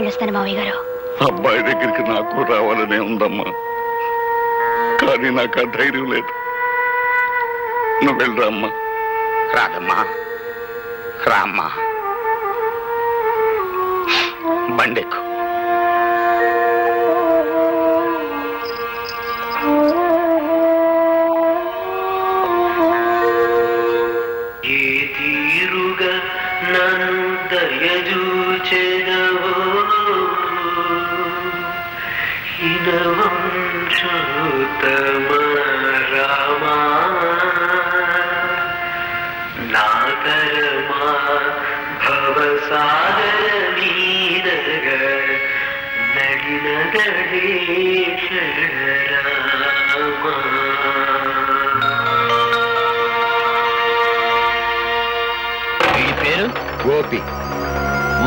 వెళ్ళొస్తాను మావయ్య గారు. అబ్బాయి దగ్గరికి నాకు రావాలనే ఉందమ్మా, కానీ నాకు ఆ ధైర్యం లేదు. నువ్వు వెళ్ళరా అమ్మా. రాదమ్మా, రామ్మా, బండెక్కు. ఏ తీరుగా నన్ను దయచూచెదవో హినవంశోత్తమ రామా, నాతరమా భవసాగర వీరగ నడిన గణేశ్వర రామా. పేరు గోపి,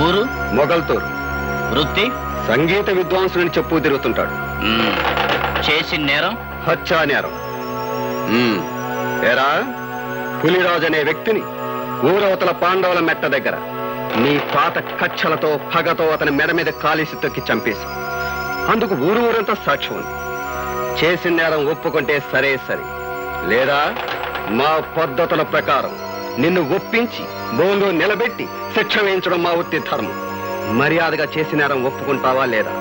ఊరు మొగల్తూరు. వృత్తి సంగీత విద్వాంసుని చెప్పు తిరుగుతుంటాడు. చేసిన నేరం హత్యా నేరం. ఏరా, పులిరాజు అనే వ్యక్తిని ఊరవతల పాండవుల మెట్ట దగ్గర నీ పాత కచ్చలతో పగతో అతని మెడ మీద కాలిసి తొక్కి చంపేశాం. అందుకు ఊరంతా సాక్ష్యం ఉంది. చేసిన నేరం ఒప్పుకుంటే సరే సరే, లేదా మా పద్ధతుల ప్రకారం నిన్ను ఒప్పించి బోన్లో నిలబెట్టి శిక్ష వేయించడం మా వృత్తి ధర్మం. మర్యాదగా చేసిన నేరం ఒప్పుకుంటావా లేదా?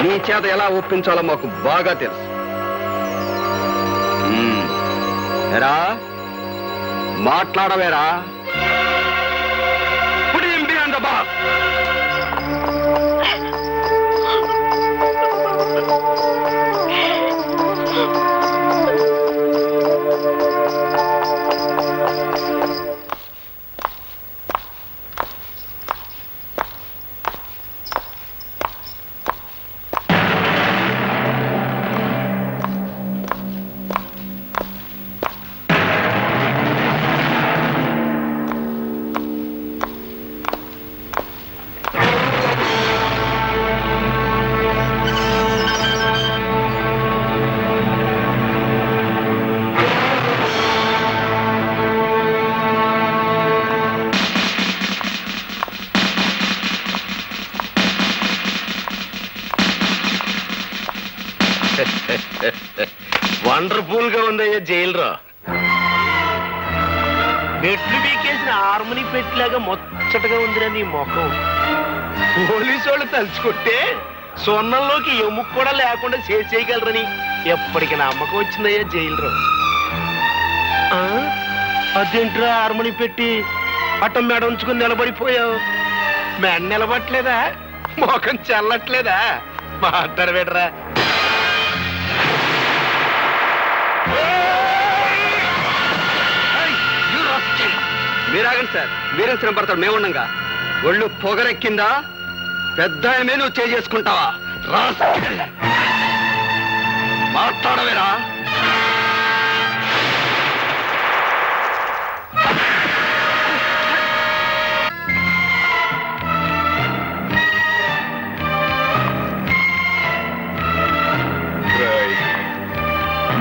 నీ చేత ఎలా ఒప్పించాలో మాకు బాగా తెలుసు. ఎరా, మాట్లాడవేరా? వండర్ఫుల్ గా ఉందయ్యా జైలురా. మెట్లు బీకేసిన హార్మోని పెట్టిలాగా ముచ్చటగా ఉందిరా నీ ముఖం. పోలీసు వాళ్ళు తలుచుకుంటే సొన్నంలోకి ఎముక కూడా లేకుండా చేసేయగలరని ఎప్పటికి నమ్మకం వచ్చిందయ్యా జైలురా. అదేంట్రా హార్మోని పెట్టి అట్టం మెడ ఉంచుకుని నిలబడిపోయావు? మెడ నిలబట్టలేదా? ముఖం చల్లట్లేదా? మాట్లాడబెడరా. మీరాగండి సార్, మీరేం శ్రమ పడతాడు? మేముండగా ఒళ్ళు పొగరెక్కిందా? పెద్ద నువ్వు చేసుకుంటావా? మాట్లాడవేరా?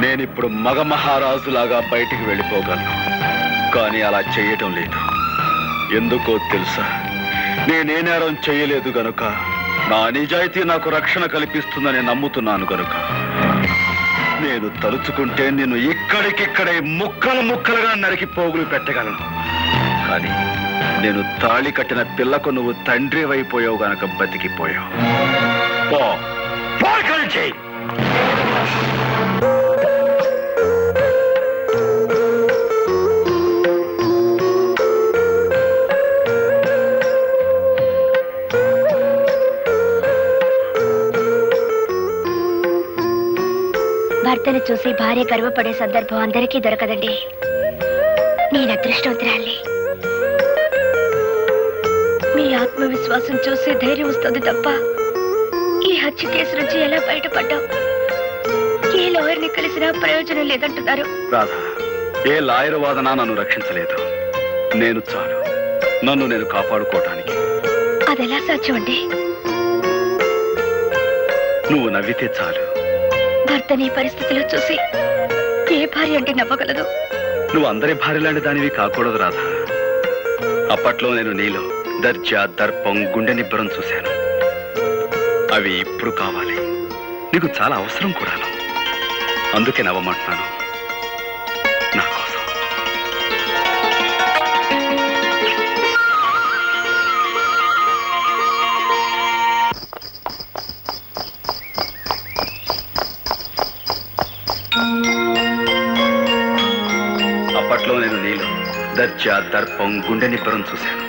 నేనిప్పుడు మగ మహారాజులాగా బయటికి వెళ్ళిపోగలను, కానీ అలా చేయటం లేదు. ఎందుకో తెలుసా? నేనే నేరం చేయలేదు గనుక, నా నిజాయితీ నాకు రక్షణ కల్పిస్తుందని నమ్ముతున్నాను గనుక నేను తలుచుకుంటే నిన్ను ఇక్కడికిక్కడే ముక్కలు ముక్కలుగా నరికి పోగులు పెట్టగలను. కానీ నేను తాళి కట్టిన పిల్లకు నువ్వు తండ్రి అయిపోయావు గనక బతికిపోయావు. చేయి. భర్తను చూసి భార్య గర్వపడే సందర్భం అందరికీ దొరకదండి. నేను అదృష్టవంతురాల్ని. మీ ఆత్మవిశ్వాసం చూసి ధైర్యం వస్తుంది తప్ప ఈ హత్య కేసు నుంచి ఎలా బయటపడ్డాం? ఏ లాయర్ని కలిసినా ప్రయోజనం లేదంటున్నారు. రాధా, ఏ లాయర్ వాదన నన్ను రక్షించలేదు. నేను చాలు నన్ను నేను కాపాడుకోవటానికి. అదెలా సాధ్యం అండి? నువ్వు నవ్వితే చాలు. భర్తని పరిస్థితిలో చూసి ఏ భార్య అంటే నమ్మగలదు? నువ్వు అందరి భార్య లాంటి దానివి కాకూడదు రాధా. అప్పట్లో నేను నీలో దర్జా, దర్పం, గుండె నిబ్బరం చూశాను. అవి ఇప్పుడు కావాలి, నీకు చాలా అవసరం కూడాను. అందుకే నవ్వమంటున్నాను నా కోసం. అప్పట్లో నేను నీలో దర్జా, దర్పం, గుండె నిబ్బరం చూశాను.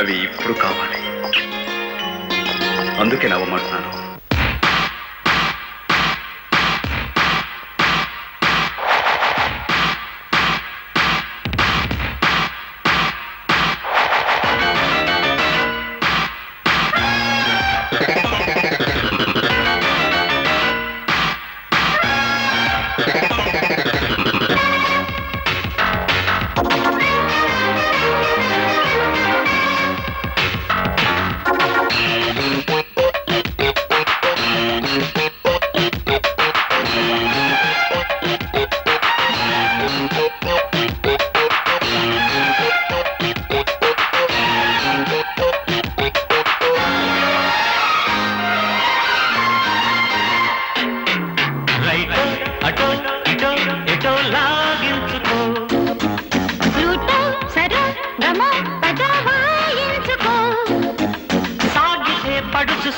అవి ఇప్పుడు కావాలి, అందుకే నవ్వమంటున్నాను.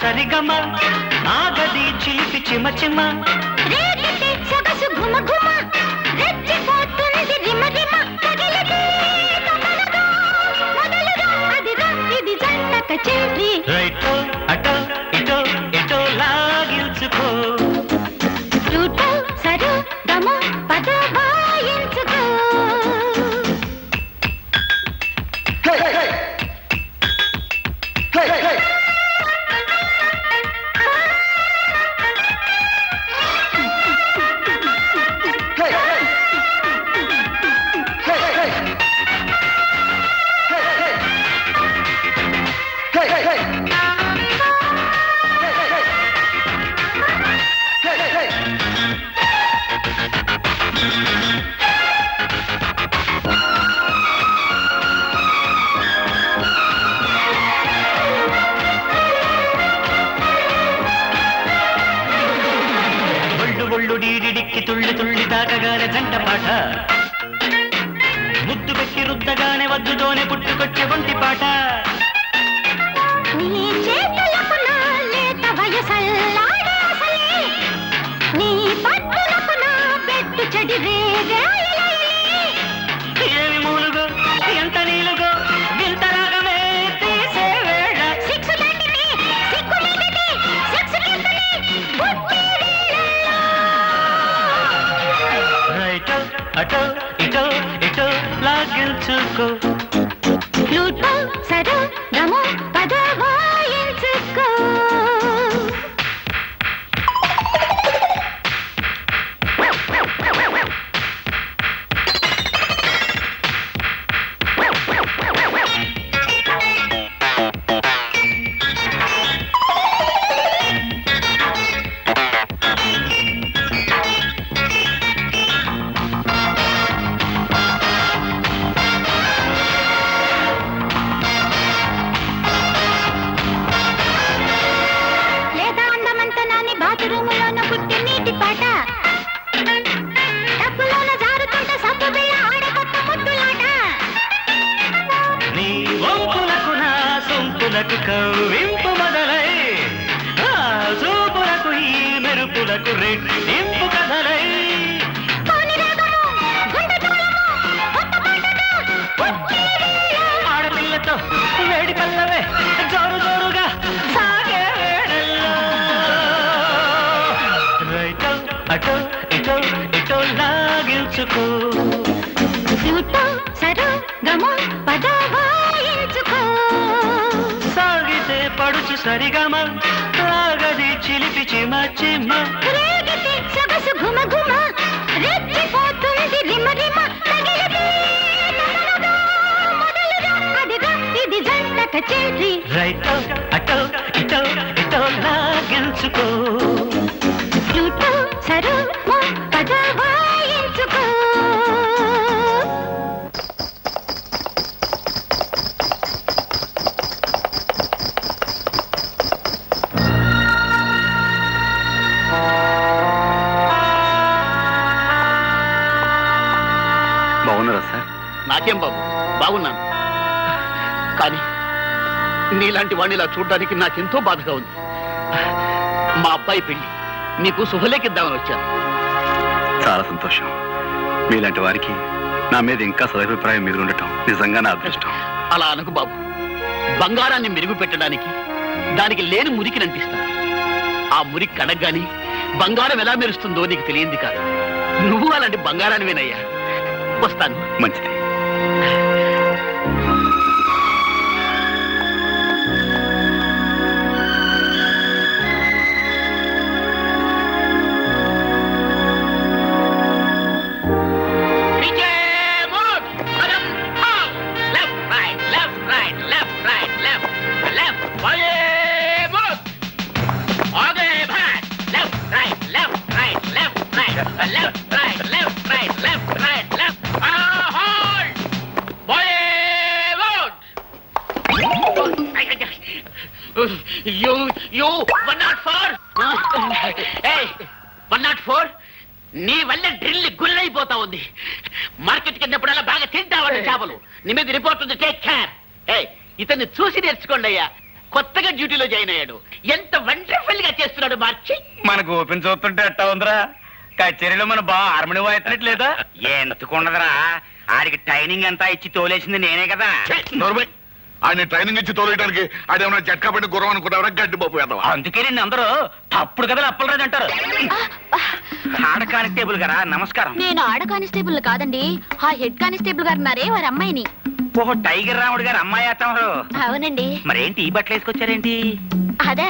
సరిగమ ఆగది చిలిపి చిమ చిమ రేగితే సొగసు ఘుమ ఘుమ రెచ్చిపోతుంది రిమ రిమ తగిలితే తమలగా మొదలుగా అదిరా ఇది జంట కచేరీ రైటో అటో ఇటో ఇటో లాగించుకో రూటో సరు గమ పద వాయించుకో డీడిడిక్కి తుళ్ళి తుళ్ళి దాకగానే జంట పాట ముద్దు పెట్టి రుద్దగానే వద్దుతోనే పుట్టుకొచ్చే ఒంటి పాట నీ చేతులకు నా లేత వయసల్లాడాసలే నీ పట్టులకు నా పెట్టు చెడి ఏమి మూలుగో ఎంత నీలుగో వింత రాగమే తీసే వేళ సిక్స్ దండిని సిక్కు మీదిని సిక్స్ అటో ఇటో ఇటో లాగించుకో ఫ్లూటో సరో గమో పద వాయించుకో బాత్రూములోన పుట్టి నీటి పాట డబ్బులోన జారుతుంటే సబ్బు బిళ్ళ ఆడకొత్త ముద్దులాట నీ వంపులకు నా సొంపులకు కవ్వింపు మొదలై చూపులకు ఈ మెరుపులకు రెట్టింపు కదలై ఆడపిల్లతో వేడి పల్లవే జోరు జోరుగా సాగే అటో ఇటో ఇటో లాగించుకో ఫ్లూటో సరో గమో పద వాయించుకో సాగితే పడుచు సరిగమ రాగది చిలిపి చిమ చిమ రేగితే సొగసు ఘుమ ఘుమ రెచ్చిపోతుంది రిమ రిమ తగిలితే తమలగా మొదలుగా అదిగా ఇది జంట కచేరీ రైటో అటో ఇటో ఇటో లాగించుకో ఫ్లూటో సరో పద వాయించుకో బాగున్నారా సార్? నాకేం బాబు, బాగున్నాను. కానీ నీలాంటి వాడిని ఇలా చూడడానికి నాకెంతో బాధగా ఉంది. మా అబ్బాయి పెళ్లి నీకు శుభలేఖిద్దామని వచ్చాను. చాలా సంతోషం. మీలాంటి వారికి నా మీద ఇంకా సదభిప్రాయం మీద ఉండటం నిజంగా నా అదృష్టం. అలా అనకు బాబు. బంగారాన్ని మెరుగు పెట్టడానికి దానికి లేని మురికి నంటిస్తాను. ఆ మురికి కడగ్గాని బంగారం ఎలా మెరుస్తుందో నీకు తెలియంది కాదు. నువ్వు అలాంటి బంగారానివేనయ్యా. వస్తాను. మంచిది. You 104. Hey, 104. నీ వల్ల డ్రిల్ గుల్లైపోతా ఉంది. మార్కెట్కి వెళ్ళినప్పుడల్లా బాగా తింటావాడు చేపలు. నీ మీద రిపోర్ట్ ఉంది. Take care. ఇతన్ని చూసి నేర్చుకోండి అయ్యా. కొత్తగా డ్యూటీలో జాయిన్ అయ్యాడు. ఎంత వండర్ఫుల్ గా చేస్తున్నాడు మార్చి. మనకు ఓపెన్ చూస్తుంటే అట్టా ఉందిరా. కచేరీలో మన బాగా హార్మోని వాయిస్తున్నట్లేదా? ఎందుకుండదురా, ఆడికి ట్రైనింగ్ అంతా ఇచ్చి తోలేసింది నేనే కదా. ఆయన ట్రైనింగ్ ఇచ్చి తోలేయడానికి ఆడేమన్నా జట్కా పెట్టి గుర్రం అనుకుంటారా? గడ్డి బాబు వేద్దాం. అందుకే నేను అందరూ తప్పుడు కదా అప్పలరాజు అంటారు. ఆడ కానిస్టేబుల్ గారా, నమస్కారం. నేను ఆడ కానిస్టేబుల్ కాదండి, ఆ హెడ్ కానిస్టేబుల్ గారు ఉన్నారే వారి అమ్మాయిని. ఓహో, టైగర్ రాముడు గారు అమ్మాయి అత్తమారు. అవునండి. మరేంటి ఈ బట్టలు వేసుకొచ్చారేంటి? అదే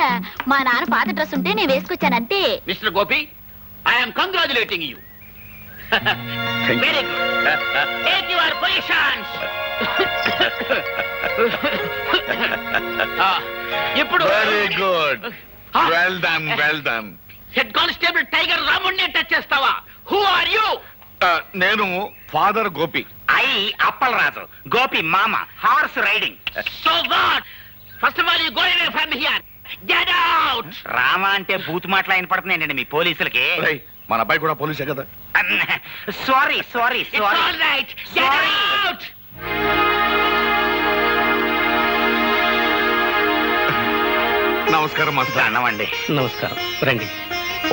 మా నాన్న పాత డ్రెస్ ఉంటే నేను వేసుకొచ్చాను అంతే. Mister Gopi, I'm congratulating you. Very good. Take your positions. ఇప్పుడు very good. Well done, well done. Head constable tiger రాముడిని టచ్ చేస్తావా? Who are you? నేను ఫాదర్ గోపి. అప్పలరాజు. గోపి మామ. Horse riding. So what? First of all you go away from here. Get out. Rama అంటే బూత్ మాటలు ఆయన పడుతున్నాయండి మీ పోలీసులకి. రేయ్, మన అబ్బాయి కూడా పోలీసే కదా. Sorry sorry it's sorry. All right. Get out. నమస్కారం మాస్టర్. అన్నమండి. నమస్కారం, రండి.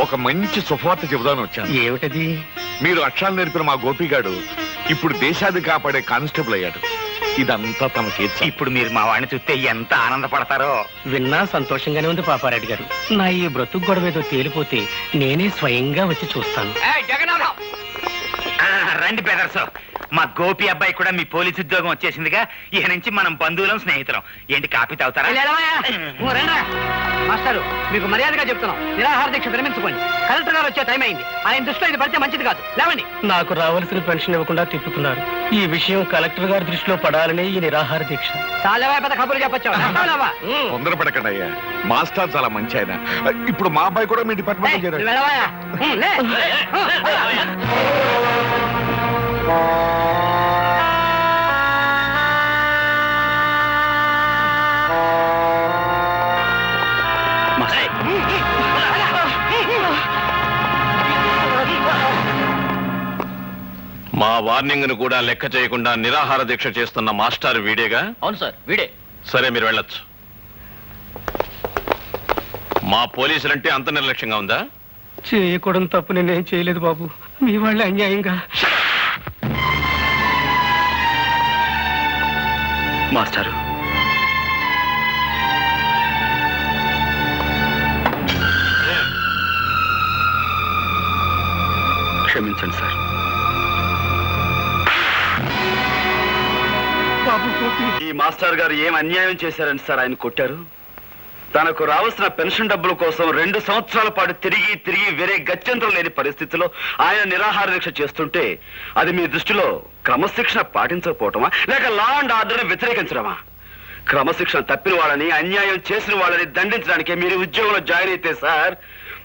ఒక మంచి శుభవార్త చెబుదామని వచ్చాను. ఏమిటది? మీరు అక్షరాలు నేర్పిన మా గోపిగాడు ఇప్పుడు దేశాన్ని కాపాడే కానిస్టేబుల్ అయ్యాడు. ఇదంతా తమ చేతి. ఇప్పుడు మీరు మా వాడిని చూస్తే ఎంత ఆనందపడతారో. విన్నా సంతోషంగానే ఉంది పాపారెడ్డి గారు. నా ఈ బ్రతుకు గొడవ ఏదో తేలిపోతే నేనే స్వయంగా వచ్చి చూస్తాను. రండి బ్రదర్స్. మా గోపి అబ్బాయి కూడా మీ పోలీసు ఉద్యోగం వచ్చేసిందిగా. ఇక నుంచి మనం బంధువులం, స్నేహితులం. ఏంటి కాపీ తాగుతారా? మాస్టారు, మీకు మర్యాదగా చెప్తున్నాం, నిరాహార దీక్ష విరమించుకోండి. కలెక్టర్ గారు వచ్చే టైం అయింది. ఆయన దృష్టిలో ఇది పడితే మంచిది కాదు. లేవండి. నాకు రావాల్సిన పెన్షన్ ఇవ్వకుండా తిప్పుతున్నారు. ఈ విషయం కలెక్టర్ గారి దృష్టిలో పడాలనే ఈ నిరాహార దీక్ష. చాలా పెద్ద కబుర్లు చెప్పొచ్చు. తొందరపడకండి అయ్యా. మాస్టర్ చాలా మంచి ఆయన. ఇప్పుడు మా అబ్బాయి కూడా మీ డిపార్ట్మెంట్ చేరాడు. మా వార్నింగ్ ను కూడా లెక్క చేయకుండా నిరాహార దీక్ష చేస్తున్న మాస్టర్ వీడేగా? అవును సార్, వీడే. సరే, మీరు వెళ్ళొచ్చు. మా పోలీసులంటే అంత నిర్లక్ష్యంగా ఉందా? చేయకూడదు తప్పు నేనేం చేయలేదు బాబు. మీ వాళ్ళే అన్యాయంగా. మాస్టారు, క్షమించండి సార్. ఈ మాస్టర్ గారు ఏం అన్యాయం చేశారని సార్ ఆయన కొట్టారు? తనకు రావాల్సిన పెన్షన్ డబ్బుల కోసం 2 సంవత్సరాల పాటు తిరిగి తిరిగి వేరే గత్యంతరం లేని పరిస్థితిలో ఆయన నిరాహార దీక్ష చేస్తుంటే అది మీ దృష్టిలో క్రమశిక్షణ పాటించకపోవటమా, లేక లా అండ్ ఆర్డర్ వ్యతిరేకించడమా? క్రమశిక్షణ తప్పిన వాళ్ళని, అన్యాయం చేసిన వాళ్ళని దండించడానికి మీరు ఉద్యోగంలో జాయిన్ అయితే సార్,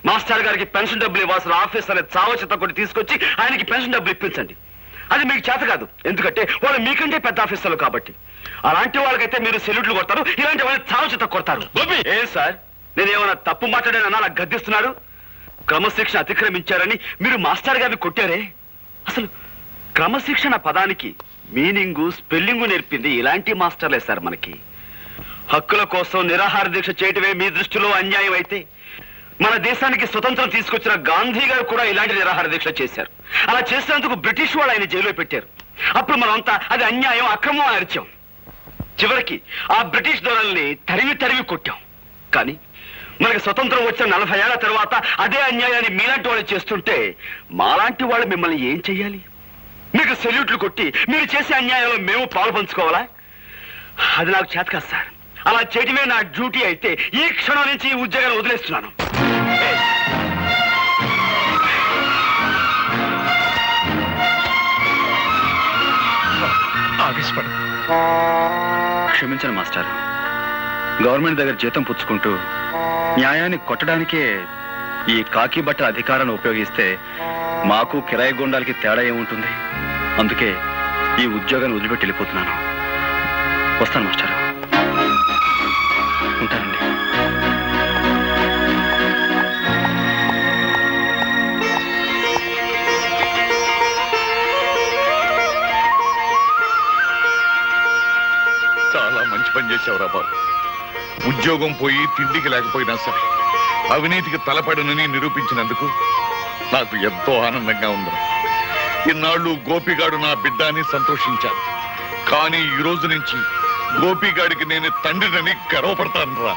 మాస్టర్ గారికి పెన్షన్ డబ్బులు ఇవ్వాల్సిన ఆఫీసర్ చావచిత కొట్టి తీసుకొచ్చి ఆయనకి పెన్షన్ డబ్బులు ఇప్పించండి. అది మీకు చేత కాదు, ఎందుకంటే వాళ్ళు మీకంటే పెద్ద ఆఫీసర్లు కాబట్టి. అలాంటి వాళ్ళకైతే మీరు సెల్యూట్లు కొడతారు, ఇలాంటి వాళ్ళని చావచిత కొడతారు. ఏం సార్, నేనేమన్నా తప్పు మాట్లాడానన్నా నాకు గద్దిస్తున్నారు? క్రమశిక్షణ అతిక్రమించారని మీరు మాస్టర్ గారిని కొట్టారే, అసలు క్రమశిక్షణ పదానికి మీనింగు స్పెల్లింగు నేర్పింది ఇలాంటి మాస్టర్లే సార్ మనకి. హక్కుల కోసం నిరాహార దీక్ష చేయటమే మీ దృష్టిలో అన్యాయం అయితే మన దేశానికి స్వతంత్రం తీసుకొచ్చిన గాంధీ గారు కూడా ఇలాంటి నిరాహార దీక్ష చేశారు. అలా చేసినందుకు బ్రిటిష్ వాళ్ళు ఆయన జైల్లో పెట్టారు. అప్పుడు మనమంతా అది అన్యాయం, అక్రమం అని అరిచాం. చివరికి ఆ బ్రిటిష్ దొరల్ని తరిమి తరిమి కొట్టాం. కానీ మనకి స్వతంత్రం వచ్చిన 40 ఏళ్ల తర్వాత అదే అన్యాయాన్ని మీలాంటి వాళ్ళు చేస్తుంటే మాలాంటి వాళ్ళు మిమ్మల్ని ఏం చెయ్యాలి? మీకు సెల్యూట్లు కొట్టి మీరు చేసే అన్యాయంలో మేము పాలు పంచుకోవాలా? అది నాకు చేత కాదు సార్. అలా చేయటమే నా డ్యూటీ అయితే ఈ క్షణం నుంచి ఈ ఉద్యోగాన్ని వదిలేస్తున్నాను. క్షమించండి మాస్టర్. గవర్నమెంట్ దగ్గర జీతం పుచ్చుకుంటూ న్యాయాన్ని కొట్టడానికే ఈ కాకి బట్టల అధికారాన్ని ఉపయోగిస్తే మాకు కిరాయి గుండాలకి తేడా ఏముంటుంది? అందుకే ఈ ఉద్యోగాన్ని వదిలిపెట్టి వెళ్ళిపోతున్నాను. వస్తాను మాస్టర్. ఉంటానండి. చాలా మంచి పని చేసావురా బాబు. ఉద్యోగం పోయి తిండికి లేకపోయినా సరే అవినీతికి తలపడనని నిరూపించినందుకు నాకు ఎంతో ఆనందంగా ఉంది. ఇన్నాళ్ళు గోపిగాడు నా బిడ్డ అని సంతోషించాను. కానీ ఈ రోజు నుంచి గోపిగాడికి నేను తండ్రినని గర్వపడతాను రా.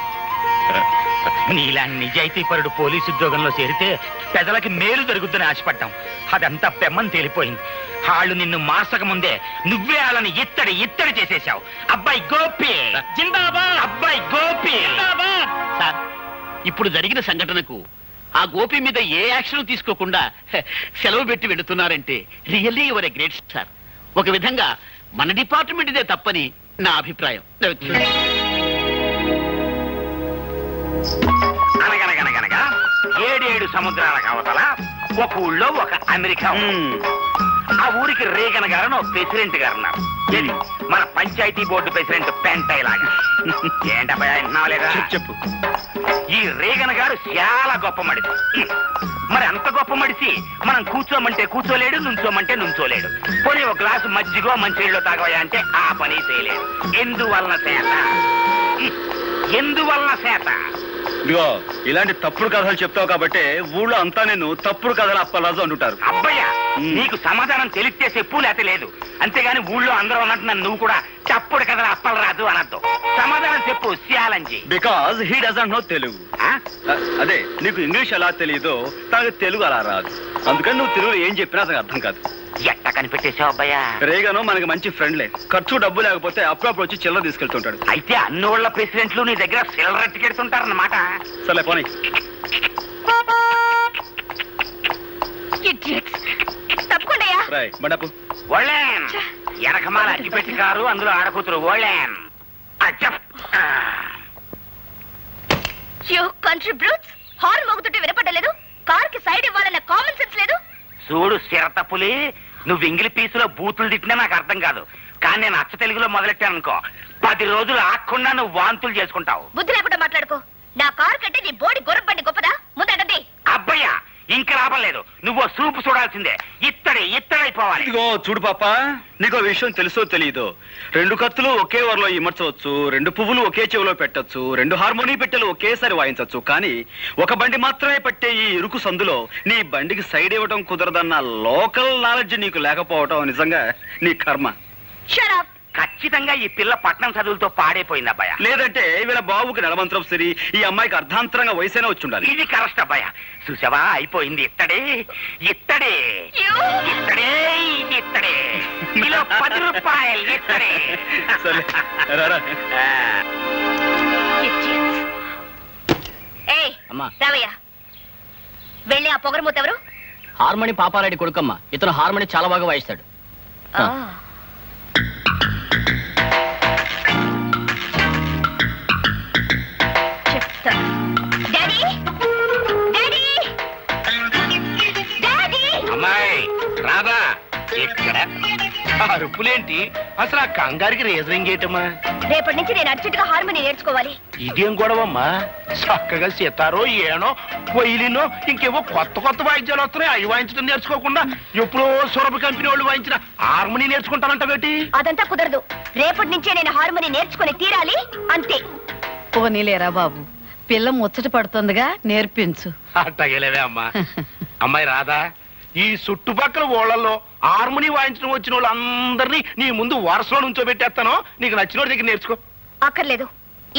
నీలా నిజాయితీపరుడు పోలీసు ఉద్యోగంలో చేరితే ప్రజలకి మేలు జరుగుద్దని ఆశపడ్డాం. అదంతా పెమ్మని తేలిపోయింది. వాళ్ళు నిన్ను మార్చక ముందే నువ్వే వాళ్ళని ఇత్తడి చేసేశావు. అబ్బాయి గోపి జిందాబాద్, అబ్బాయి గోపి జిందాబాద్. సార్, ఇప్పుడు జరిగిన సంఘటనకు ఆ గోపి మీద ఏ యాక్షన్ తీసుకోకుండా సెలవు పెట్టి వెళుతున్నారంటే really your a great sir. ఒక విధంగా మన డిపార్ట్మెంట్ ఇదే తప్పని నా అభిప్రాయం. అనగనగనగనగా 7 సముద్రాల కవతల ఒక ఊళ్ళో ఒక అమెరికా. ఆ ఊరికి రేగన్ గారు ప్రెసిడెంట్ గారు ఉన్నారు. మన పంచాయతీ బోర్డు ప్రెసిడెంట్ పెంటయ్య లాగా. ఏంటబ్బాయి విన్నావలేదా? చెప్పు. ఈ రేగన్ గారు చాలా గొప్ప మడిసి. మరి అంత గొప్ప మడిసి మనం కూర్చోమంటే కూర్చోలేడు, నుంచోమంటే నుంచోలేడు. పోనీ ఒక గ్లాసు మజ్జిగో మంచినీళ్ళు తాగవయా అంటే ఆ పని చేయలేడు. ఎందువలన చేత ఇదిగో ఇలాంటి తప్పుడు కథలు చెప్తావు కాబట్టి ఊళ్ళో అంతా నేను తప్పుడు కథలు అప్పలరాజు అంటుంటారు. అబ్బయ్యా, నీకు సమాధానం తెలిస్తే చెప్పు, లేతే లేదు. అంతేగాని ఊళ్ళో అందరూ అన్నట్టు నన్ను నువ్వు కూడా తప్పుడు కథలు అప్పలరాజు అనద్దు. సమాధానం చెప్పు సియాలంజీ. Because he doesn't know Telugu. అదే నీకు ఇంగ్లీష్ ఎలా తెలియదో తనకు తెలుగు అలా రాదు. అందుకని నువ్వు తెలుగులో ఏం చెప్పినా అతనికి అర్థం కాదు. ఎట్ట కనిపెట్టేశావు అబ్బయ్యా? రేగను మనకి మంచి ఫ్రెండ్లే. ఖర్చు డబ్బు లేకపోతే అప్పుడప్పుడు వచ్చి చిల్లర తీసుకెళ్తుంటాడు. అయితే అన్నోళ్ళ ప్రెసిడెంట్లు నీ దగ్గర సిల్లర టికెడుతుంటారన్నమాట. సరే పోనీ. బండపు ఓళ్ళేం ఎనకమాల అగ్గిపెట్టి కారు, అందులో ఆడకూతురు ఓళ్ళేం. కంట్రీ బ్రూట్స్, హార్న్ మోగుతుంటే వినపడలేదు. కార్ కి సైడ్ ఇవ్వాలన్న కామన్ సెన్స్ లేదు. చూడు సిరతపులి, నువ్వు ఇంగిలి పీసులో బూతులు తిట్టినా నాకు అర్థం కాదు. కానీ నేను అచ్చ తెలుగులో మొదలెట్టాను అనుకో, 10 రోజులు ఆకుండా నువ్వు వాంతులు చేసుకుంటావు. బుద్ధి లేకుండా మాట్లాడుకో. నా కారు కంటే నీ బోడి గొర్రెబండి గొప్పదా? ముందండి. అబ్బయ్యా, ఇంకా లాభం లేదు. నువ్వు సూపు చూడాల్సిందే. ఇత్తడైపోవాలి. ఇదిగో చూడు పాప, నీకో విషయం తెలుసో తెలియదో, 2 కత్తులు ఒకే వరలో ఇమర్చవచ్చు, 2 పువ్వులు ఒకే చెవిలో పెట్టచ్చు, 2 హార్మోనీ పెట్టెలు ఒకేసారి వాయించవచ్చు. కానీ ఒక బండి మాత్రమే పట్టే ఈ ఇరుకు సందులో నీ బండికి సైడ్ ఇవ్వడం కుదరదన్న లోకల్ నాలెడ్జ్ నీకు లేకపోవటం నిజంగా నీ కర్మ. Shut up. ఖచ్చితంగా ఈ పిల్ల పట్నం చదువులతో పాడైపోయింది అబ్బాయ. లేదంటే వీళ్ళ బాబుకి నెలమంత్రం సరి, ఈ అమ్మాయికి అర్ధాంతరంగా వయసైనా వచ్చి ఉండాలి. ఇది కరెక్ట్ అబ్బాయ. చూసావా, అయిపోయింది. ఇత్తడే కిలో 10 రూపాయలు. ఇత్తడే. సరే రారా. రావయ్య, వెళ్ళి ఆ పొగరమూత ఎవరు? హార్మోని పాపారెడ్డి కొడుకమ్మ. ఇతను హార్మోని చాలా బాగా వాయిస్తాడు. చెప్తా. Daddy, daddy, daddy. అమ్మాయి రాదా, ఇక్కడ అరుపులేంటి? అసలు ఆ కంగారికి రీజనింగ్ ఏంటమ్మా? రేపటి నుంచి నేను అర్జెంటుగా హార్మోని నేర్చుకోవాలి. ఇదేం గొడవమ్మా? చక్కగా సితారో ఏనో వైలినో ఇంకేవో కొత్త కొత్త వాయిద్యాలు వస్తున్నాయి. అవి వాయించడం నేర్చుకోకుండా ఎప్పుడో సురభ కంపెనీ వాళ్ళు వాయించిన హార్మోని నేర్చుకుంటానంట బేటి. అదంతా కుదరదు. రేపటి నుంచే నేను హార్మోని నేర్చుకుని తీరాలి, అంతే. పోనీలేరా బాబు, పిల్ల ముచ్చట పడుతుందిగా, నేర్పించు. అట్టగలేవే అమ్మా. అమ్మాయి రాదా, ఈ చుట్టుపక్కల ఊళ్ళల్లో హార్మోని వాయించడం వచ్చిన వాళ్ళందరినీ నీ ముందు వరుసలో నుంచో పెట్టేస్తాను. నీకు నచ్చిన దగ్గర నేర్చుకో. అక్కర్లేదు,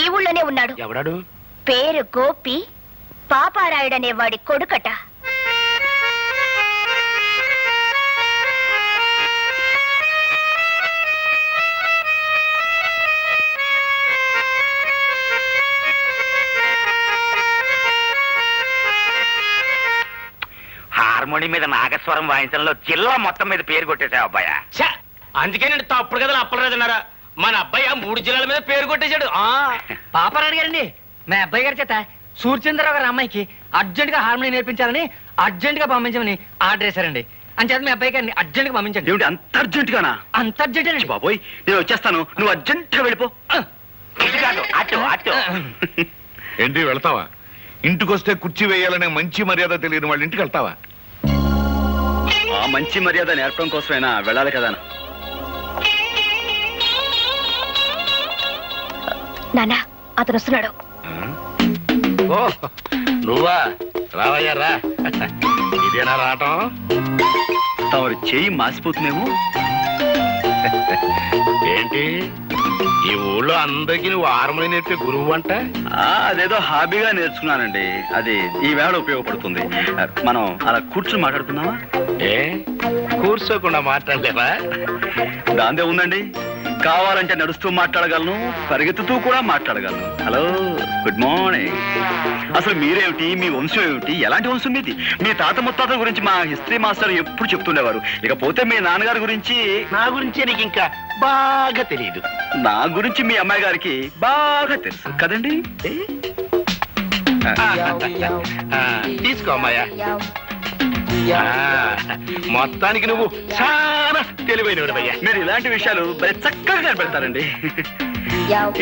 ఈ ఊళ్ళోనే ఉన్నాడు. ఎవడాడు? పేరు గోపి, పాపారాయుడనే వాడి కొడుకట. హార్మోని మీద నాగస్వరం వాయించడంలో జిల్లా మొత్తం మీద పేరు కొట్టేశావు అబ్బాయ. అందుకే నేను తప్పుడు కదా అప్పలేదన్నారా. మన అబ్బాయి 3 జిల్లాల మీద పేరు కొట్టేశాడు. పాపారాడు గారండి, మా అబ్బాయి గారి చేత సూర్యచంద్రరావు గారి అమ్మాయికి అర్జెంట్ గా హార్మోని నేర్పించాలని అర్జెంట్ గా పంపించమని ఆర్డర్ చేశారండి. అంచేత మీ అబ్బాయి గారిని అర్జెంట్ గా పంపించండి. ఏమిటి అంత అర్జెంట్ గానా? అంత అర్జెంట్ అండి బాబోయ్, నేను వచ్చేస్తాను, నువ్వు అర్జెంట్ గా వెళ్ళిపో. ఇటు కాదు, అటు అటు. ఏంటి వెళ్తావా? ఇంటికొస్తే కుర్చీ వేయాలనే మంచి మర్యాద తెలియని వాళ్ళ ఇంటికి వెళ్తావా? ఆ మంచి మర్యాద నేర్పడం కోసమైనా వెళ్ళాలి కదా. నాన్న, అతను వస్తున్నాడు. ఓ నువ్వా? రావయ్యా రా. ఇదేనా రావటం? తమరు చేయి మాసిపోతుందేమో. ఏంటి ఈ ఊళ్ళో అందరికీ నువ్వు హార్మోని నేర్పే గురువు అంట? అదేదో హాబీగా నేర్చుకున్నానండి. అది ఈ వేళ ఉపయోగపడుతుంది. మనం అలా కూర్చుని మాట్లాడుకుందామా? ఏ కూర్చోకుండా మాట్లాడలేవా? దాందే ఉందండి. కావాలంటే నడుస్తూ మాట్లాడగలను, పరిగెత్తుతూ కూడా మాట్లాడగలను. Hello, good morning. అసలు మీరేమిటి, మీ వంశం ఏమిటి, ఎలాంటి వంశం మీది? మీ తాత ముత్తాతల గురించి మా హిస్టరీ మాస్టర్ ఎప్పుడు చెప్తుండేవారు. ఇకపోతే మీ నాన్నగారి గురించి. నా గురించి నీకు ఇంకా బాగా తెలియదు. నా గురించి మీ అమ్మాయి గారికి బాగా తెలుసు కదండి. తీసుకో అమ్మాయ్యా. మొత్తానికి నువ్వు చాలా తెలివైనవాడివయ్యా. మీరు ఇలాంటి విషయాలు భలే చక్కగా కనిపెడతారండి.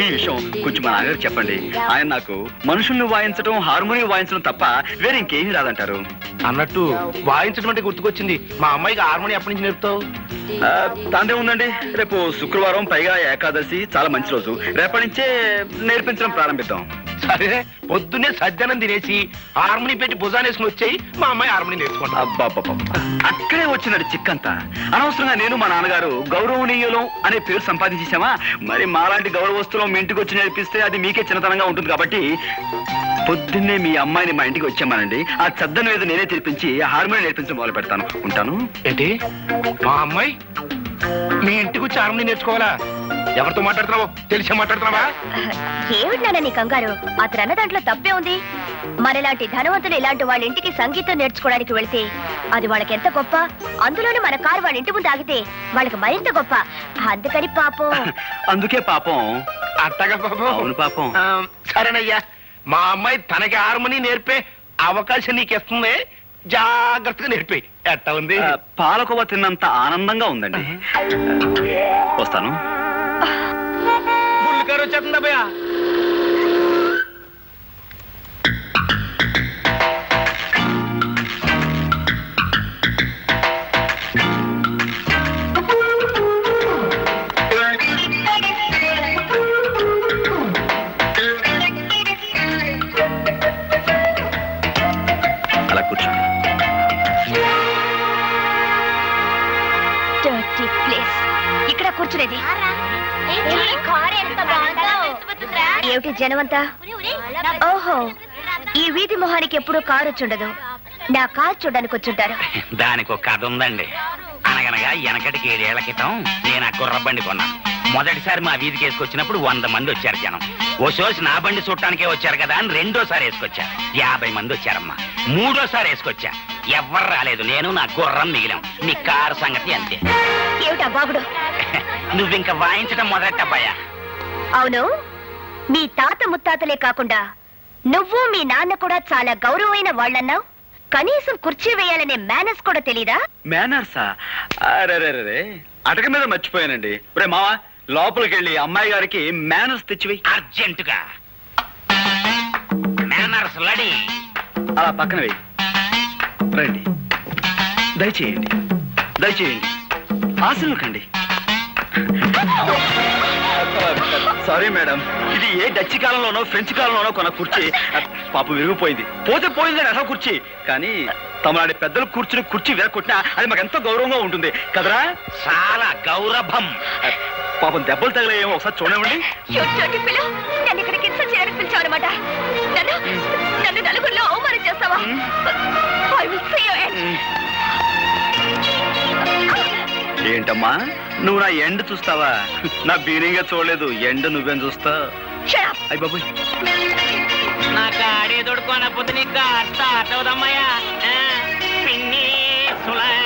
ఈ విషయం కొంచెం మా నాన్నగారు చెప్పండి. ఆయన నాకు మనుషుల్ని వాయించడం, హార్మోనియం వాయించడం తప్ప వేరే ఇంకేమీ రాదంటారు. అన్నట్టు వాయించడం అంటే గుర్తుకొచ్చింది. మా అమ్మాయికి హార్మోనియం ఎప్పటి నుంచి నేర్పుతావు? దాందే ఉందండి. రేపు శుక్రవారం, పైగా ఏకాదశి, చాలా మంచి రోజు. రేపటి నుంచే నేర్పించడం ప్రారంభిద్దాం. సరే, పొద్దున్నే సజ్జనం తినేసి హార్మోని పెట్టి భుజానేసుకుని వచ్చాయి. మా అమ్మాయి హార్మోని నేర్చుకుంటా. అబ్బాబ్బా, అక్కడే వచ్చినట్టు చిక్కంతా. అనవసరంగా నేను మా నాన్నగారు గౌరవనీయులం అనే పేరు సంపాదించేసామా. మరి మాలాంటి గౌరవస్తులం మీ ఇంటికి వచ్చి నేర్పిస్తే అది మీకే చిన్నతనంగా ఉంటుంది. కాబట్టి పొద్దున్నే మీ అమ్మాయిని మా ఇంటికి వచ్చామానండి. ఆ చద్దన మీద నేనే తెరిపించి హార్మోని నేర్పించడం మొదలు పెడతాను. ఉంటాను. ఏంటి, మా అమ్మాయి మీ ఇంటికి వచ్చి హార్మోని నేర్చుకోవాలా? ఎవరితో మాట్లాడుతున్నావో తెలిసి మాట్లాడుతున్నావా? ఏమిటి నాన్న నీ కంగారు? అతను అన్న దాంట్లో తప్పే ఉంది. మనలాంటి ధనవంతులు ఇలాంటి వాళ్ళ ఇంటికి సంగీతం నేర్చుకోవడానికి వెళ్తే అది వాళ్ళకి ఎంత గొప్ప. అందులోనే మన కారు వాళ్ళ ఇంటి ముందు ఆగితే వాళ్ళకి మరింత గొప్ప. అందుకని పాపం. అందుకే పాపం. అట్టగా పాపం. అవును పాపం. సరేనయ్యా, మా అమ్మాయి తనకి హార్మోని నేర్పే అవకాశం నీకు ఇస్తుంది. జాగ్రత్తగా నేర్పి. ఎట్టా ఉంది? పాలకోవ తిన్నంత ఆనందంగా ఉందండి. వస్తాను. బుల్లికారు వచ్చేస్తుంది అబ్బాయ. అలా కూర్చోండి. ఇక్కడ కూర్చునేది ఏమిటి జనమంతా? ఓహో, ఈ వీధి మొహానికి ఎప్పుడూ కారు వచ్చుండదు. నా కారు చూడడానికి వచ్చుంటారు. దానికి ఒక కథ ఉందండి. అనగనగా వెనకటికి 7 ఏళ్ల క్రితం నేను ఆ గుర్ర బండి కొన్నాను. మొదటిసారి మా వీధికి వేసుకొచ్చినప్పుడు 100 మంది వచ్చారు జనం. ఓ సోసి నా బండి చూడటానికే వచ్చారు కదా అని రెండోసారి వేసుకొచ్చా. 50 మంది వచ్చారమ్మా. మూడోసారి వేసుకొచ్చా. ఎవ్వరు రాలేదు. నేను నా గుర్రం మిగిలాం. నీ కారు సంగతి అంతే. ఏమిటా బాగుడు? నువ్వింక వాయించడం మొదలెట్టబ్బాయా. అవును, మీ తాత ముత్తాతలే కాకుండా నువ్వు మీ నాన్న కూడా చాలా గౌరవమైన వాళ్ళన్నావు. కనీసం కుర్చీ వేయాలనే మేనర్స్ కూడా తెలీదా? మేనర్సా? అరే అటక మీద మర్చిపోయానండి. రే మావా, లోపలికి వెళ్ళి అమ్మాయి గారికి మేనర్స్ తెచ్చివి అర్జెంటుగా. మేనర్స్ లడి అలా పక్కన వెయ్యి. రండి, దయచేయండి, దయచేయండి, ఆశలుకండి. సారీ మేడం, ఇది ఏ డచ్ కాలంలోనో ఫ్రెంచ్ కాలంలోనో కొన్న కుర్చీ. పాపం విరిగిపోయింది. పోతే పోయిందని అసలు కుర్చీ. కానీ తమలాంటి పెద్దలు కూర్చుని కుర్చీ విరగొట్టినా అది మాకు ఎంతో గౌరవంగా ఉంటుంది కదరా? చాలా గౌరవం. పాపం దెబ్బలు తగిలేమో ఒకసారి చూడండి. నన్ను ఇక్కడికి ఇన్సల్ట్ చేయడానికి పిలిచావు అనమాట. నన్ను నలుగురిలో అవమానం చేస్తావా? I will see your end. ఏంటమ్మా, నువ్వు నా ఎండ్ చూస్తావా? నా బీనింగా చూడలేదు, ఎండ్ నువ్వేం చూస్తా? అయ్య బాబు, నాకు ఆడే దొడుకోనపోతే నీకు స్టార్ట్ అవుదమ్మాయా. పిన్ని సులై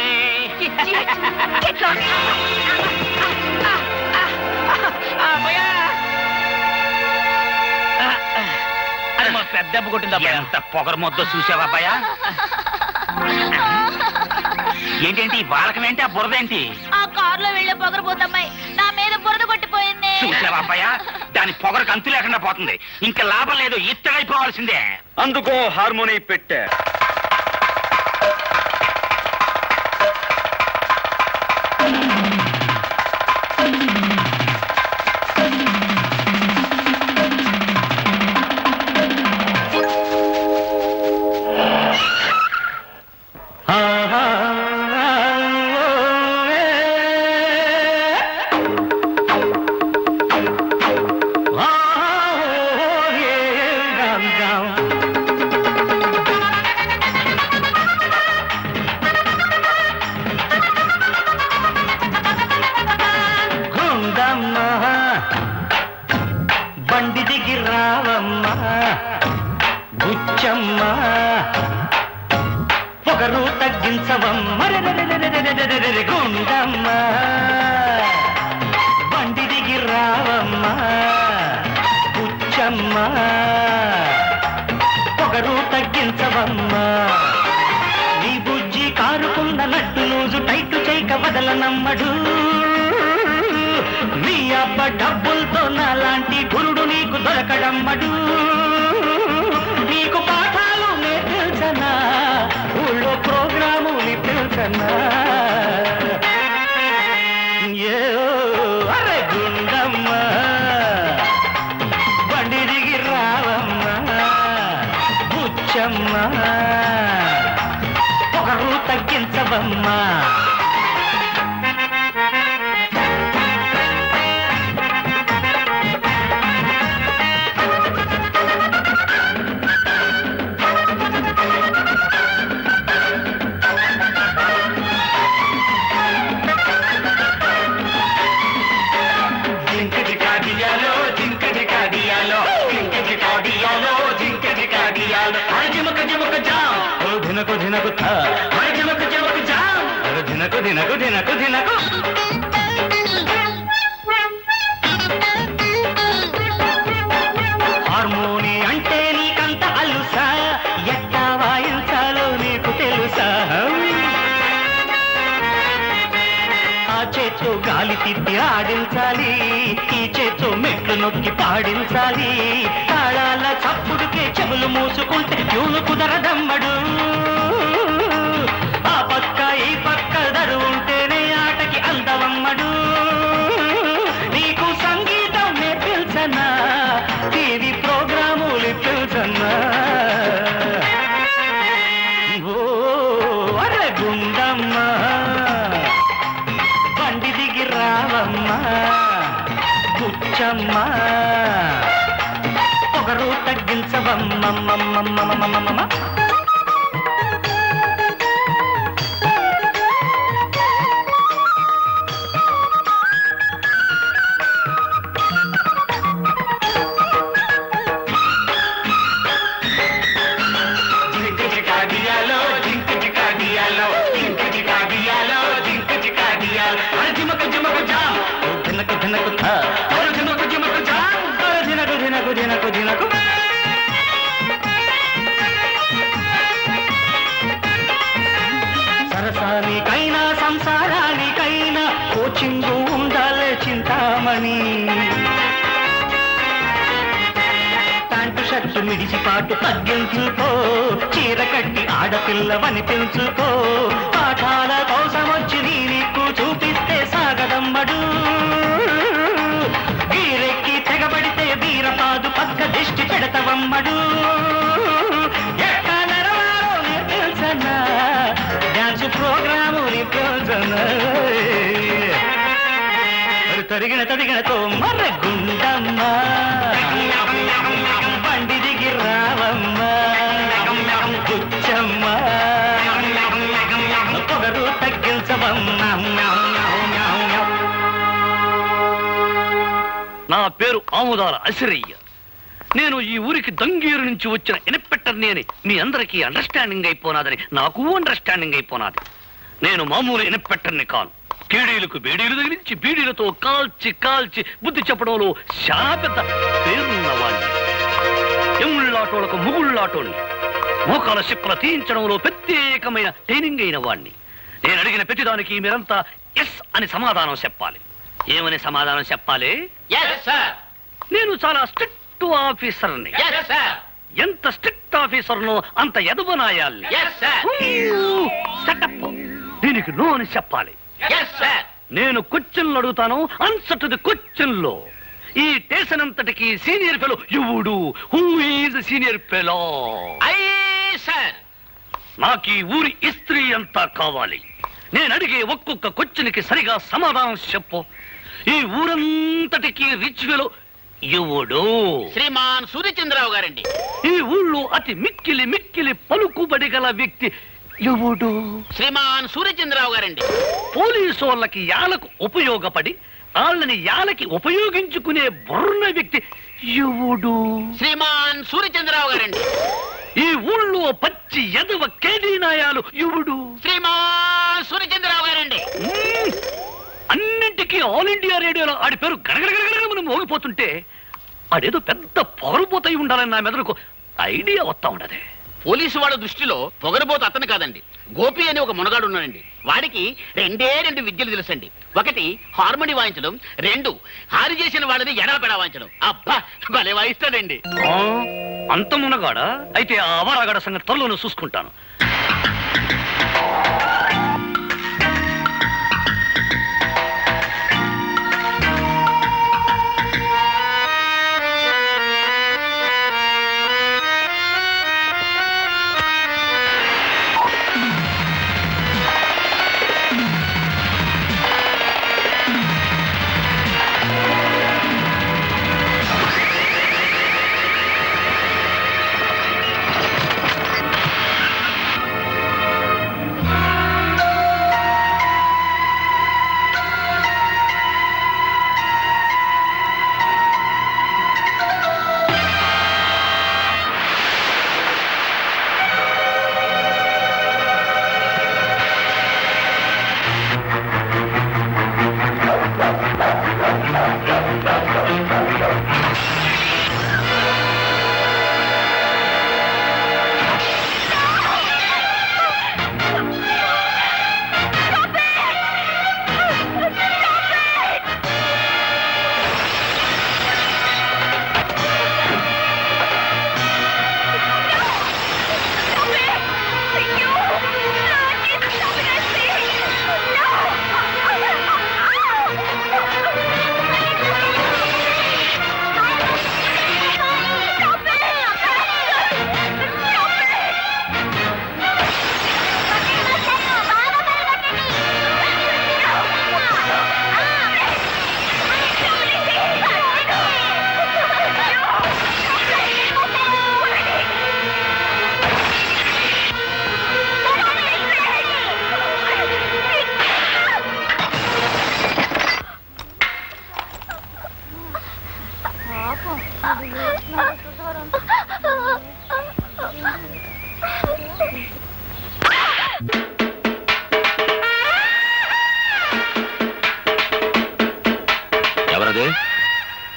అది మా పెద్ద దెబ్బ కొట్టింది. ఎంత పొగరు మొద్ద చూసావా అబ్బాయా? ఏంటేంటి వాళ్ళకమేంటి, ఆ బురదేంటి? ఆ కారులో వెళ్ళే పొగరబోతమ్మాయి నా మీద బురద కొట్టిపోయింది. చూసావా అబ్బాయా, దాని పొగరకు అంతు లేకుండా పోతుంది. ఇంకా లాభం లేదు, ఇత్తడైపోవాల్సిందే. అందుకో హార్మోని పెట్టా. బండి దిగి రావమ్మా బుచ్చమ్మ, పొగరు తగ్గించవమ్మ గుండమ్మ. బండి దిగి రావమ్మా బుచ్చమ్మ, పొగరు తగ్గించవమ్మ. నీ బుజ్జి కారుకున్న నట్టు లూజు టైటు చేయక వదలనమ్మడు. నీ అబ్బ డబ్బులతో నాలాంటి గురుడు నీకు దొరకడమ్మడు. నీకు పాఠాలు నేర్పించనా, ఊళ్ళో ప్రోగ్రాము నేర్పించనా. అరే గుండమ్మ, బండి దిగి రావమ్మ బుచ్చమ్మ, పొగరు తగ్గించవమ్మా. ధినకు ధినకు ధినకు ధినకు ధినకు ధినకు ధినకు. హార్మోని అంటే నీకంత అలుసా, ఎట్టా వాయించాలో నీకు తెలుసా? ఆ చేత్తో గాలి తిప్పి ఆడించాలి, ఈ చేత్తో మెట్లు నొక్కి పాడించాలి. తాళాల చప్పుడుకే చెవులు మూసుకుంటే ట్యూను కుదరదమ్మడు. ఆ పక్క ఈ పక్క దరు ఉంటేనే ఆటకి అందవమ్మడు. నీకు సంగీతం నేర్పించనా, టీవీ ప్రోగ్రాములు పిల్చన్నా. ఓ అరే గుండమ్మ, బండి దిగి రావమ్మ బుచ్చమ్మ, పొగరు తగ్గించవమ్మ. మిడిసిపాటు తగ్గించుకో చీర కట్టి ఆడపిల్లవని పెంచుకో పాఠాల కోసం వచ్చి నీ నీకు చూపిస్తే సాగదమ్మడు గీరెక్కి తెగబడితే వీరపాదు పక్క దిష్టి పెడతవమ్మడు ఎట్టా నెరవారో నీ తెలుసన్నా డాన్స్ ప్రోగ్రాము నీ తెలుసన్నా తరిగినతో మర్ర గుండమ్మ బండి దిగి రావమ్మ గుచ్చమ్మ పొగరు తగ్గించవమ్మ. నా పేరు ఆముదాల అసిరయ్య. నేను ఈ ఊరికి దంగీరు నుంచి వచ్చిన ఇన్స్పెక్టర్ని అని మీ అందరికీ అండర్స్టాండింగ్ అయిపోనాదని నాకు అండర్స్టాండింగ్ అయిపోనాది. నేను మామూలు ఇన్స్పెక్టర్ని కాను. కేడీలకు బేడీలు తగిలించి బీడీలతో కాల్చి కాల్చి బుద్ధి చెప్పడంలో చాలా పెద్ద పేరున్నవాణ్ణి. ఎముళ్ళాటోళ్లకు ముగుళ్ళాటోళ్ళని మోకాల చిక్కుల తీయించడంలో ప్రత్యేకమైన ట్రైనింగ్ అయిన వాణ్ణి. నేను అడిగిన ప్రతిదానికి మీరంతా ఎస్ అని సమాధానం చెప్పాలి. ఏమని సమాధానం చెప్పాలి? నేను చాలా స్ట్రిక్ట్ ఆఫీసర్ని. ఎంత స్ట్రిక్ట్ ఆఫీసర్నో అంత ఎదవనాయాలి. సెటప్. దీనికి నో అని చెప్పాలి. నేను క్వశ్చన్లు అడుగుతాను, ఆన్సర్ టు ది క్వశ్చన్లో. ఈ స్టేషన్ అంతటికి సీనియర్ ఫెలో ఎవడు? Who is senior fellow? నాకు ఈ ఊరి ఇస్త్రీ అంతా కావాలి. నేను అడిగే ఒక్కొక్క క్వశ్చన్కి సరిగా సమాధానం చెప్పు. ఈ ఊరంతటికి రిచ్ ఫెలో ఎవడు? శ్రీమాన్ సూర్యచంద్రరావు గారండి. ఈ ఊళ్ళో అతి మిక్కిలి మిక్కిలి పలుకుబడి గల వ్యక్తి ఎవడు? శ్రీమాన్ సూర్యచంద్రరావు గారండి. పోలీసు వాళ్ళకి యాలకు ఉపయోగపడి వాళ్ళని యాలకి ఉపయోగించుకునే బుర్ర వ్యక్తి ఎవడు? శ్రీమాన్ సూర్యచంద్రరావు గారండి. ఈ ఊళ్ళో పచ్చి ఎదవ కేడీనాయాలు ఎవడు? శ్రీమాన్ సూర్యచంద్రరావు గారండి. అన్నింటికీ ఆల్ ఇండియా రేడియోలో ఆడి పేరు గడగడగడగడ మనం మోగిపోతుంటే ఆడేదో పెద్ద పొగరుపోతాయి ఉండాలని నా మెదడుకు ఐడియా వస్తా ఉండదే. పోలీసు వాళ్ళ దృష్టిలో పొగరబోతు అతను కాదండి, గోపి అని ఒక మునగాడు ఉన్నాడండి. వాడికి రెండు విద్యలు తెలుసండి. ఒకటి హార్మోని వాయించడం, రెండు హారి చేసిన వాళ్ళని ఎడాపెడా వాయించడం. అబ్బా భలే వాయిస్తాడండి. అంత మునగాడా? అయితే ఆ అవరాగడ సంగతి త్వరలోనే చూసుకుంటాను.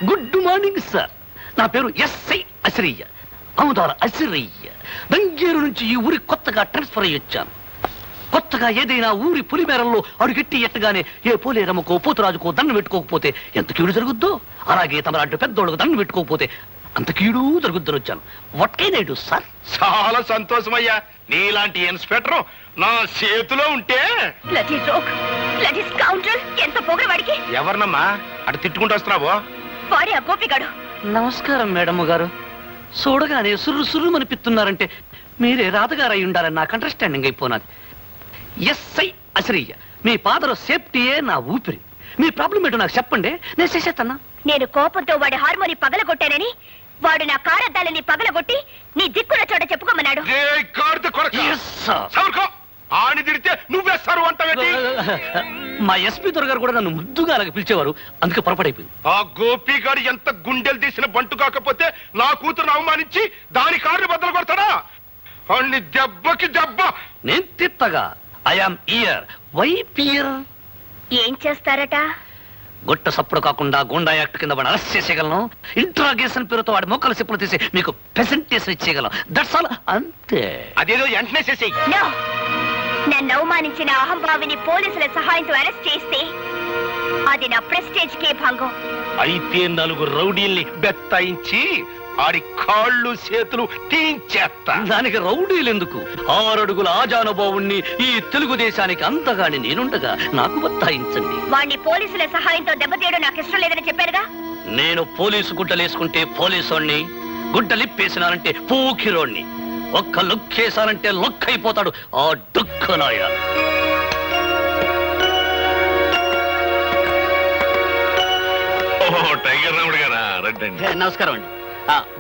Good morning sir. నా పేరు ఎస్ఐ అసిరయ్య, ఆముదాల అసిరయ్య. దంగేరు నుంచి ఈ ఊరికి కొత్తగా ట్రాన్స్ఫర్ అయ్యి వచ్చాను. కొత్తగా ఏదైనా ఊరి పులిమేరల్లో అడుగెట్టి ఎట్టగానే ఏ పోలేరమ్మకో పోతురాజుకో దండం పెట్టుకోకపోతే ఎంత కీడు జరుగుద్దో, అలాగే తమలాంటి పెద్దోళ్ళకు దండం పెట్టుకోకపోతే అంత కీడు జరుగుద్దని వచ్చాను. What can I do sir? చాలా సంతోషమయ్యా, నీలాంటి ఇన్స్పెక్టర్ నా చేతిలో ఉంటే. ఎంత పొగరు వాడికి. ఎవరినమ్మా అటు తిట్టుకుంటూ వస్తున్నావో? వాడే ఆ గోపిగాడు. నమస్కారం మేడం గారు. చూడగానే సుర్రు సుర్రు అనిపిస్తున్నారంటే మీరే రాధగారు అయి ఉండాలని నాకు అండర్స్టాండింగ్ అయిపోనాది. ఎస్ఐ అసరయ్య, మీ ఫాదర్ సేఫ్టీయే నా ఊపిరి. మీ ప్రాబ్లం ఏంటో నాకు చెప్పండి, నేను చేసేస్తానా. నేను కోపంతో వాడి హార్మోని పగలగొట్టానని వాడు నా కారద్దాలని పగలగొట్టి నీ దిక్కున్న చోట చెప్పుకోమన్నాడు. ఆని తిడితే నువ్వేస్తారు అంటావేంటి? మా ఎస్పీ దొరగారు కూడా నన్ను ముద్దుగా అలాగ పిలిచేవారు, అందుకే పొరపడైపోయింది. ఆ గోపి గారు ఎంత గుండెలు తీసిన బంటు కాకపోతే నా కూతురును అవమానించి దాని కారుని బద్దలు కొడతాడా? అన్ని దెబ్బకి దెబ్బ నేను తిత్తగా. I am ear. Why pear? ఏం చేస్తారట? గొట్ట సప్పుడు కాకుండా గుండా యాక్ట్ కింద వాడు అరెస్ట్ చేసేయగలను. ఇంట్రాగేషన్ పేరుతో వాడి మొక్కల చెప్పులు తీసి మీకు ప్రెసెంటేషన్ ఇచ్చేయగలం. దట్స్ ఆల్, అంతే. అదేదో వెంటనే చేసేయి. నన్ను అవమానించిన అహంభావిని పోలీసుల సహాయంతో అరెస్ట్ చేస్తే అది నా ప్రెస్టేజ్ కే భంగం. అయితే 4 రౌడీల్ని బెత్తాయించి ఆడి కాళ్ళు చేతులు తీయించేస్తా. దానికి రౌడీలు ఎందుకు? 6 అడుగుల ఆజానుభావుణ్ణి ఈ తెలుగుదేశానికి అంతగాని నేనుండగా నాకు బత్తాయించండి. వాణ్ణి పోలీసుల సహాయంతో దెబ్బతీయడం నాకు ఇష్టం లేదని చెప్పారుగా. నేను పోలీసు గుడ్డలేసుకుంటే పోలీసోణ్ణి, గుడ్డలిప్పేసినానంటే పూకిరోణ్ణి. ఒక్క లుక్కేసానంటే లొక్కైపోతాడు ఆ డుక్కనాయ. టైగర్ రాముడు గారా? నమస్కారం అండి.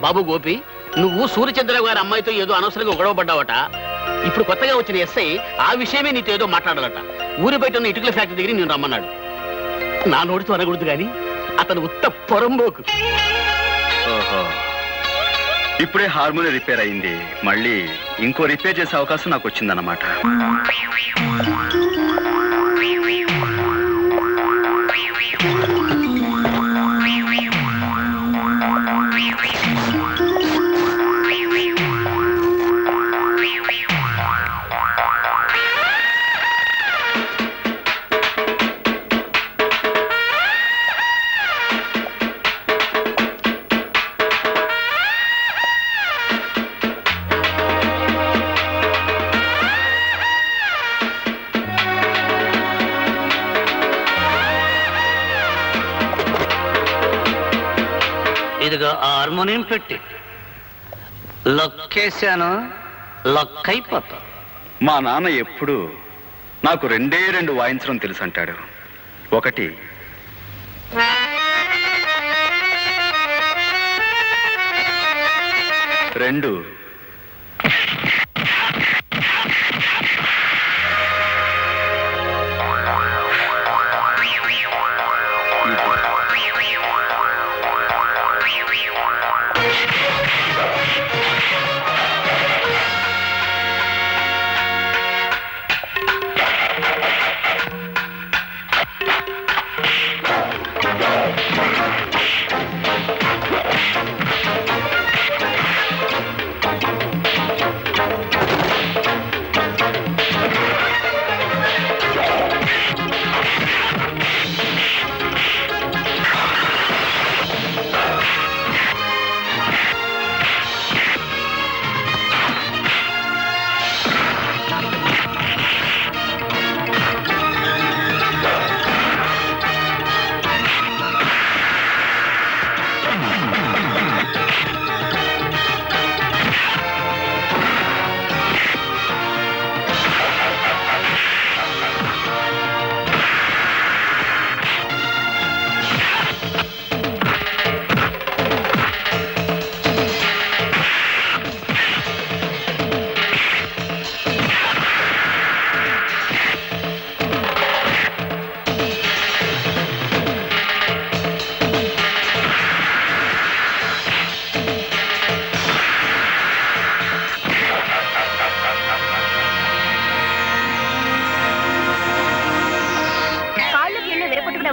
బాబు గోపి, నువ్వు సూర్యచంద్ర గారి అమ్మాయితో ఏదో అనవసరంగా గొడవ పడ్డావట. ఇప్పుడు కొత్తగా వచ్చిన ఎస్ఐ ఆ విషయమే నీతో ఏదో మాట్లాడాలట. ఊరి బయట ఉన్న ఇటుకల ఫ్యాక్టరీ దగ్గర నేను రమ్మన్నాడు. నా నోటితో అనకూడదు కానీ అతను ఉత్త పొరంబోకు. ఇప్పుడే హార్మోని రిపేర్ అయింది, మళ్ళీ ఇంకో రిపేర్ చేసే అవకాశం నాకు వచ్చిందన్నమాట. ఇదిగో హార్మోనియం పెట్టి లొక్కేశాను, లొక్కైపోతా. మా నాన్న ఎప్పుడు నాకు 2 వాయించడం తెలుసు అంటాడు. ఒకటి 2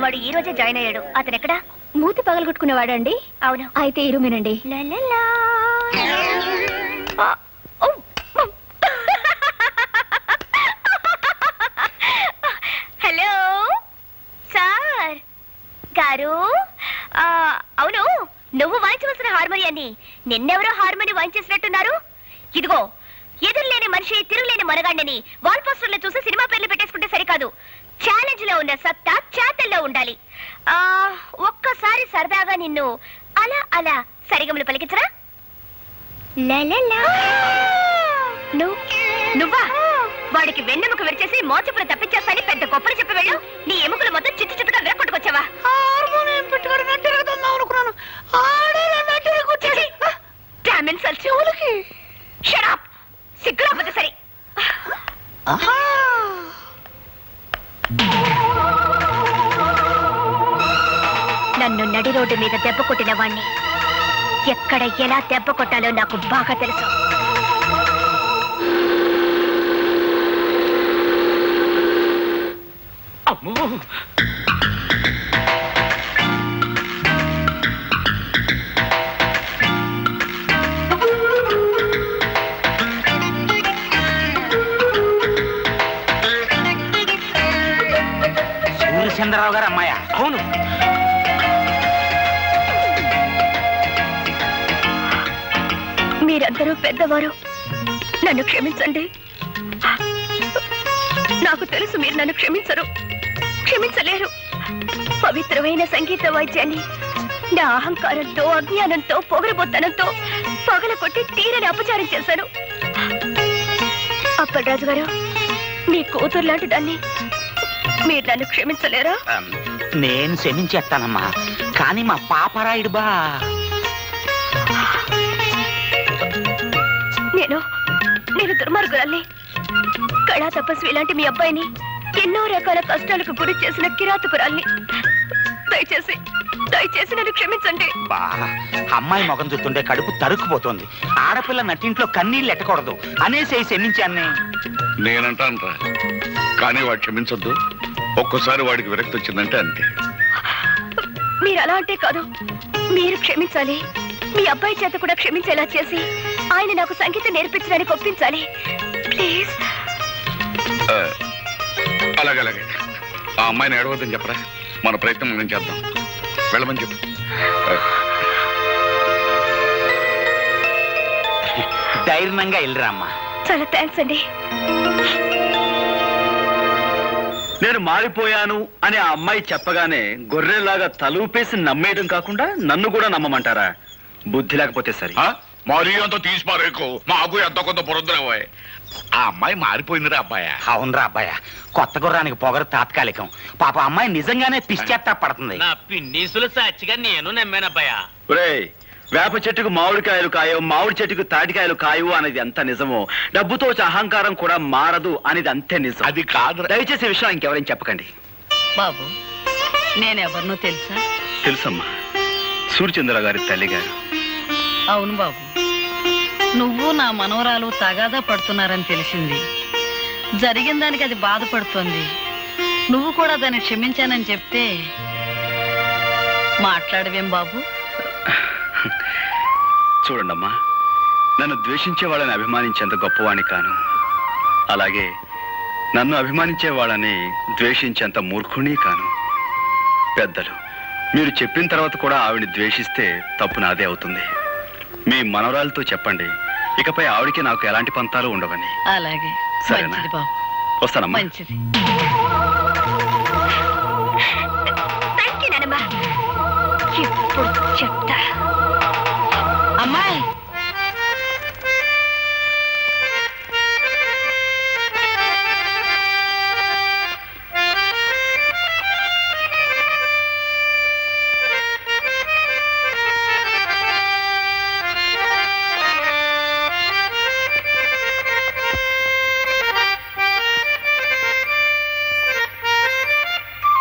వాడు ఈ రోజే జాయిన్ అయ్యాడు. అతను ఎక్కడ? మూతి పగలగొట్టుకునేవాడు అండి. అవును, అయితే ఈ రూమేనండి. హలో సార్ గారు, అవును నువ్వు వాయించవలసిన హార్మోనియాన్ని నిన్నెవరో హార్మోని వాయించేసినట్టున్నారు. ఇదిగో ఎదురులేని మనిషి తిరుగులేని మనగాండని వాల్ పోస్టర్లు చూసి సినిమా పేర్లు పెట్టేసుకుంటే సరికాదు. ఛాలెంజ్ లో ఉన్న సత్తా చేతల్లో ఉండాలి. ఒక్కసారి సరదాగా నిన్ను అలా అలా సరిగములు పలికించరా? నువ్వా? వాడికి వెన్నెముక విరిచేసి మోచపులు తప్పించేస్తాని పెద్ద గొప్పలు చెప్పి వెళ్ళు. నీ ఎముకలు మొత్తం చిత్తు చిత్తుగా విరగొట్టుకొచ్చావా? సిగ్గురాపోతే సరే. నన్ను నడి రోడ్డు మీద దెబ్బ కొట్టిన వాణ్ణి ఎక్కడ ఎలా దెబ్బ కొట్టాలో నాకు బాగా తెలుసు. అమ్మో, సూర్యచంద్రరావు గారు అమ్మాయా? అవును. మీరందరూ పెద్దవారు, నన్ను క్షమించండి. నాకు తెలుసు మీరు నన్ను క్షమించలేరు. పవిత్రమైన సంగీత వాయిద్యాన్ని నా అహంకారంతో, అజ్ఞానంతో, పొగరబోత్తనంతో పగలకొట్టి తీరని అపచారం చేశాను. అప్పలరాజు గారు, మీ కూతురు లాంటి దాన్ని మీరు నన్ను క్షమించలేరా? నేను క్షమించేస్తానమ్మా, కానీ మా పాపరాయుడు బా. నేను దుర్మార్గురాల్ని. కళా తపస్వి లాంటి మీ అబ్బాయిని ఎన్నో రకాల కష్టాలకు గురి చేసిన కిరాతకురాల్ని. దయచేసి నన్ను క్షమించండి. బా, అమ్మాయి ముఖం చూస్తుంటే కడుపు తరుక్కుపోతోంది. ఆడపిల్ల నటింట్లో కన్నీళ్ళు ఎట్టకూడదు అనేసి క్షమించాన్ని. నేనంటాను, కానీ వాడు క్షమించొద్దు. ఒక్కోసారి వాడికి విరక్తి వచ్చిందంటే అంతే. మీరు అలా అంటే కాదు, మీరు క్షమించాలి. మీ అబ్బాయి చేత కూడా క్షమించేలా చేసి ఆయన నాకు సంగీతం నేర్పించడానికి ఒప్పించాలి. ప్లీజ్. అలాగే ఆ అమ్మాయిని ఏడవద్దని చెప్పరా. మన ప్రయత్నం మనం చేద్దాం. వెళ్ళమని చెప్పు. ధైర్యంగా వెళ్ళరా అమ్మా. చాలా థ్యాంక్స్ అండి. నేను మారిపోయాను అని ఆ అమ్మాయి చెప్పగానే గొర్రెలాగా తలూపేసి నమ్మేయడం కాకుండా నన్ను కూడా నమ్మమంటారా? బుద్ధి లేకపోతే సరే. మరీ అంత తీసి పారేకు, మాకు ఎంత కొంత పొరద్దురావోయ్. ఆ అమ్మాయి మారిపోయిందిరా అబ్బాయ. అవునరా అబ్బాయ, కొత్త గుర్రానికి పొగరు తాత్కాలికం. పాప అమ్మాయి నిజంగానే పిచ్చేత్తా పడుతుంది. నా పిన్నీసులు సాక్షిగా నేను నమ్మానబ్బాయా. ఒరేయ్, వేప చెట్టుకు మామిడికాయలు కాయవు, మామిడి చెట్టుకు తాటికాయలు కాయవు అనేది ఎంత నిజమో, డబ్బుతో వచ్చే అహంకారం కూడా మారదు అనేది అంతే నిజం. అది కాదు. దయచేసి విషయం ఇంకెవరైనా చెప్పకండి. బాబు, నేనెవరినో తెలుసా? తెలుసమ్మా, సూర్యచంద్ర గారి తల్లి గారు. అవును బాబు, నువ్వు నా మనవరాలు తగాదా పడుతున్నారని తెలిసింది. జరిగిన దానికి అది బాధపడుతోంది. నువ్వు కూడా దాన్ని క్షమించానని చెప్తే మాట్లాడవేం బాబు? చూడండమ్మా, నన్ను ద్వేషించే వాళ్ళని అభిమానించేంత గొప్పవాణ్ణి కాను. అలాగే నన్ను అభిమానించే వాళ్ళని ద్వేషించేంత మూర్ఖుని కాను. పెద్దలు మీరు చెప్పిన తర్వాత కూడా ఆవిడ్ని ద్వేషిస్తే తప్పు నాదే అవుతుంది. మీ మనవరాలతో చెప్పండి, ఇకపై ఆవిడికి నాకు ఎలాంటి పంతాలు ఉండవని. అలాగే. సరేనా? మంచిది బాబు. వస్తానమ్మా. మంచిది. థ్యాంక్ యూ నానమ్మ. ఇప్పుడు చెప్తా. అమ్మాయి,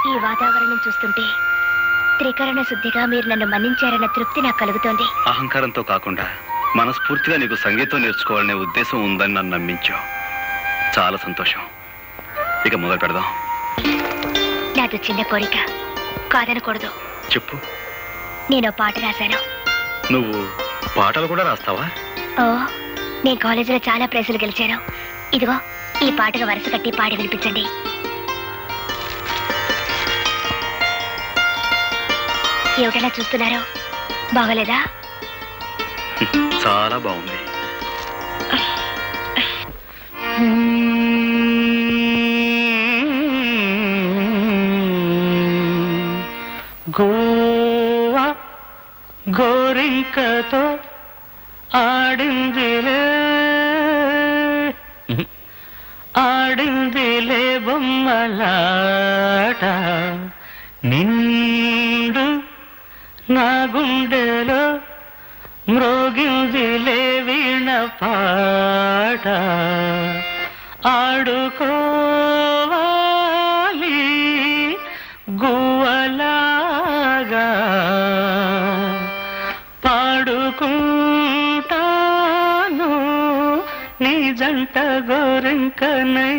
ఈ వాతావరణం చూస్తుంటే త్రికరణ శుద్ధిగా మీరు నన్ను మన్నించారన్న తృప్తి నాకు కలుగుతోంది. అహంకారంతో కాకుండా మనస్ఫూర్తిగా నీకు సంగీతం నేర్చుకోవాలనే ఉద్దేశం ఉందని నన్ను నమ్మించావు. చాలా సంతోషం. ఇక మొదలు పెడదాం. నాతో చిన్న కోరిక, కాదనకూడదు. చెప్పు. నేను పాట రాశాను. నువ్వు పాటలు కూడా రాస్తావా? ఓ, నేను కాలేజీలో చాలా ప్రైజులు గెలిచాను. ఇదిగో ఈ పాటగా వరుస కట్టి పాడి వినిపించండి. ఏమిటలా చూస్తున్నారు? బాగలేదా? చాలా బాగుంది. గోవా గోరింకతో ఆడిందిలే బొమ్మలాట నిండు నా గుండెలో మ్రోగిందిలే వీణ పాట ఆడుకోవాలి గువ్వలాగా పాడుకుంటాను నీ జంట గోరింకనై.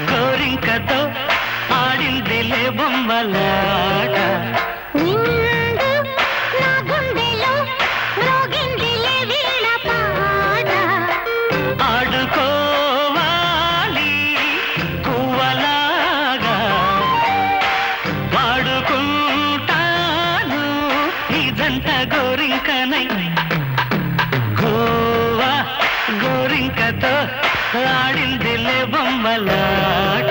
గోరింకతో ఆడిందిలే బొమ్మలాట నా గుండెలో మ్రోగిందిలే వీణ పాట ఆడుకోవాలి గువ్వలాగా పాడుకుంటాను నీ జంట గోరింకనై. గోవా గోరింకతో ఆడిందిలే బొమ్మలాట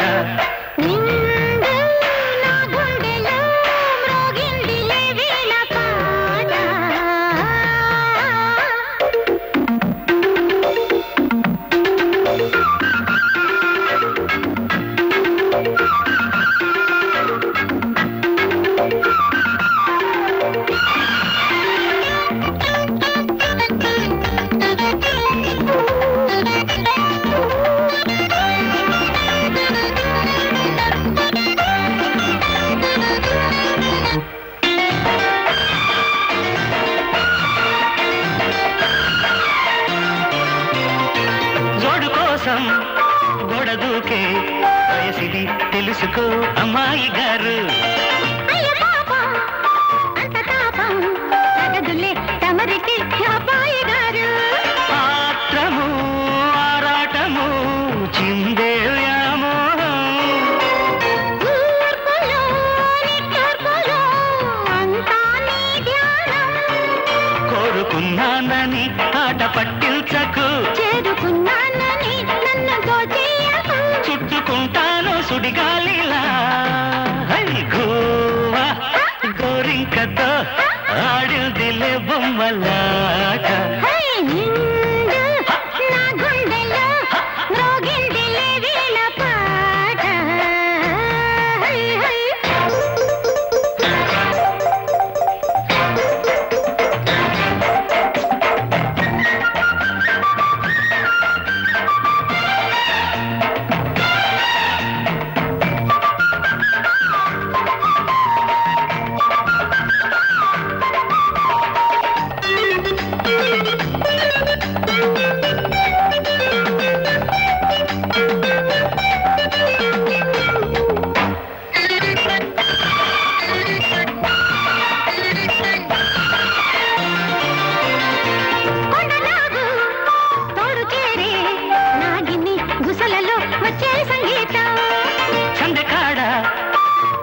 నా గుండెలో మ్రోగిందిలే వీణ పాట. జోడు కోసం గొడదూకే వయసిది తెలుసుకో అమ్మాయి గారు. అయ్య పాపం అంత తాపం తగదులే తమరికి అబ్బాయి గారు. ఆత్రము ఆరాటము చిందే వ్యామోహం తూర్పులో నిట్టూర్పులో అంతా నీ ధ్యానం. కోరుకున్నానని ఆట పట్టించకు చేరుకున్నానని నన్ను దోచేయకు. చుట్టుకుంటాను సుడిగాలిలా. హై గోవా గోరింకతో ఆడిందిలే బొమ్మలాట హై నిండు నా గుండెలో మ్రోగిందిలే వీణ పాట. హై హై కొండలాగు తోడు చేరే నాగిని గుసలలో వచ్చే సంగీతం. సందకాడ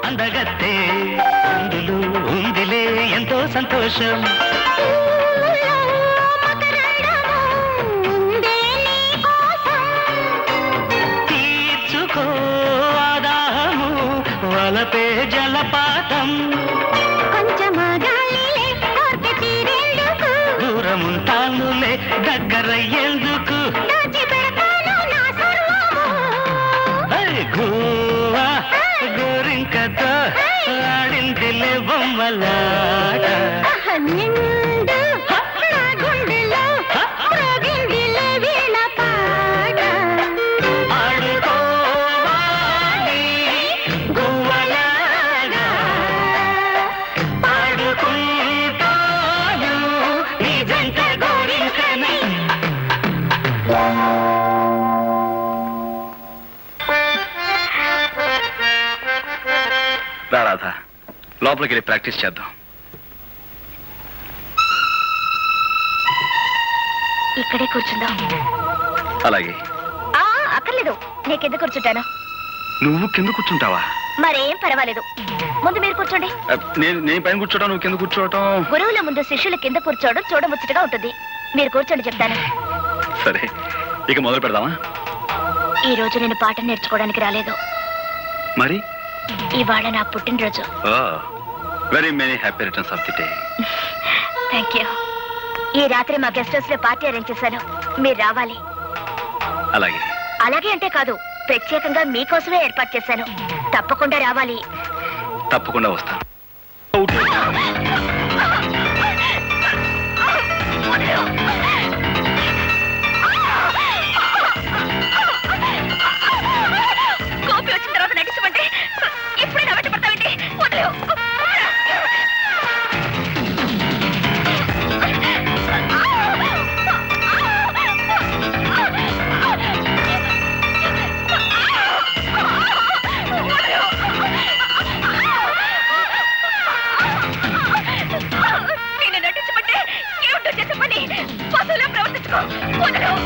అందగత్తే అందులు ఉందిలే ఎంతో సంతోషం. ఊళ్ళో మకరందము ఉందే నీ కోసం. తీర్చుకో ఆదాహము వలపే జలపాతం. కొంచెమగాలిలే కోర్కె తీరేందుకు దూరముంటానులే దగ్గరయ్యేందుకు. దాచిపెడతాను నా సర్వము. హై గోవా గోరింకతో ఆడిందిలే బొమ్మలాట నిండు నా గుండెలో మ్రోగిందిలే వీణ పాట. ఆడుకోవాలి గువ్వలాగా పాడుకుంటాను నీ లోపలికి వెళ్ళి ప్రాక్టీస్ చేద్దాం. ఇక్కడే కూర్చుందాం. అలాగే. అక్కర్లేదు, నేను కింద కూర్చుంటాను. నువ్వు కింద కూర్చుంటావా? మరేం పర్వాలేదు, ముందు మీరు కూర్చోండి. నేను పైన కూర్చోవటం, నువ్వు కింద కూర్చోవటం. గురువుల ముందు శిష్యులు కింద కూర్చోవడం చూడముచ్చటగా ఉంటుంది. మీరు కూర్చోండి, చెప్తాను. సరే, ఇక మొదలు పెడదామా? ఈ రోజు నేను పాఠం నేర్చుకోవడానికి రాలేదు. మరి ఇవాళ నా పుట్టినరోజు. Very many happy returns of the day. Thank you. ఈ రాత్రి మా గెస్ట్ హౌస్ లో పార్టీ అరేంజ్ చేశాను, మీరు రావాలి. అలాగే. అలాగే అంటే కాదు, ప్రత్యేకంగా మీకోసమే ఏర్పాటు చేశాను. తప్పకుండా రావాలి. తప్పకుండా వస్తాను. కోపి వచ్చిన తర్వాత నటించమంటే ఇప్పుడే నవ్వట పడతావండి. వదిలేవు. నేను నటించమంటే ఏమిటో చేసే పని పశువులా ప్రవర్తించుకో. వదిలేవు.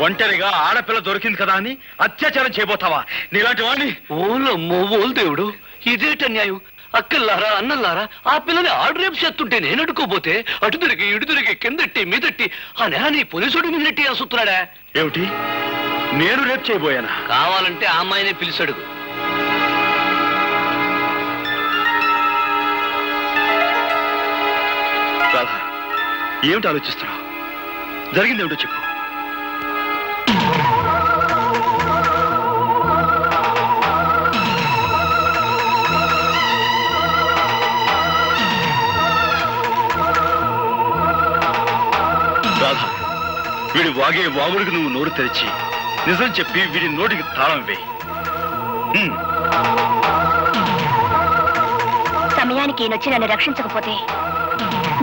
ఒంటరిగా ఆడపిల్ల దొరికింది కదా అని అత్యాచారం చేయబోతావా? నీలాంటి వాడిని. ఓలమ్మో ఓలు దేవుడు, ఇదేట న్యాయం? అక్కల్లారా అన్నల్లారా, ఆ పిల్లని ఆడు రేపు చేస్తుంటే నేను అడుకోపోతే అటు తిరిగి ఇటు తిరిగి కిందట్టి మీదట్టి ఆ నేహాన్ని పోలీసుడి మీద నెట్టి అసుతున్నాడా? ఏమిటి, నేను రేపు చేయబోయానా? కావాలంటే ఆ అమ్మాయినే పిలిచాడు. రాధా, ఏమిటి ఆలోచిస్తున్నావు? జరిగింది ఏమిటో చెప్పు. రాధా, వీడి వాగే వాగుడికి నువ్వు నోరు తెరిచి నిజం చెప్పి వీడి నోటికి తాళం వేయి. సమయానికి ఈయనొచ్చి నన్ను రక్షించకపోతే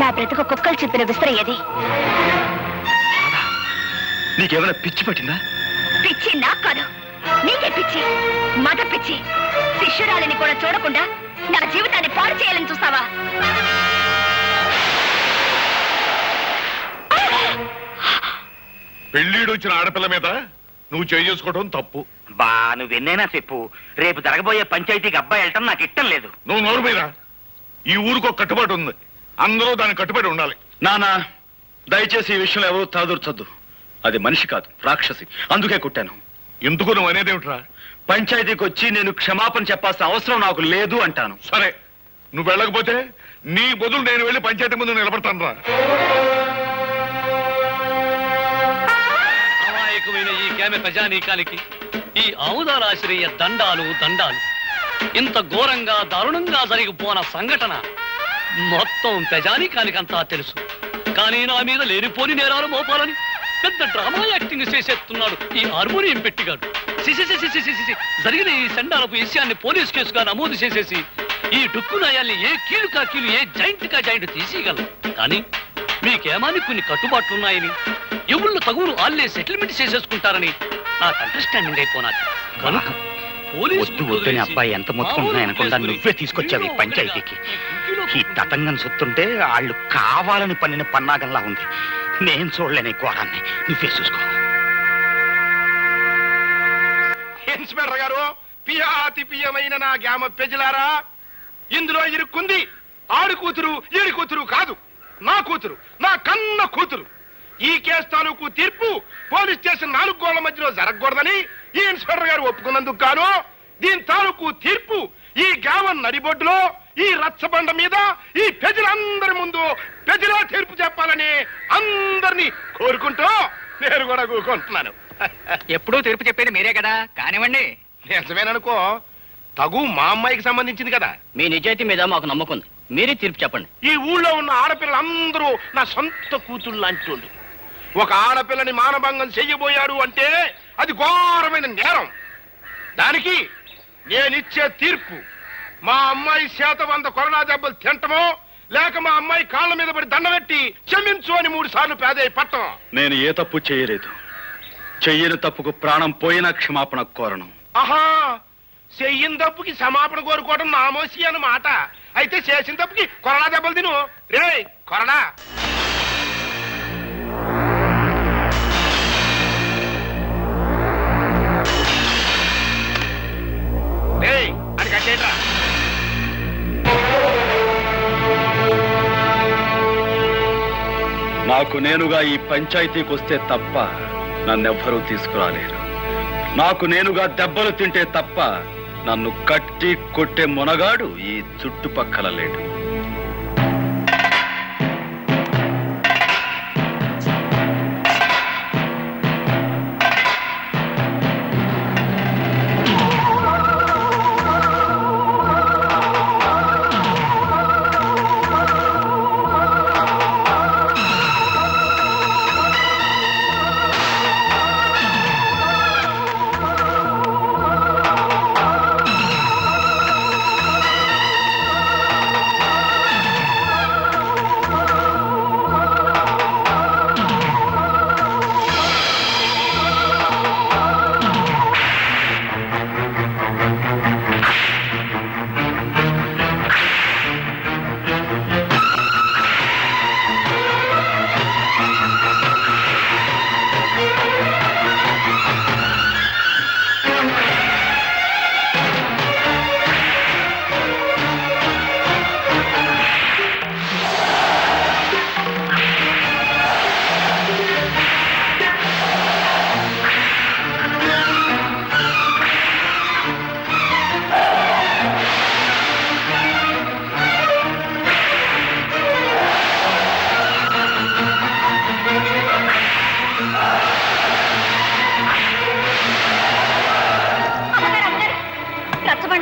నా బ్రతుకు కుక్కలు చెప్పిన విస్తరయ్యేది. నీకేమైనా పిచ్చి పట్టిందా? పిచ్చి నాకు కాదు, నీకే పిచ్చి, మత పిచ్చి. శిష్యురాలిని కూడా చూడకుండా నా జీవితాన్ని పాడు చేయాలని చూస్తావా? పెళ్ళిడు వచ్చిన ఆడపిల్ల మీద నువ్వు చేసుకోవడం తప్పు. నువ్వెన్నైనా చెప్పు, రేపు జరగబోయే పంచాయతీకి అబ్బాయి వెళ్ళటం నాకు ఇష్టం లేదు. నువ్వు నోరు మీద ఈ ఊరికి ఒక కట్టుబాటు ఉంది, అందరూ దానికి కట్టుబడి ఉండాలి. నానా దయచేసి ఈ విషయంలో ఎవరు తలదూర్చొద్దు. అది మనిషి కాదు, రాక్షసి. అందుకే కొట్టాను. ఎందుకు నువ్వు అనేదేమిట్రా? పంచాయతీకి వచ్చి నేను క్షమాపణ చెప్పాల్సిన అవసరం నాకు లేదు అంటాను. సరే, నువ్వు వెళ్ళకపోతే నీ బదులు నేను వెళ్ళి పంచాయతీ ముందు నిలబడతాను రా. అమాయకమైన ఈ గ్రామ ప్రజానీకానికి ఈ ఆముదారాశ్రయ దండాలు దండాలు. ఇంత ఘోరంగా దారుణంగా జరిగిపోన సంఘటన మొత్తం ప్రజానీకానికంతా తెలుసు. కానీ నా మీద లేనిపోని నేరాలు మోపాలని పెద్ద డ్రామా యాక్టింగ్ చేసేస్తున్నాడు ఈ హార్మోనియం పెట్టిగాడు. జరిగిన ఈ సండాలపు విషయాన్ని పోలీస్ కేసుగా నమోదు చేసేసి ఈ డుక్కు నాయాల్ని ఏ కీలు కా కీలు, ఏ జాయింట్ కా జాయింట్ తీసేయగలం. కానీ మీకేమాని కొన్ని కట్టుబాట్లున్నాయని, ఎవళ్ళు తగులు ఆళ్లే సెటిల్మెంట్ చేసేసుకుంటారని నాకు అండర్స్టాండింగ్ అయిపోనాది. కనుక వద్దు వద్దని అబ్బాయి ఎంత మొత్తుకుంటున్నాయనకుండా నువ్వే తీసుకొచ్చావు ఈ పంచాయతీకి. ఈ తతంగం సొత్తుంటే వాళ్ళు కావాలని పన్నిన పన్నాగంలా ఉంది. నేను చూడలేని ఘోరాన్ని, నువ్వే చూసుకో. ఇన్స్పెక్టర్ గారు, పియాతి పియమైన నా గ్రామ ప్రజలారా, ఇందులో ఇరుక్కుంది ఆడి కూతురు ఈడి కూతురు కాదు, నా కూతురు, నా కన్న కూతురు. ఈ కేసు తాలూకు తీర్పు పోలీస్ స్టేషన్ 4 గోళ్ల మధ్యలో జరగకూడదని ఈ ఇన్స్పెక్టర్ గారు ఒప్పుకున్నందుకు గాను దీని తాలూకు తీర్పు ఈ గ్రామం నడిబొడ్డులో ఈ రచ్చబండ మీద ఈ ప్రజలందరి ముందు ప్రజలే తీర్పు చెప్పాలని అందరినీ కోరుకుంటూ నేను కూడా కూరుకుంటున్నాను. ఎప్పుడూ తీర్పు చెప్పేది మీరే కదా, కానివ్వండి. నిజమేననుకో, తగు మా అమ్మాయికి సంబంధించింది కదా. మీ నిజాయితీ మీద మాకు నమ్మకం ఉంది, మీరే తీర్పు చెప్పండి. ఈ ఊళ్ళో ఉన్న ఆడపిల్లలందరూ నా సొంత కూతుళ్ళు లాంటి వాళ్ళు. ఒక ఆడపిల్లని మానభంగం చెయ్యబోయాడు అంటే అది ఘోరమైన నేరం. దానికి నేనిచ్చే తీర్పు మా అమ్మాయి చేత 100 కొరడా దెబ్బలు తింటమో, లేక మా అమ్మాయి కాళ్ళ మీద పడి దండబెట్టి క్షమించు అని 3 సార్లు పేదయ్య పట్టం. నేను ఏ తప్పు చేయలేదు. చెయ్యని తప్పుకు ప్రాణం పోయినా క్షమాపణ కోరను. ఆహా, చెయ్యిన తప్పుకి క్షమాపణ కోరుకోవడం నామోసి అన్నమాట. అయితే చేసిన తప్పుకి కొరడా దెబ్బలు తిను. రే కొరడా. అది కట్టేట్రా. నాకు నేనుగా ఈ పంచాయతీకి వస్తే తప్ప నన్నెవ్వరూ తీసుకురాలేరు. నాకు నేనుగా దెబ్బలు తింటే తప్ప నన్ను కట్టి కొట్టే మునగాడు ఈ చుట్టుపక్కల లేడు.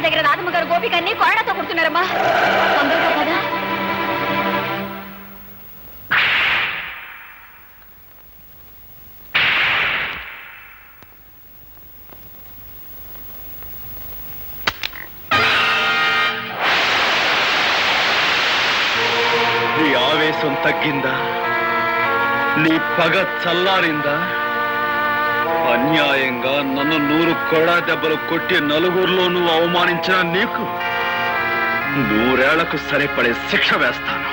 దగ్గర రాధమ్మ గారు గోపికన్ని కొరడాతో కొడుతున్నారమ్మా. తొందరగా కదా. నీ ఆవేశం తగ్గిందా? నీ పగ చల్లారిందా? అన్యాయంగా నన్ను 100 కొరడా దెబ్బలు కొట్టి నలుగురిలో నువ్వు అవమానించిన నీకు 100 ఏళ్లకు సరిపడే శిక్ష వేస్తాను.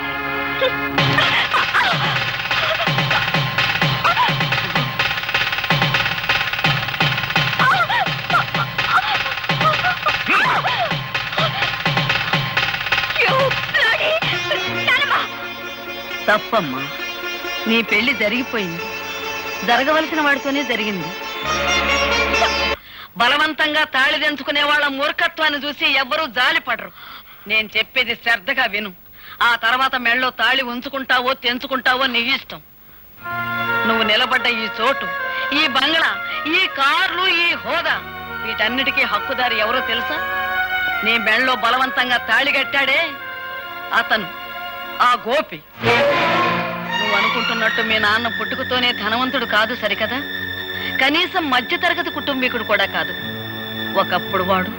You bloody తప్పమ్మా, నీ పెళ్లి జరిగిపోయింది. జరగవలసిన వాడితోనే జరిగింది. బలవంతంగా తాళి తెంచుకునే వాళ్ళ మూర్ఖత్వాన్ని చూసి ఎవ్వరూ జాలిపడరు. నేను చెప్పేది శ్రద్ధగా విను. ఆ తర్వాత మెళ్ళో తాళి ఉంచుకుంటావో తెంచుకుంటావో నీ ఇష్టం. నువ్వు నిలబడ్డ ఈ చోటు, ఈ బంగ్లా, ఈ కార్లు, ఈ హోదా, వీటన్నిటికీ హక్కుదారి ఎవరో తెలుసా? నీ మెళ్ళో బలవంతంగా తాళి కట్టాడే అతను, ఆ గోపి. నువ్వు అనుకుంటున్నట్టు మీ నాన్న పుట్టుకతోనే ధనవంతుడు కాదు సరికదా, కనీసం మధ్యతరగతి కుటుంబీకుడు కూడా కాదు. ఒకప్పుడు వాడు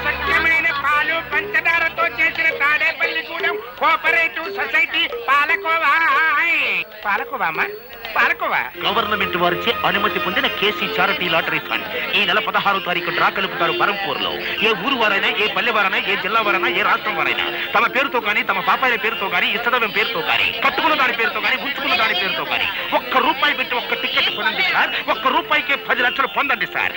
స్వచ్ఛమైన పాలు పంచదారతో చేసిన Tadepalligudem cooperative society palkova. Palkova palkova government వారిచే అనుమతి పొందిన కేసీ చారిటీ లాటరీ ఫండ్ ఈ నెల 16వ తారీఖు డ్రా కలుపుతారు బరంపూర్ లో. ఏ ఊరు వారైనా, ఏ పల్లె వారైనా, ఏ జిల్లా వారైనా, ఏ రాష్ట్రం వారైనా తమ పేరుతో గానీ, తమ పాపాయిల పేరుతో గానీ, ఇష్టదైవం పేరుతో గానీ, కట్టుకున్న దాని పేరుతో గానీ, ఉంచుకున్న దాని పేరుతో గానీ ₹1 పెట్టి ఒక్క టికెట్ కొనండి సార్. ₹1 10 లక్షలు పొందండి సార్.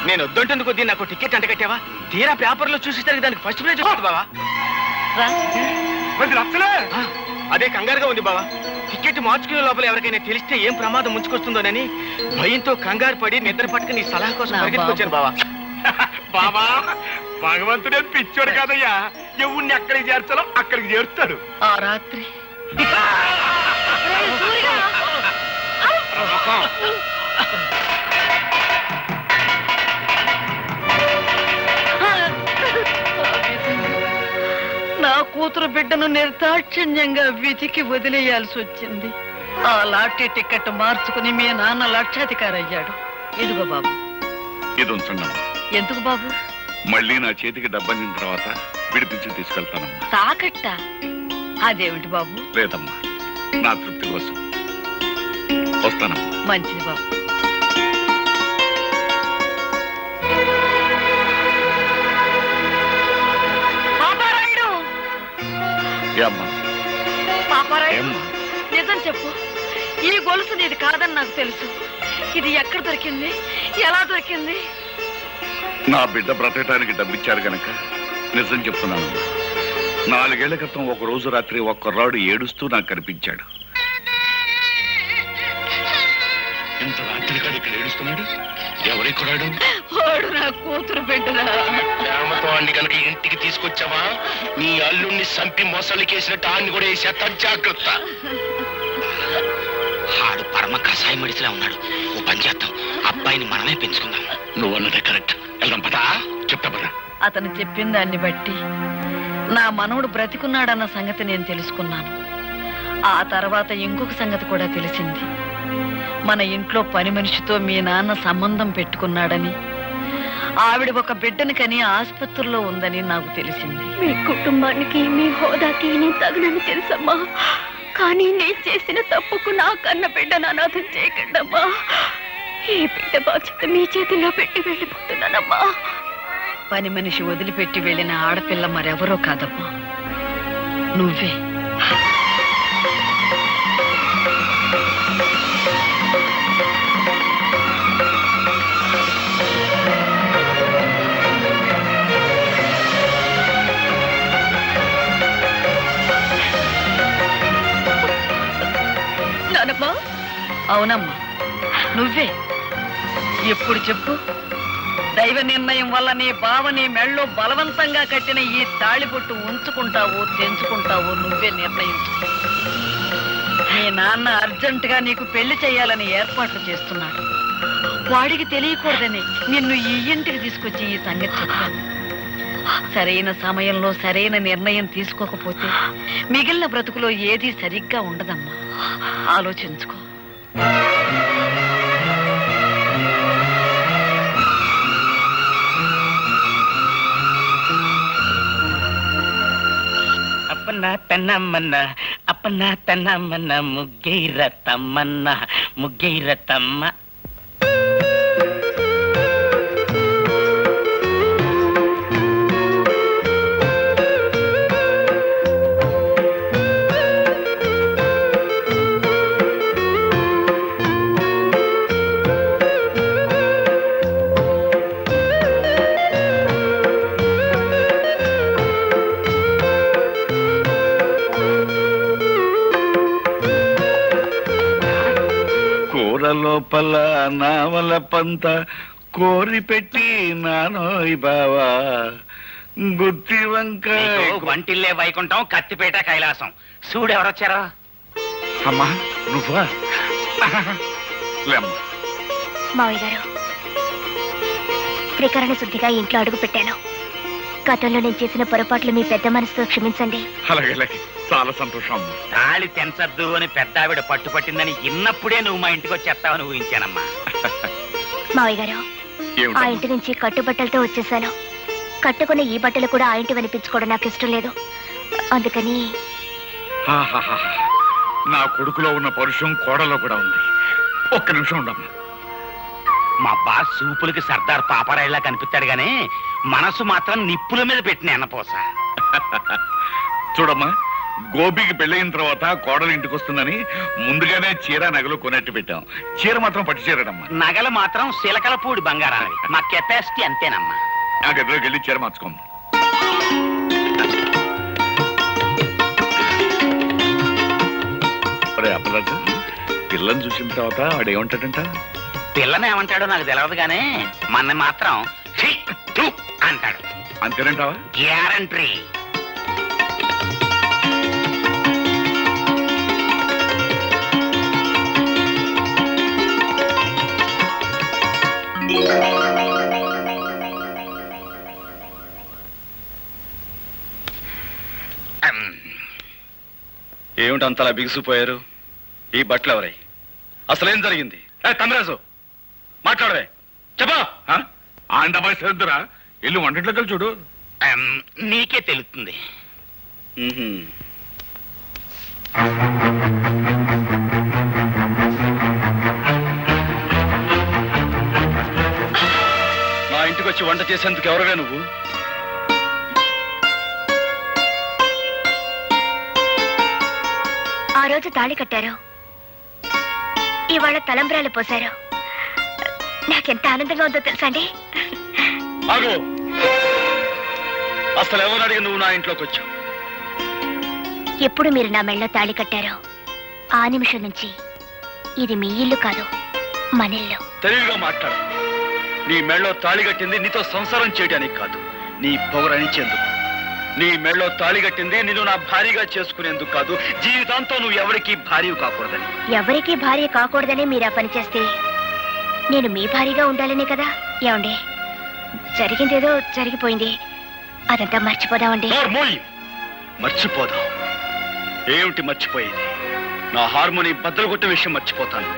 నేను వద్దంటుంది కొద్దీ నాకు టికెట్ అంట కట్టావా? తీరా పేపర్లో చూసేసరికి దానికి ఫస్ట్ ప్రైజ్ వస్తుంది బావా. 10 లక్షలే? అదే కంగారుగా ఉంది బావా. టికెట్ మార్చుకునే లోపల ఎవరికైనా తెలిస్తే ఏం ప్రమాదం ముంచుకొస్తుందోనని భయంతో కంగారు పడి నిద్ర పట్టుకుని నీ సలహా కోసం పరిగెత్తుకొచ్చాను బావా. బాబా, భగవంతుడే పిచ్చోడు కాదయ్యా. ఎవరిని ఎక్కడికి చేర్చాలో అక్కడికి చేరుతాడు. ఆ రాత్రి నా కూతురు బిడ్డను నిర్దాక్షిణ్యంగా విధికి వదిలేయాల్సి వచ్చింది. ఆ లాటరీ టికెట్ మార్చుకుని మీ నాన్న లక్షాధికారి అయ్యాడు. ఇదిగో బాబు. ఇది ఉంచండి. ఎందుకు బాబు? మళ్ళీ నా చేతికి డబ్బందిన తర్వాత విడిపించి తీసుకెళ్తానమ్మా. తాకట్ట? అదేమిటి బాబు? లేదమ్మా, నా తృప్తి కోసం. వస్తానమ్మా. మంచిది బాబు. పాపారాయుడు, నిజం చెప్పు. ఈ గొలుసు నీది కాదని నాకు తెలుసు. ఇది ఎక్కడ దొరికింది? ఎలా దొరికింది? నా బిడ్డ బ్రతకటానికి డబ్బిచ్చారు గనక నిజం చెప్తున్నాను. 4 ఏళ్ల క్రితం ఒక రోజు రాత్రి ఒక కుర్రాడు ఏడుస్తూ నాకు కనిపించాడు. ఎంత రాత్రి కాదు ఇక్కడ ఏడుస్తున్నాడు? ఎవరి కుర్రాడు? వాడు నా కూతురు బిడ్డరా. ప్రేమతో అన్ని కనుక ఇంటికి తీసుకొచ్చావా, నీ అల్లుణ్ణి సంపి మొసలికేసినట్టు ఆన్ని కూడా వేసేస్తా. జాగ్రత్త. ఆడు పరమ కషాయ మడిసిలా ఉన్నాడు. ఓ పని చేద్దాం, అబ్బాయిని మనమే పెంచుకుందాం. నువ్వు అన్నదే కరెక్ట్. వెళ్దాం పదా. చెప్తా పదా. అతను చెప్పిన దాన్ని బట్టి నా మనవడు బ్రతికున్నాడన్న సంగతి నేను తెలుసుకున్నాను. ఆ తర్వాత ఇంకొక సంగతి కూడా తెలిసింది. మన ఇంట్లో పని మనిషితో మీ నాన్న సంబంధం పెట్టుకున్నాడని, ఆవిడ ఒక బిడ్డని కని ఆసుపత్రిలో ఉందని నాకు తెలిసింది. మీ కుటుంబానికి, మీ హోదాకి నేను తగనని తెలుసమ్మా. కానీ నేను చేసిన తప్పుకు నా కన్న బిడ్డను అనాథం చేయకండమ్మా. ఈ బిడ్డ బాధ్యత మీ చేతుల్లో పెట్టి వెళ్ళిపోతున్నానమ్మా. పని మనిషి వదిలిపెట్టి వెళ్ళిన ఆడపిల్ల మరెవరో కాదమ్మా, నువ్వే. అవునమ్మా, నువ్వే. ఎప్పుడు చెప్పు. దైవ నిర్ణయం వల్ల నీ బావ నీ మెళ్ళో బలవంతంగా కట్టిన ఈ తాళిబొట్టు ఉంచుకుంటావో తెంచుకుంటావో నువ్వే నిర్ణయించు. మీ నాన్న అర్జెంటుగా నీకు పెళ్లి చేయాలని ఏర్పాట్లు చేస్తున్నాడు. వాడికి తెలియకూడదని నిన్ను ఈ ఇంటికి తీసుకొచ్చి ఈ సంగతి చెప్పాను. సరైన సమయంలో సరైన నిర్ణయం తీసుకోకపోతే మిగిలిన బ్రతుకులో ఏదీ సరిగ్గా ఉండదమ్మా. ఆలోచించుకో. అప్పన్న తన్నమ్మన్న, అప్పన్న తన్నమ్మన్న, ముగ్గైర తమ్మన్న, ముగ్గైర తమ్మ. లోపల నావల పంత కోరి పెట్టి నానోయ్ బావా గుత్తి వంకాయ వంటిల్లే వైకుంఠం కత్తిపేట కైలాసం చూడు ఎవరొచ్చారో. అమ్మా నువ్వా? లేమ్మా. మావయ్య గారు, త్రికరణ శుద్ధిగా ఇంట్లో అడుగు పెట్టాను. గతంలో నేను చేసిన పొరపాట్లు మీ పెద్ద మనసుతో క్షమించండి. అలాగే అలాగే, చాలా సంతోషం. తాళి తెంచద్దు అని పెద్ద ఆవిడ పట్టుపట్టిందని ఇన్నప్పుడే నువ్వు మా ఇంటికి వచ్చేస్తావని ఊహించానమ్మా. మావయ్య గారు, ఆ ఇంటి నుంచి కట్టుబట్టలతో వచ్చేసాను. కట్టుకున్న ఈ బట్టలు కూడా ఆ ఇంటి వినిపించుకోవడం నాకు ఇష్టం లేదు. అందుకని నా కొడుకులో ఉన్న పరుషం కోడలో కూడా ఉంది. ఒక్క నిమిషం ఉండమ్మా. మా బాస్ సూపులకి సర్దార్ పాపరాయిలా కనిపిస్తాడు గానీ మనసు మాత్రం నిప్పుల మీద పెట్టిన ఎన్నపోస. చూడమ్మా, గోపికి పెళ్ళయిన తర్వాత కోడలు ఇంటికి వస్తుందని ముందుగానే చీర నగలు కొనట్టు పెట్టాం. చీర మాత్రం పట్టు చీరడమ్మా. నగలు మాత్రం శిలకలపూడి బంగారాన్ని. మా కెపాసిటీ అంతేనమ్మా. నా గదిలోకి వెళ్ళి చీర మార్చుకోమ్మా. అప్పరాజు, పిల్లని చూసిన తర్వాత వాడు ఏమంటాడంట? పిల్లని ఏమంటాడో నాకు తెలియదు గానీ మన మాత్రం ఛీ, థు అంటాడు. అంతేనంటావా? గ్యారంటీ. ఏమిటి అంతలా బిగుసిపోయారు? ఈ బట్టలు ఎవరై? అసలేం జరిగింది? తమిరాజు మాట్లాడవే, చెప్పా. ఆండబాయ్ సరిద్దురా, ఇల్లు వంటింట్లోకి చూడు. నీకే తెలుస్తుంది. నా ఇంటికి వచ్చి వంట చేసేందుకు ఎవరవే నువ్వు? ఆ రోజు తాళి కట్టారు, ఇవాళ తలంబ్రాలు పోశారు. నాకెంత ఆనందంగా ఉందో తెలుసా అండి? ఆగు. అసలు ఎవరు అడిగి నువ్వు నా ఇంట్లోకి వచ్చావు? ఎప్పుడు మీరు నా మెళ్ళలో తాళి కట్టారో ఆ నిమిషం నుంచి ఇది మీ ఇల్లు కాదు, మన ఇల్లు. తెలివిగా మాట్లాడు. నీ మెళ్ళలో తాళి కట్టింది నీతో సంసారం చేయడానికి కాదు, నీ పొగరనిచ్చేందుకు. నీ మెళ్ళలో తాళి కట్టింది నిన్ను నా భార్యగా చేసుకునేందుకు కాదు, జీవితాంతో నువ్వు ఎవరికి భార్య కాకూడదని. ఎవరికి భార్య కాకూడదని మీరు ఆ పని చేస్తే నేను మీ భార్యగా ఉండాలనే కదా. ఏమండి, జరిగిందేదో జరిగిపోయింది, అదంతా మర్చిపోదామండి. మర్చిపోదాం? ఏమిటి మర్చిపోయేది? నా హార్మోని బద్దలు కొట్టిన విషయం మర్చిపోతాను,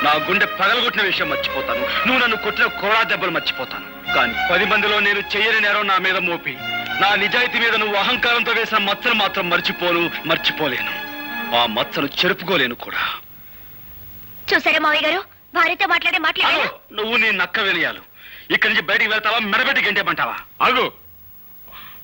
నా గుండె పగలగొట్టిన విషయం మర్చిపోతాను, నువ్వు నన్ను కొట్టిన కోడా దెబ్బలు మర్చిపోతాను. కానీ 10 మందిలో నేను చెయ్యని నేరం నా మీద మోపి నా నిజాయితీ మీద నువ్వు అహంకారంతో వేసిన మచ్చను మాత్రం మర్చిపోలేను. ఆ మచ్చను చెరుపుకోలేను కూడా. చూసారా మావయ్య గారు, భార్యతో మాట్లాడారు. నువ్వు నీ నక్క వినయాలు. ఇక్కడి నుంచి బయటికి వెళ్తావా, మెడబెట్టి గంటేమంటావా? అగు,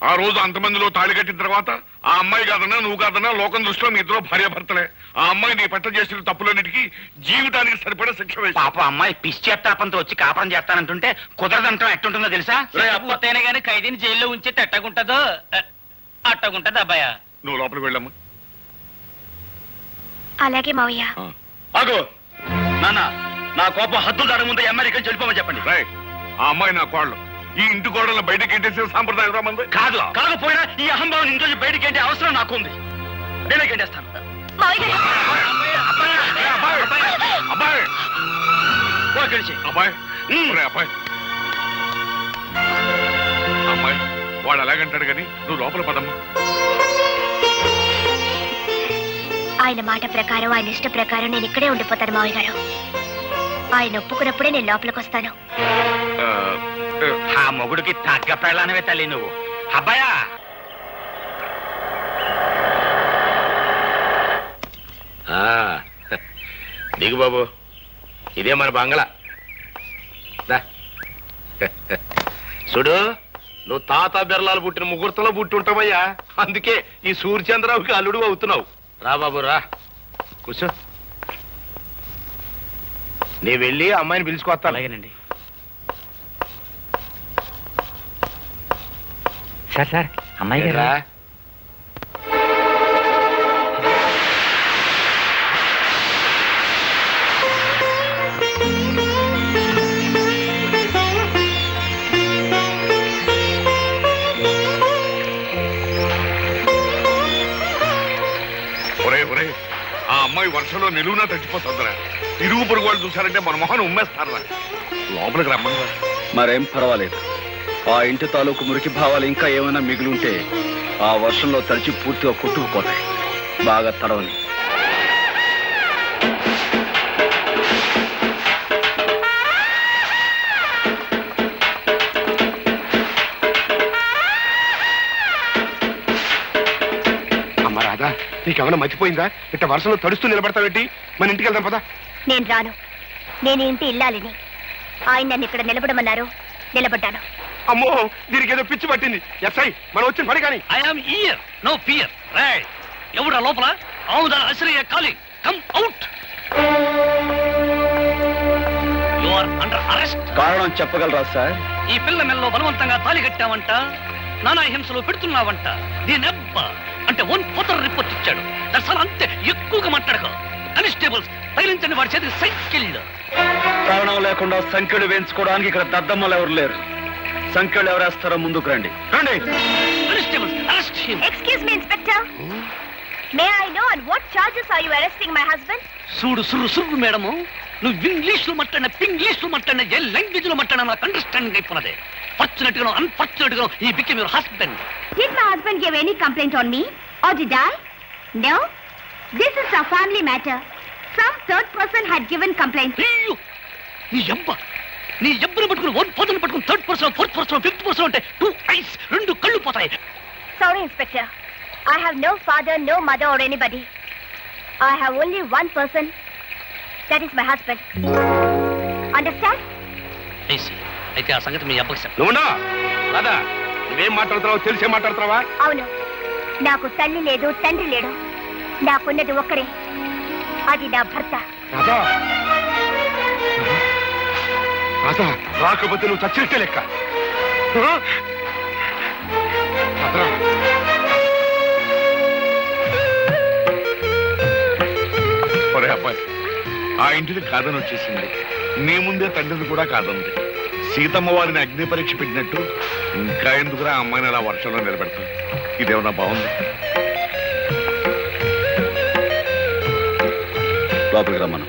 ఆ రోజు అంతమందిలో తాళి కట్టిన తర్వాత ఆ అమ్మాయి కాదన్నా నువ్వు కాదన్నా లోకం దృష్టిలో మీ ఇద్దరు భార్యాభర్తలే. ఆ అమ్మాయి నీ పట్ల చేసిన తప్పులన్నిటికీ జీవితానికి సరిపడే శిక్ష వేసి. పాప అమ్మాయి పిచ్చేత్తాపంతో వచ్చి కాపురం చేస్తానంటుంటే కుదరదంటాం ఎట్టుంటుందో తెలుసా? పోతేనే గానీ ఖైదీని జైల్లో ఉంచి ఎట్టగుంటదో అట్టగుంటది అబ్బాయ. నువ్వు లోపలికి వెళ్ళమ్మా. అలాగే మావయ్య. ఆగు నాన్న, నా కోపం హద్దులు దాని ముందు అమెరికన్ చెడిపోమని చెప్పండి. ఆ అమ్మాయి నా కోళ్ళు, ఈ ఇంటి కోడలను బయటకి ఎంటేసే సాంప్రదాయం రామంది కాదు. కాకపోయినా ఈ అహంభావం ఇంట్లో బయటకి ఏంటి అవసరం నాకు ఉంది. నేనే గంటేస్తాను. అబ్బాయి అబ్బాయి అమ్మాయి వాడు అలాగంటాడు కానీ నువ్వు లోపల పదమ్మా. ఆయన మాట ప్రకారం, ఆయన ఇష్ట ప్రకారం నేను ఇక్కడే ఉండిపోతాను మావయ్య గారు. ఆయన ఒప్పుకున్నప్పుడే నేను లోపలికి వస్తాను. ఆ మొగుడికి తగ్గ పెళ్ళానవే తల్లి నువ్వు. అబ్బాయా, దిగు బాబు, ఇదే మన బంగ్లా. చూడు, నువ్వు తాత బెర్లాలు పుట్టిన ముహూర్తంలో పుట్టి ఉంటావయ్యా. అందుకే ఈ సూర్యచంద్రరావుకి అల్లుడు అవుతున్నావు. రా బాబు రా, కూర్చో. నీ వెళ్ళి అమ్మాయిని పిలుచుకొస్తాను. అలాగేనండి. సార్ అమ్మాయి గారు. ఈ వర్షంలో నిలువునా తగ్గిపోతుందిరా. ఇరుగు పొరుగు వాళ్ళు చూసారంటే మన మొహన్ ఉమ్మేస్తారా. లోపలికి రమ్మన్నా. మరేం పర్వాలేదు. ఆ ఇంటి తాలూకు మురికి భావాలు ఇంకా ఏమైనా మిగిలి ఉంటే ఆ వర్షంలో తడిచి పూర్తిగా కొట్టుకుపోతాయి. బాగా తడవని. అమ్మ రాధా, నీకేమైనా మర్చిపోయిందా? ఇట్ట వర్షంలో తడుస్తూ నిలబడతావేంటి? మన ఇంటికి వెళ్దాం పదా. నేను రాను. నేను ఇంటి ఇల్లాలిని. ఆయన నన్ను ఇక్కడ నిలబడమన్నారు, నిలబడ్డాను. అమ్మో, దీనికి ఏదో పిచ్చి పట్టింది. ఎస్ఐ, మనం వచ్చిన పని కానీ. I'm here, no fear. Right, ఎవరా లోపల? Amudala Ashrayya calling, come out. You are under arrest. కారణం చెప్పగలరా సార్? ఈ పిల్ల మెల్లో బలవంతంగా తాలి కట్టావంట, నానా హింసలు పెడుతున్నావంట. దీనెబ్బ అంటే వన్ ఫోటోర్ రిపోర్ట్ ఇచ్చాడు. దర్శనం అంతే, ఎక్కువగా మాట్లాడక. కానిస్టేబుల్స్ తగిలించండి వాడి చేతికి సైకిల్. కారణం లేకుండా సంఖ్యలు వేయించుకోవడానికి ఇక్కడ దద్దమ్మలు ఎవరు లేరు. సంఖ్యలు ఎవరేస్తారో ముందుకు రండి. రండి. Constables arrest him. Excuse me inspector. May I know on what charges are you arresting my husband? చూడు సుర్రు మేడము, నువ్వు ఇంగ్లీష్ లో మాట్లాడిన, పింగ్లీష్ లో మాట్లాడిన, ఏ లాంగ్వేజ్ లో మాట్లాడినా నాకు అండర్స్టాండింగ్ అయిపోయినదే. ఫార్చునేట్ గా అన్ఫార్చునేట్ గా he became your husband. Did my husband give any complaint on me? Or did I? No. This is a family matter. Some third person had given complaint. అయ్యో, నీ ఎబ్బను పట్టుకుని one person పట్టుకుని third person, fourth person, fifth person అంటే 2 ice, 2 కళ్ళు పోతాయి. Sorry, Inspector. I have no father, no mother or anybody. I have only one person. That is my husband. Understand? అయితే ఆ సంగతి మీ అబ్బకి చెప్పు. నువ్వుండా రాధా, నువ్వేం మాట్లాడుతున్నావు? తెలిసే మాట్లాడుతున్నావా? అవును, నాకు తల్లి లేదు, తండ్రి లేడు. నాకున్నది ఒక్కరే, అది నా భర్త. రాధా, రాధా, రాకపోతే నువ్వు చచ్చినట్టే లెక్క. రాధా, ఒరే అబ్బాయి, ఆ ఇంటిని కాదని వచ్చేసింది. నీ ముందే తండ్రిని కూడా కాదంది. సీతమ్మ వారిని అగ్ని పరీక్ష పెట్టినట్టు ఇంకా ఎందుకురా ఆ అమ్మాయిని అలా వర్షంలో నిలబెడతాం? ఇదేమన్నా బాగుంది? లోపలికి రమ్మను.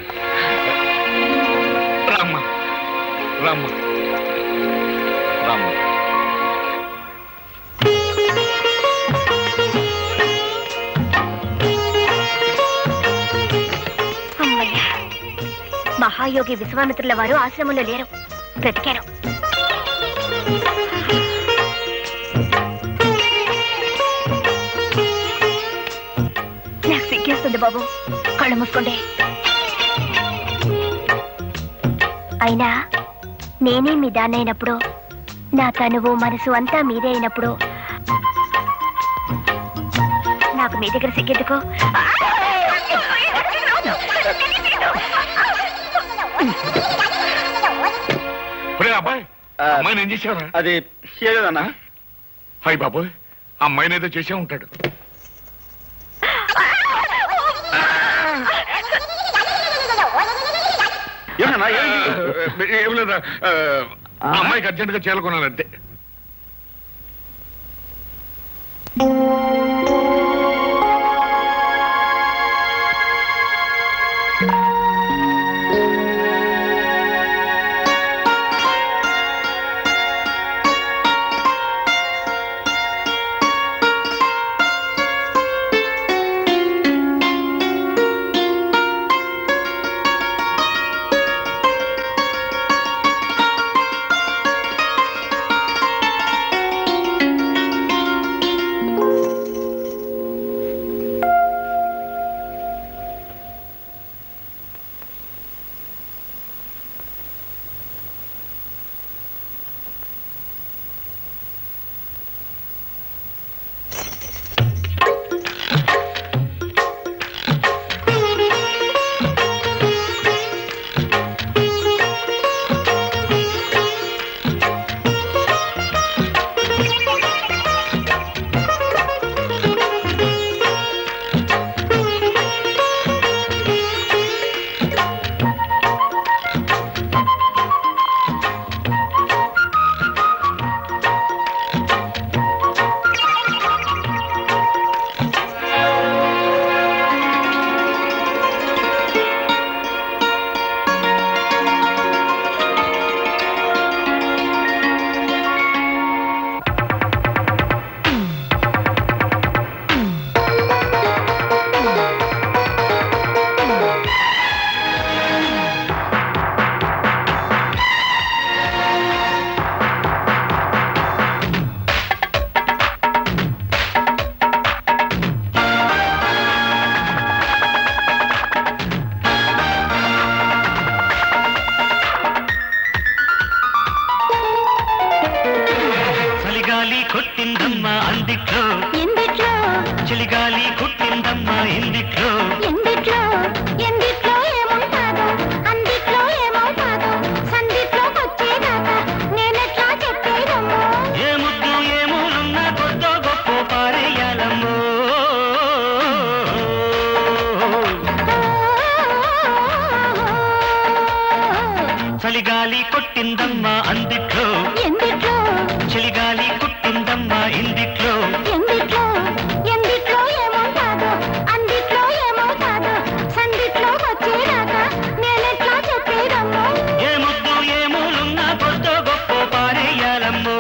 రామ్మ, రామ్మ, రామ్మ. అమ్మయ్య, మహాయోగి విశ్వామిత్రుల వారు ఆశ్రమంలో లేరు, బ్రతికారు. నాకు సిగ్గేస్తుంది బాబు, కళ్ళు మూసుకోండి. అయినా నేనే మీ దాన్నైనప్పుడు, నా తనువు మనసు అంతా మీదే అయినప్పుడు నాకు మీ దగ్గర సిగ్గెందుకు? అబ్బాయి, అమ్మాయిని ఏం చేసావరా? అది ఏదన్నా? హాయ్ బాబోయ్, అమ్మాయిని ఏదో చేసే ఉంటాడు. ఏం లేదా, అమ్మాయికి అర్జెంట్ గా చేరుకున్నానంతే. చలిగాలి కొట్టిందమ్మా అందిట్లో ఎందిట్లో చలిగాలి కొట్టిందమ్మా ఇందిట్లో ఎందిట్లో ఎందిట్లో ఏమవుతాదో అందిట్లో ఏమవుతాదో సందిట్లో వచ్చేదాకా నేనెట్లా చెప్పేదమ్మో ఏ ముద్దు ఏ మూలున్నా కొద్దో గొప్ప పారేయాలమ్మో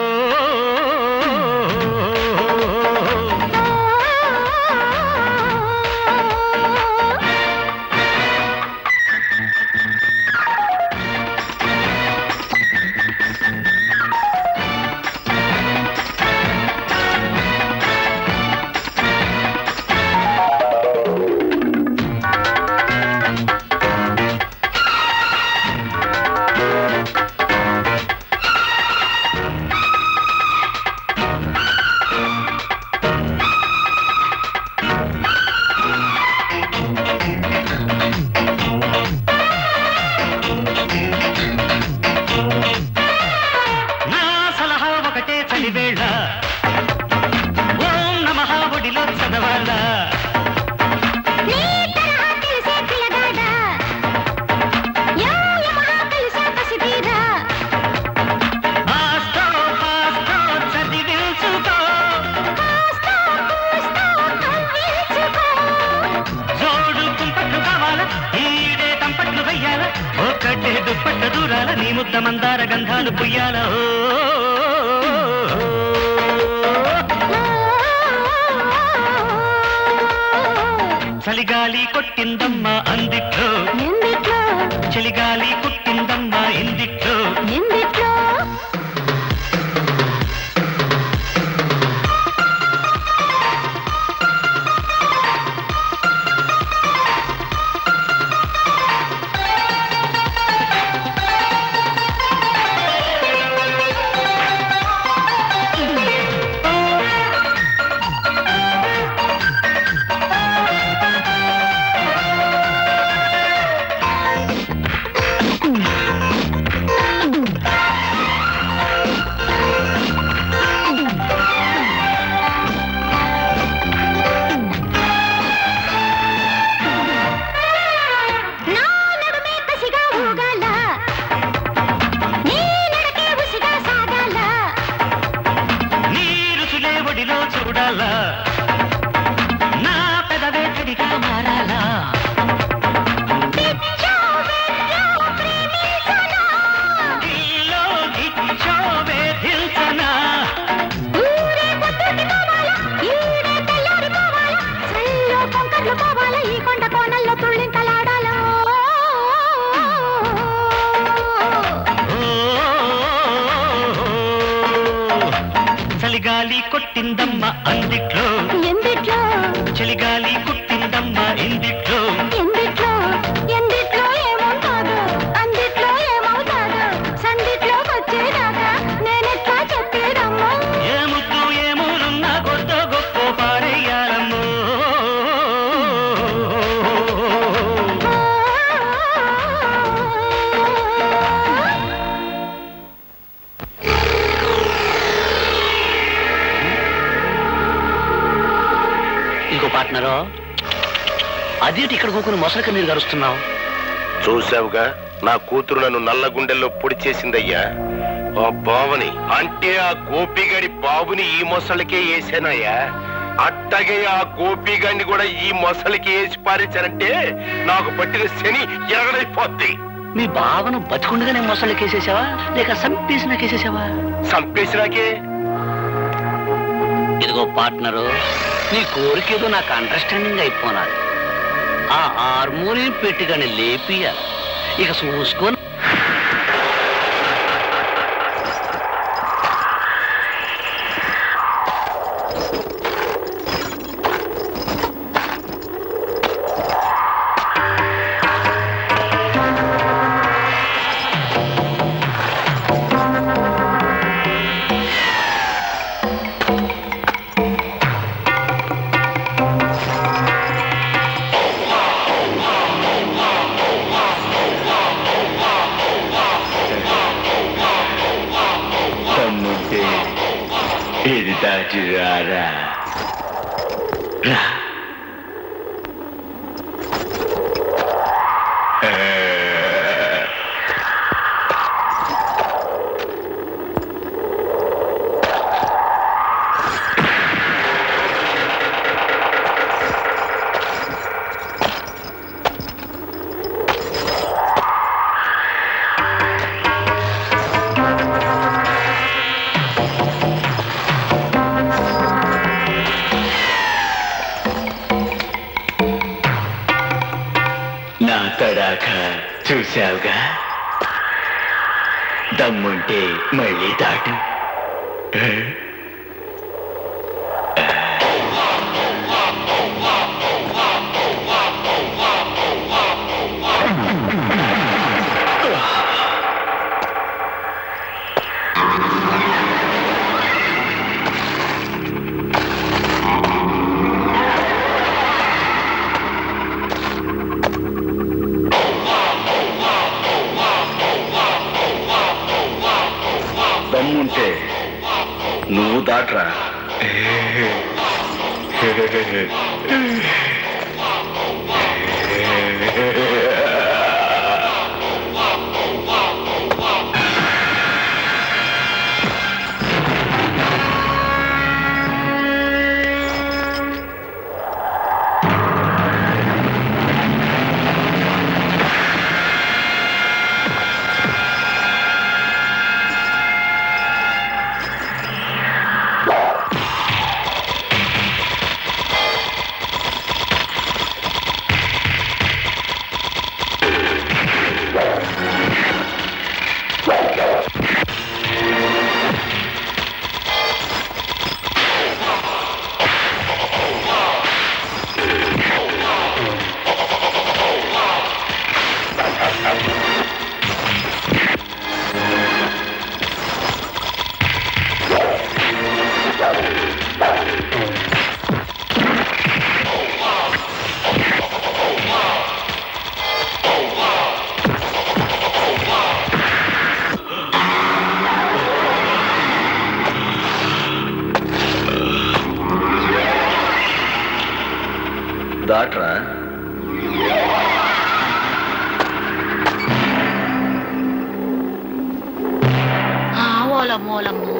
నా సలహా ఒకటే చలివేళ ఓం నమః ఒడిలో చదవాలా నీ తరహా తెలిసే పిల్లగాడా యో యమహా తెలిసే కసిదీరా ఆస్తో పాస్తో చదివించుకో కాస్తో కూస్తో కవ్వించుకో జోడు కుంపట్లు కావాలా ఈడే తంపట్లు వెయ్యాలా ఒక్కటే దుప్పట్ల దూరాల నీ ముద్ద మందార గంధాలు పుయ్యాల చలిగాలి కొట్టిందమ్మా అందిట్లో ఎందిట్లో చలిగాలి కొట్టిందమ్మా ఇందిట్లో ఎందిట్లో నా నడుమే కసిగా ఊగాల నీ నడకే ఉసిగా సాగాల నీ రుచులే ఒడిలో చూడాలా నా పెదవే తడిగా మారాలా పిచ్చో వెచ్చో ప్రేమించనా నీలో గిచ్చో వేధించనా ఊరే పొద్దుకి పోవాలా ఈడే తెల్లారిపోవాలా చల్లో కొంకర్లు పోవాలా ఈ కొండ కోనల్లో తుళ్ళింతలాడాలా చలిగాలి కొట్టిందమ్మ అందిట్లో ఎందిట్లో చలిగాలి కొట్టిందమ్మ ఇందిట్లో ఎందిట్లో ఎందిట్లో ఏమవుతాదో అందిట్లో ఏమవుతాదో సందిట్లో వచ్చేదాకా నేనెట్లా చెప్పేదమ్మో ఏ ముద్దు ఏ మూలున్నా కొద్దో గొప్ప పారేయాలమ్మో ఇంకో పార్ట్నరు అదేంటి ఇక్కడ కూకుని మొసలిక నీరు గరుస్తున్నావు చూసావుగా నా కూతురు నన్ను నల్ల గుండెల్లో పొడి చేసిందయ్యా ఆ బావని అంటే ఆ గోపిగాడి బాబుని ఈ మొసలికే వేసానయ్యా అట్టగే ఆ గోపిగాడిని కూడా ఈ మొసలికి వేసి పారేశానంటే నాకు పట్టిన శని ఎరగడైపోద్ది మీ బావను బతికుండగానే మొసలికేసేసావా లేక సంపేసినాకేసేసావా చంపేసినాకే ఇదిగో పార్ట్నరు నీ కోరికేదో నాకు అండర్స్టాండింగ్ అయిపోనాది ఆ హార్మోనియం పెట్టిగానే లేపియాలి ఇక చూసుకొని ఇది దాటి రారా రా. చూసావుగా, దమ్ముంటే మళ్ళీ దాటు. దమ్ముంటే నువ్వు దాట్రా. దాట్రా. ఓలమ్మోలమ్ము.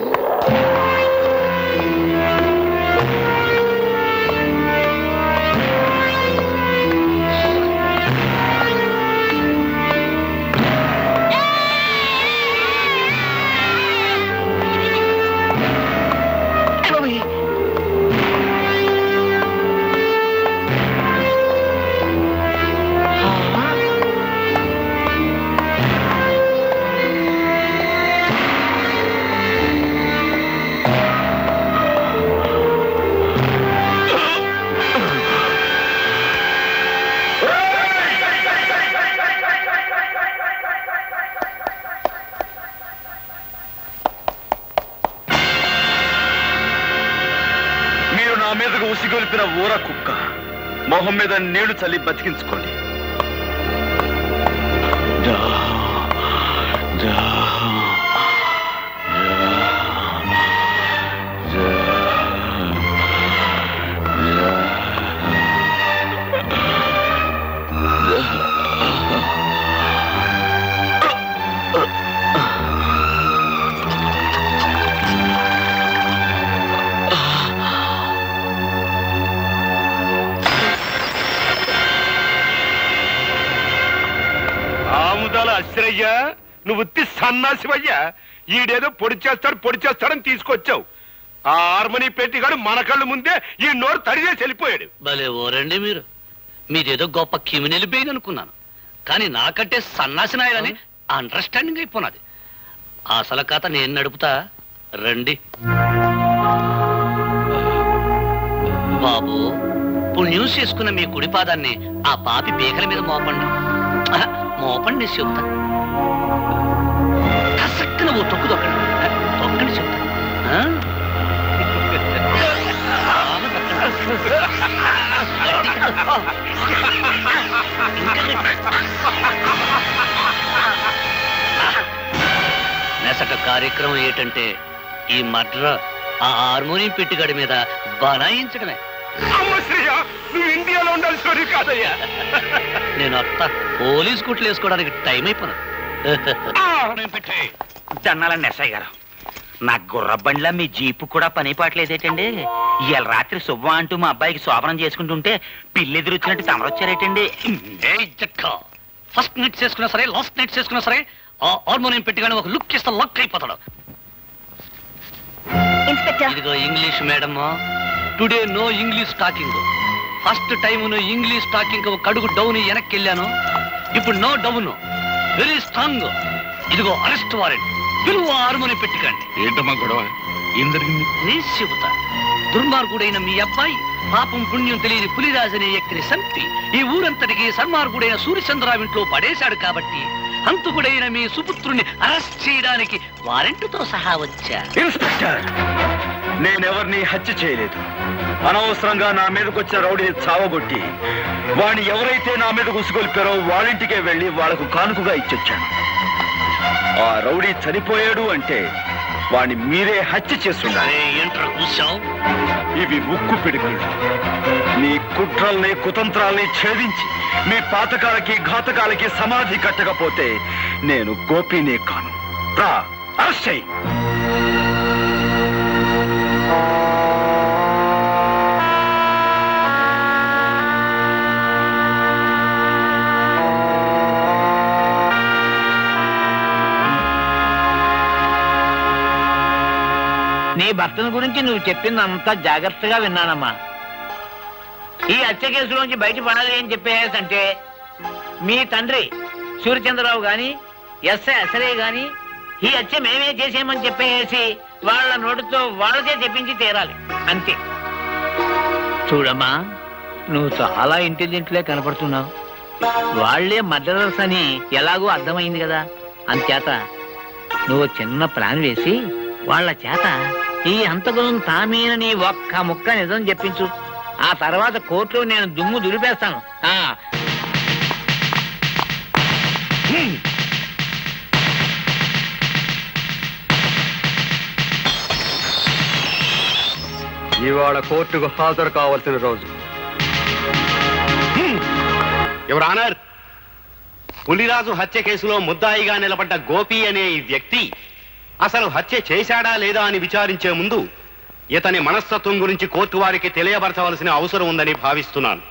మీదకు ఉసిగొలిపిన ఊర కుక్క మొహం మీద నీళ్లు చల్లి బతికించుకోండి. అశ్రయ్యా, నువ్వు ఉత్తి సన్నాసివయ్యా. ఈడేదో పొడి చేస్తాడని తీసుకొచ్చావు. ఆ హార్మనీ పెట్టిగాడు మన కళ్ళు ముందే ఈ నోరు తడిచేసి వెళ్ళిపోయాడు. భలే ఓరండి మీరు. మీదేదో గొప్ప క్రిమినల్ బెయిన్ అనుకున్నాను, కానీ నాకంటే సన్నాసినాయాలని అండర్స్టాండింగ్ అయిపోయినది. అసలు కథ నేను నడుపుతా, రండి. బాబు, పుణ్యం చేసుకున్న మీ కుడి పాదాన్ని ఆ పాపి పీకల మీద మోపండి. మోపండి చెబుతా. కసక్కున ఓ తొక్కు తొక్కండి చెబుతా. నెసట కార్యక్రమం ఏంటంటే ఈ మడ్ర ఆ హార్మోనియం పెట్టిగడి మీద బనాయించడమే. నువ్వు ఇండియాలో ఉండాల్సి కాదయ్యా. నేను అత్త పోలీస్ కుట్లు వేసుకోవడానికి టైం అయిపోయినా. జన్నాలని ఎస్ఐ గారు, నా గుర్రబండిలా మీ జీపు కూడా పని పాటలేదేటండి? ఇవాళ రాత్రి శుభ్వం అంటూ మా అబ్బాయికి శోభనం చేసుకుంటుంటే పిల్లెదురొచ్చినట్టు తమరొచ్చారేటండి. ఫస్ట్ నైట్ చేసుకున్నా సరే, లాస్ట్ నైట్ చేసుకున్నా సరే, ఆ హార్మోనియం పెట్టిగానే ఒక లుక్ ఇస్తే లక్ అయిపోతాడు. ఇదిగో English madam, today no English talking. First time నువ్వు ఇంగ్లీష్ టాకింగ్ ఒక అడుగు డౌన్ వెనక్కి వెళ్ళాను, ఇప్పుడు నో డౌన్ వెరీ స్ట్రాంగ్. ఇదిగో అరెస్ట్ వారెంట్. పిలువ హార్మోని పెట్టుకోండి. ఏంటమ్మా గొడవ? ఏం జరిగింది? నీ చెబుతా. దుర్మార్గుడైన మీ అబ్బాయి పాపం పుణ్యం తెలియని పులిరాజు అనే వ్యక్తిని చంపి ఈ ఊరంతటికి సన్మార్గుడైన సూర్యచంద్రరావు ఇంట్లో పడేశాడు కాబట్టి హంతకుడైన మీ సుపుత్రుని అరెస్ట్ చేయడానికి వారెంట్తో సహా వచ్చా. ఇన్స్పెక్టర్, నేనెవరిని హత్య చేయలేదు. అనవసరంగా నా మీదకి వచ్చిన రౌడీని చావగొట్టి వాడిని ఎవరైతే నా మీద ఉసుగొల్పారో వాళ్ళింటికే వెళ్లి వాళ్లకు కానుకగా ఇచ్చొచ్చాను. ఆ రౌడీ చనిపోయాడు అంటే వాడిని మీరే హత్య చేస్తుండాలి. ఏంట్రా కూర్చావు? ఇవి ఉక్కు పిడుగులు. మీ కుట్రల్ని కుతంత్రాల్ని ఛేదించి మీ పాతకాలకి ఘాతకాలకి సమాధి కట్టకపోతే నేను గోపినే కాను. రా, అరెస్ట్ చెయ్యి. నీ భర్తను గురించి నువ్వు చెప్పిందంతా జాగ్రత్తగా విన్నానమ్మా. ఈ హత్య కేసులోంచి బయటపడాలి అని చెప్పేసంటే మీ తండ్రి సూర్యచంద్రరావు గాని ఎస్ఐ అసలే గాని ఈ హత్య మేమే చేసేమని చెప్పేసి వాళ్ళ నోటితో వాళ్ళకే చెప్పించి తీరాలి అంతే. చూడమ్మా, నువ్వు చాలా ఇంటెలిజెంట్లే కనపడుతున్నావు. వాళ్లే మర్డరర్స్ అని ఎలాగో అర్థమైంది కదా. అంచేత నువ్వు చిన్న ప్లాన్ వేసి వాళ్ళ చేత ఈ హంతకులను తామేనని ఒక్క ముక్క నిజం చెప్పించు. ఆ తర్వాత కోర్టులో నేను దుమ్ము దులిపేస్తాను. ఇవాళ కోర్టుకు హాజరు కావాల్సిన రోజు. యువర్ ఆనర్, పులిరాజు హత్య కేసులో ముద్దాయిగా నిలబడ్డ గోపి అనే ఈ వ్యక్తి అసలు హత్య చేశాడా లేదా అని విచారించే ముందు ఇతని మనస్తత్వం గురించి కోర్టు వారికి తెలియపరచవలసిన అవసరం ఉందని భావిస్తున్నాను.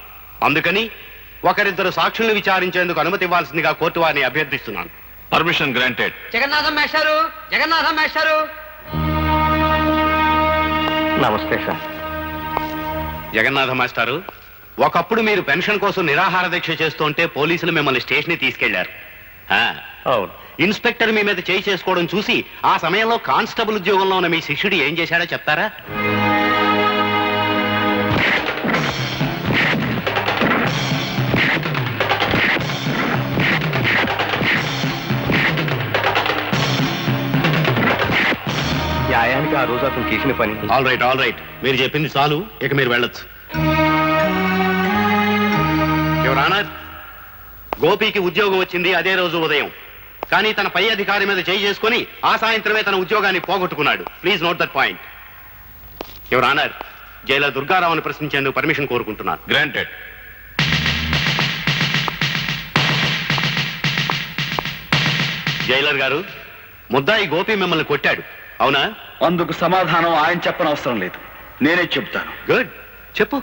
అందుకని ఒకరిద్దరు సాక్షుల్ని విచారించేందుకు అనుమతి ఇవ్వాల్సిందిగా కోర్టు వారిని అభ్యర్థిస్తున్నాను. Permission granted. జగన్నాథం మేస్టారు, జగన్నాథం మేస్టారు. నమస్తే సార్. జగన్నాథ మాస్టారు, ఒకప్పుడు మీరు పెన్షన్ కోసం నిరాహార దీక్ష చేస్తుంటే పోలీసులు మిమ్మల్ని స్టేషన్ తీసుకెళ్లారు. అవును. ఇన్స్పెక్టర్ మీ మీద చేయి చేసుకోవడం చూసి ఆ సమయంలో కానిస్టేబుల్ ఉద్యోగంలో ఉన్న మీ శిష్యుడు ఏం చేశాడో చెప్తారా? న్యాయానికి ఆ రోజు అతను చేసిన పని. ఆల్ రైట్, మీరు చెప్పింది చాలు, ఇక మీరు వెళ్ళొచ్చు. యువర్ ఆనర్, గోపికి ఉద్యోగం వచ్చింది అదే రోజు ఉదయం. కానీ తన పై అధికారి మీద చేయి చేసుకుని ఆ సాయంత్రమే తన ఉద్యోగాన్ని పోగొట్టుకున్నాడు. Please note that point. Your honour, jailer దుర్గారావుని ప్రశ్నించేందుకు పర్మిషన్ కోరుకుంటున్నాను. గ్రాంటెడ్. జైలర్ గారు, ముద్దాయి గోపి మిమ్మల్ని కొట్టాడు, అవునా? అందుకు సమాధానం ఆయన చెప్పనవసరం లేదు, నేనే చెబుతాను. గుడ్, చెప్పు.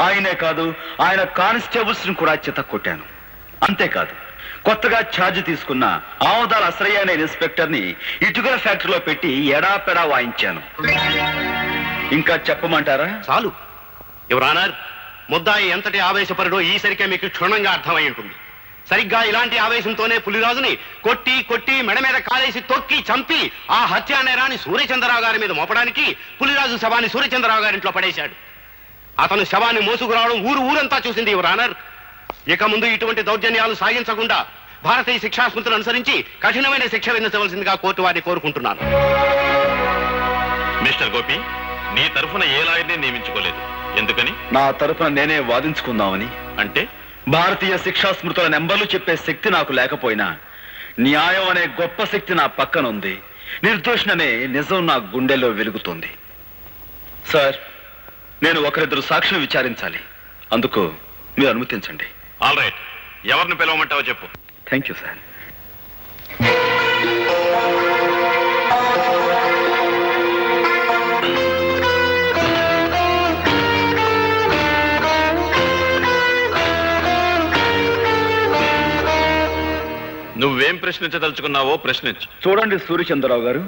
ఆయనే కాదు, ఆయన కానిస్టేబుల్స్ ని కూడా చిత కొట్టాను. అంతేకాదు, కొత్తగా ఛార్జ్ తీసుకున్న ఆమదాల అసరయ్య అనే ఇన్స్పెక్టర్ ని ఇటుకల ఫ్యాక్టరీలో పెట్టి ఎడాపెడా వాయించాను. ఇంకా చెప్పమంటారా? చాలు. యువర్ ఆనర్, ముద్దాయి ఎంతటి ఆవేశపరుడో ఈసరికే మీకు క్షుణ్ణంగా అర్థమై ఉంటుంది. సరిగ్గా ఇలాంటి ఆవేశంతోనే పులిరాజుని కొట్టి మెడ మీద కాలేసి తొక్కి చంపి ఆ హత్యా నేరాన్ని సూర్యచంద్రరావు గారి మీద మోపడానికి పులిరాజు శవాన్ని సూర్యచంద్రరావు గారింట్లో పడేశాడు. అతను శవాన్ని మోసుకురావడం ఊరంతా చూసింది. యువర్ ఆనర్, ఇక ముందు ఇటువంటి దౌర్జన్యాలు సాగించకుండా భారతీయ శిక్షా స్మృతులను అనుసరించి కఠినమైన శిక్ష విధించవలసిందిగా కోర్టు వారిని కోరుకుంటున్నాను. మిస్టర్ గోపి, నీ తరఫున ఏ లాయర్ని నియమించుకోలేదు. ఎందుకని? నా తరఫున నేనే వాదించుకుందామని. అంటే భారతీయ శిక్షా స్మృతుల నెంబర్లు చెప్పే శక్తి నాకు లేకపోయినా న్యాయం అనే గొప్ప శక్తి నా పక్కనుంది. నిర్దోషణనే నిజం నా గుండెల్లో వెలుగుతుంది. సార్, నేను ఒకరిద్దరు సాక్షులు విచారించాలి. అందుకు మీరు అనుమతించండి. ఆల్ రైట్, ఎవరిని పిలవమంటావో చెప్పు. Thank you sir. నువ్వేం ప్రశ్నించదలుచుకున్నావో ప్రశ్నించు. చూడండి సూర్యచంద్రరావు గారు,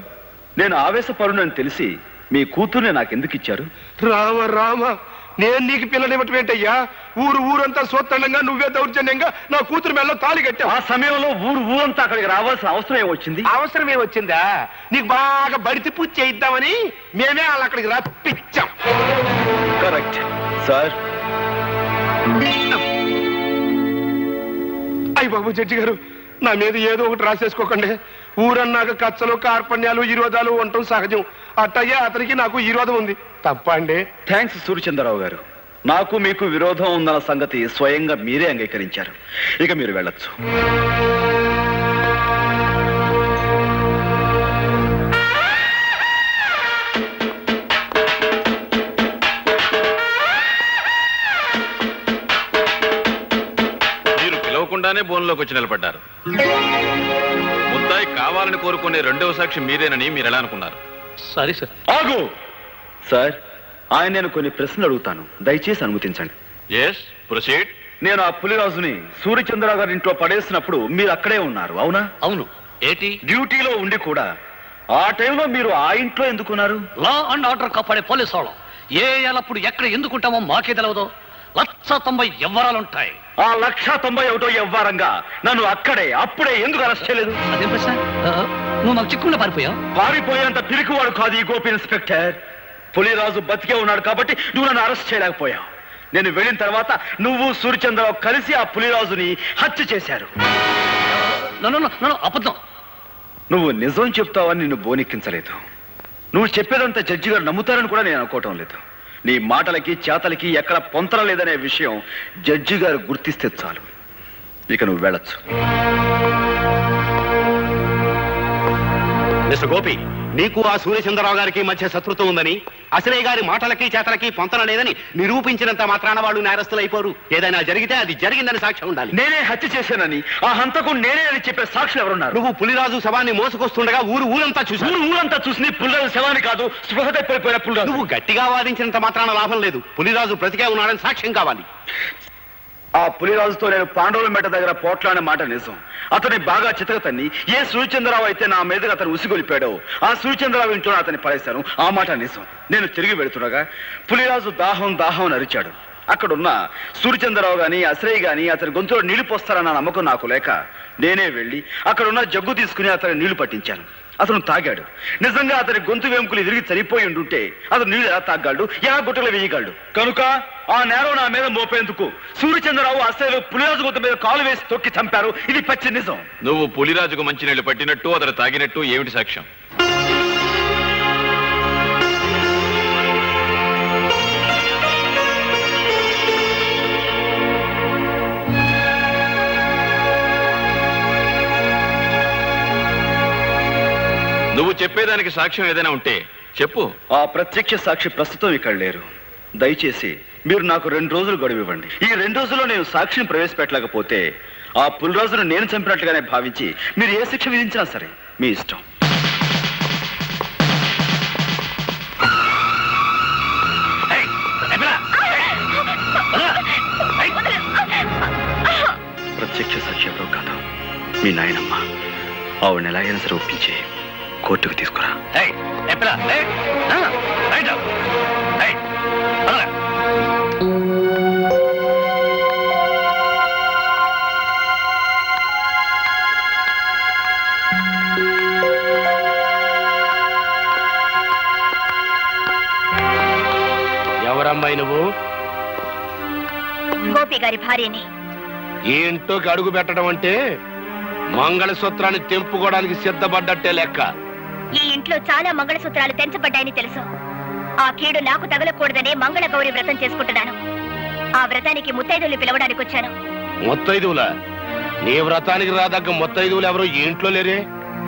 నేను ఆవేశపరునని తెలిసి మీ కూతుర్ని నాకెందుకు ఇచ్చారు? రామ రామ, నేను నీకు పిల్లనివ్వటం ఏంటయ్యా? ఊరంతా సోత్తండంగా నువ్వే దౌర్జన్యంగా నా కూతురు మెల్ల తాళి కట్టావు. ఆ సమయంలో ఊరంతా అక్కడికి రావాల్సిన అవసరం ఏమొచ్చింది? అవసరమే వచ్చిందా? నీకు బాగా బడితి పూజ చేయిద్దామని మేమే వాళ్ళు అక్కడికి రప్పించాం. Correct sir. అయ్య బాబు జడ్జి గారు, నా మీద ఏదో ఒకటి రాసేసుకోకండి. ఊరన్నాక కచ్చలు కార్పణ్యాలు విరోధాలు ఉండటం సహజం. అట్టయ్యే అతనికి నాకు విరోధం ఉంది. తప్ప అండి? థ్యాంక్స్ సూర్యచంద్రరావు గారు. నాకు మీకు విరోధం ఉందన్న సంగతి స్వయంగా మీరే అంగీకరించారు. ఇక మీరు వెళ్ళొచ్చు. మీరు పిలవకుండానే బోన్లోకి వచ్చి నిలబడ్డారు. ముద్దాయి కావాలని కోరుకునే రెండవ సాక్షి మీరేనని మీరు ఎలా అనుకున్నారు? సరే సార్. ఆగు సార్. ఆయన నేను కొన్ని ప్రశ్నలు అడుగుతాను, దయచేసి అనుమతించండి. Yes proceed. నేను ఆ పులిరాజుని సూర్యచంద్రరావు గారి ఇంట్లో పడేసినప్పుడు మీరు అక్కడే ఉన్నారు, అవునా? అవును. ఏంటి? డ్యూటీలో ఉండి కూడా ఆ టైంలో మీరు ఆ ఇంట్లో ఎందుకున్నారు? లా అండ్ ఆర్డర్ కాపాడే పోలీసు వాళ్ళం ఏ ఎల్లప్పుడు ఎక్కడ ఎందుకుంటామో మాకే తెలవదు. 190 ఎవ్వరాలుంటాయి. ఆ 191 ఎవ్వారంగా నన్ను అక్కడే అప్పుడే ఎందుకు అరెస్ట్ చేయలేదు? అదేం ప్రశ్న? నువ్వు నాకు చిక్కుకుండా పారిపోయావు. పారిపోయేంత పిరికివాడు కాదు ఈ గోపి ఇన్స్పెక్టర్. పులిరాజు బతికే ఉన్నాడు కాబట్టి నువ్వు నన్ను అరెస్ట్ చేయలేకపోయావు. నేను వెళ్ళిన తర్వాత నువ్వు సూర్యచంద్రరావు కలిసి ఆ పులిరాజుని హత్య చేశారు. అబద్ధం. నువ్వు నిజం చెప్తావని నిన్ను బోనెక్కించలేదు. నువ్వు చెప్పేదంతా జడ్జి గారు నమ్ముతారని కూడా నేను అనుకోవటం లేదు. నీ మాటలకి చేతలకి ఎక్కడ పొంతన లేదనే విషయం జడ్జి గారు గుర్తిస్తే చాలు. ఇక నువ్వు వెళ్ళొచ్చు. మిస్టర్ గోపి, నీకు ఆ సూర్యచంద్రరావు గారికి మధ్య శత్రుత్వం ఉందని, అసలే గారి మాటలకి చేతలకి పొంతన లేదని నిరూపించినంత మాత్రాన వాళ్ళు నేరస్తులు అయిపోరు. ఏదైనా జరిగితే అది జరిగిందని సాక్ష్యం ఉండాలి. నేనే హత్య చేశానని, ఆ హంతకుడు నేనే అని చెప్పే సాక్షులు ఎవరున్నారు? నువ్వు పులిరాజు శవాన్ని మోసుకొస్తుండగా ఊరంతా చూసి పులిరాజు శవాన్ని కాదు, స్పృహ తప్పిపోయిన పులిరాజు. నువ్వు గట్టిగా వాదించినంత మాత్రాన లాభం లేదు. పులిరాజు బ్రతికే ఉన్నాడని సాక్ష్యం కావాలి. ఆ పులిరాజుతో నేను పాండవుల మెట్ట దగ్గర పోట్లాడిన మాట నిజం. అతన్ని బాగా చితకతన్ని ఏ సూర్యచంద్రరావు అయితే నా మీదుగా అతను ఉసిగొలిపాడో ఆ సూర్యచంద్రరావు ఇంట్లో అతన్ని పడేశాను. ఆ మాట నిజం. నేను తిరిగి వెళుతుండగా పులిరాజు దాహం అని అరిచాడు. అక్కడున్న సూర్యచంద్రరావు గాని అశ్రయ్ గాని అతని గొంతులో నీళ్లు పోస్తారన్న నమ్మకం నాకు లేక నేనే వెళ్ళి అక్కడున్న జగ్గు తీసుకుని అతని నీళ్లు పట్టించాను. అతను తాగాడు. నిజంగా అతని గొంతు వెంకులు తిరిగి చనిపోయి ఉండుంటే అతను నీళ్లు ఎలా తాగలడు, ఎలా గుట్టలు వేయగలడు? కనుక ఆ నేరం నా మీద మోపేందుకు సూర్యచంద్రరావు అసలు పులిరాజు గొంతు మీద కాలు వేసి తొక్కి చంపారు. ఇది పచ్చి నిజం. నువ్వు పులిరాజుకు మంచినీళ్లు పట్టినట్టు అతను తాగినట్టు ఏమిటి సాక్ష్యం? నువ్వు చెప్పేదానికి సాక్ష్యం ఏదైనా ఉంటే చెప్పు. ఆ ప్రత్యక్ష సాక్షి ప్రస్తుతం ఇక్కడ లేరు. దయచేసి మీరు నాకు 2 రోజులు గడువు ఇవ్వండి. ఈ 2 రోజుల్లో నేను సాక్షిని ప్రవేశపెట్టలేకపోతే ఆ పులిరాజును నేను చంపినట్లుగానే భావించి మీరు ఏ శిక్ష విధించినా సరే మీ ఇష్టం. ప్రత్యక్ష సాక్షి ఎవరో కాదు, మీ నాయనమ్మ. ఆవిడని ఎలాగైనా సరే ఒప్పించి కోర్టుకు తీసుకురా. ఎవరమ్మాయి నువ్వు? గోపి గారి భార్యని. ఈ ఇంట్లోకి అడుగు పెట్టడం అంటే మంగళసూత్రాన్ని తెంపుకోవడానికి సిద్ధపడ్డట్టే లెక్క. ఈ ఇంట్లో చాలా మంగళసూత్రాలు తెంచబడ్డాయని తెలుసు. ఆ కీడు నాకు తగలకూడదనే మంగళ గౌరి వ్రతం చేసుకుంటున్నాను. ఆ వ్రతానికి ముత్తైదువులు పిలవడానికి వచ్చాను. ముత్తైదువులా? నీ వ్రతానికి రాదగ్గ ముత్తైదువులు ఎవరు ఈ ఇంట్లో లేరే?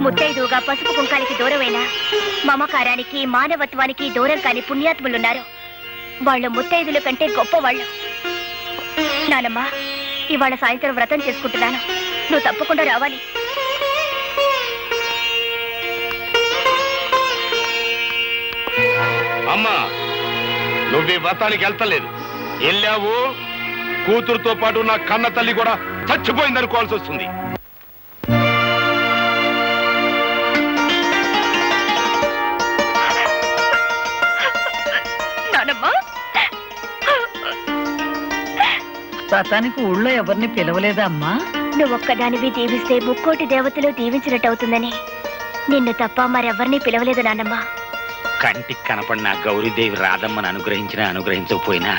ముత్తైదువుగా పసుపు కుంకాలకి దూరమైన మమకారానికి మానవత్వానికి దూరం కాని పుణ్యాత్ములున్నారు. వాళ్ళు ముత్తైదుల కంటే గొప్పవాళ్ళు. నానమ్మా, ఇవాళ సాయంత్రం వ్రతం చేసుకుంటున్నాను. నువ్వు తప్పకుండా రావాలి. అమ్మా, నువ్వు ఈ వ్రతానికి వెళ్తలేదు. వెళ్ళావు, కూతురుతో పాటు నా కన్న తల్లి కూడా చచ్చిపోయిందనుకోవాల్సి వస్తుంది. వ్రతానికి ఊళ్ళో ఎవరిని పిలవలేదా అమ్మా? నువ్వొక్కదానివి దీవిస్తే ముక్కోటి దేవతలు దీవించినట్టవుతుందని నిన్ను తప్ప మరెవ్వరినీ పిలవలేదు నాన్నమ్మ. కంటికి కనపడిన గౌరీదేవి రాధమ్మను అనుగ్రహించినా అనుగ్రహించకపోయినా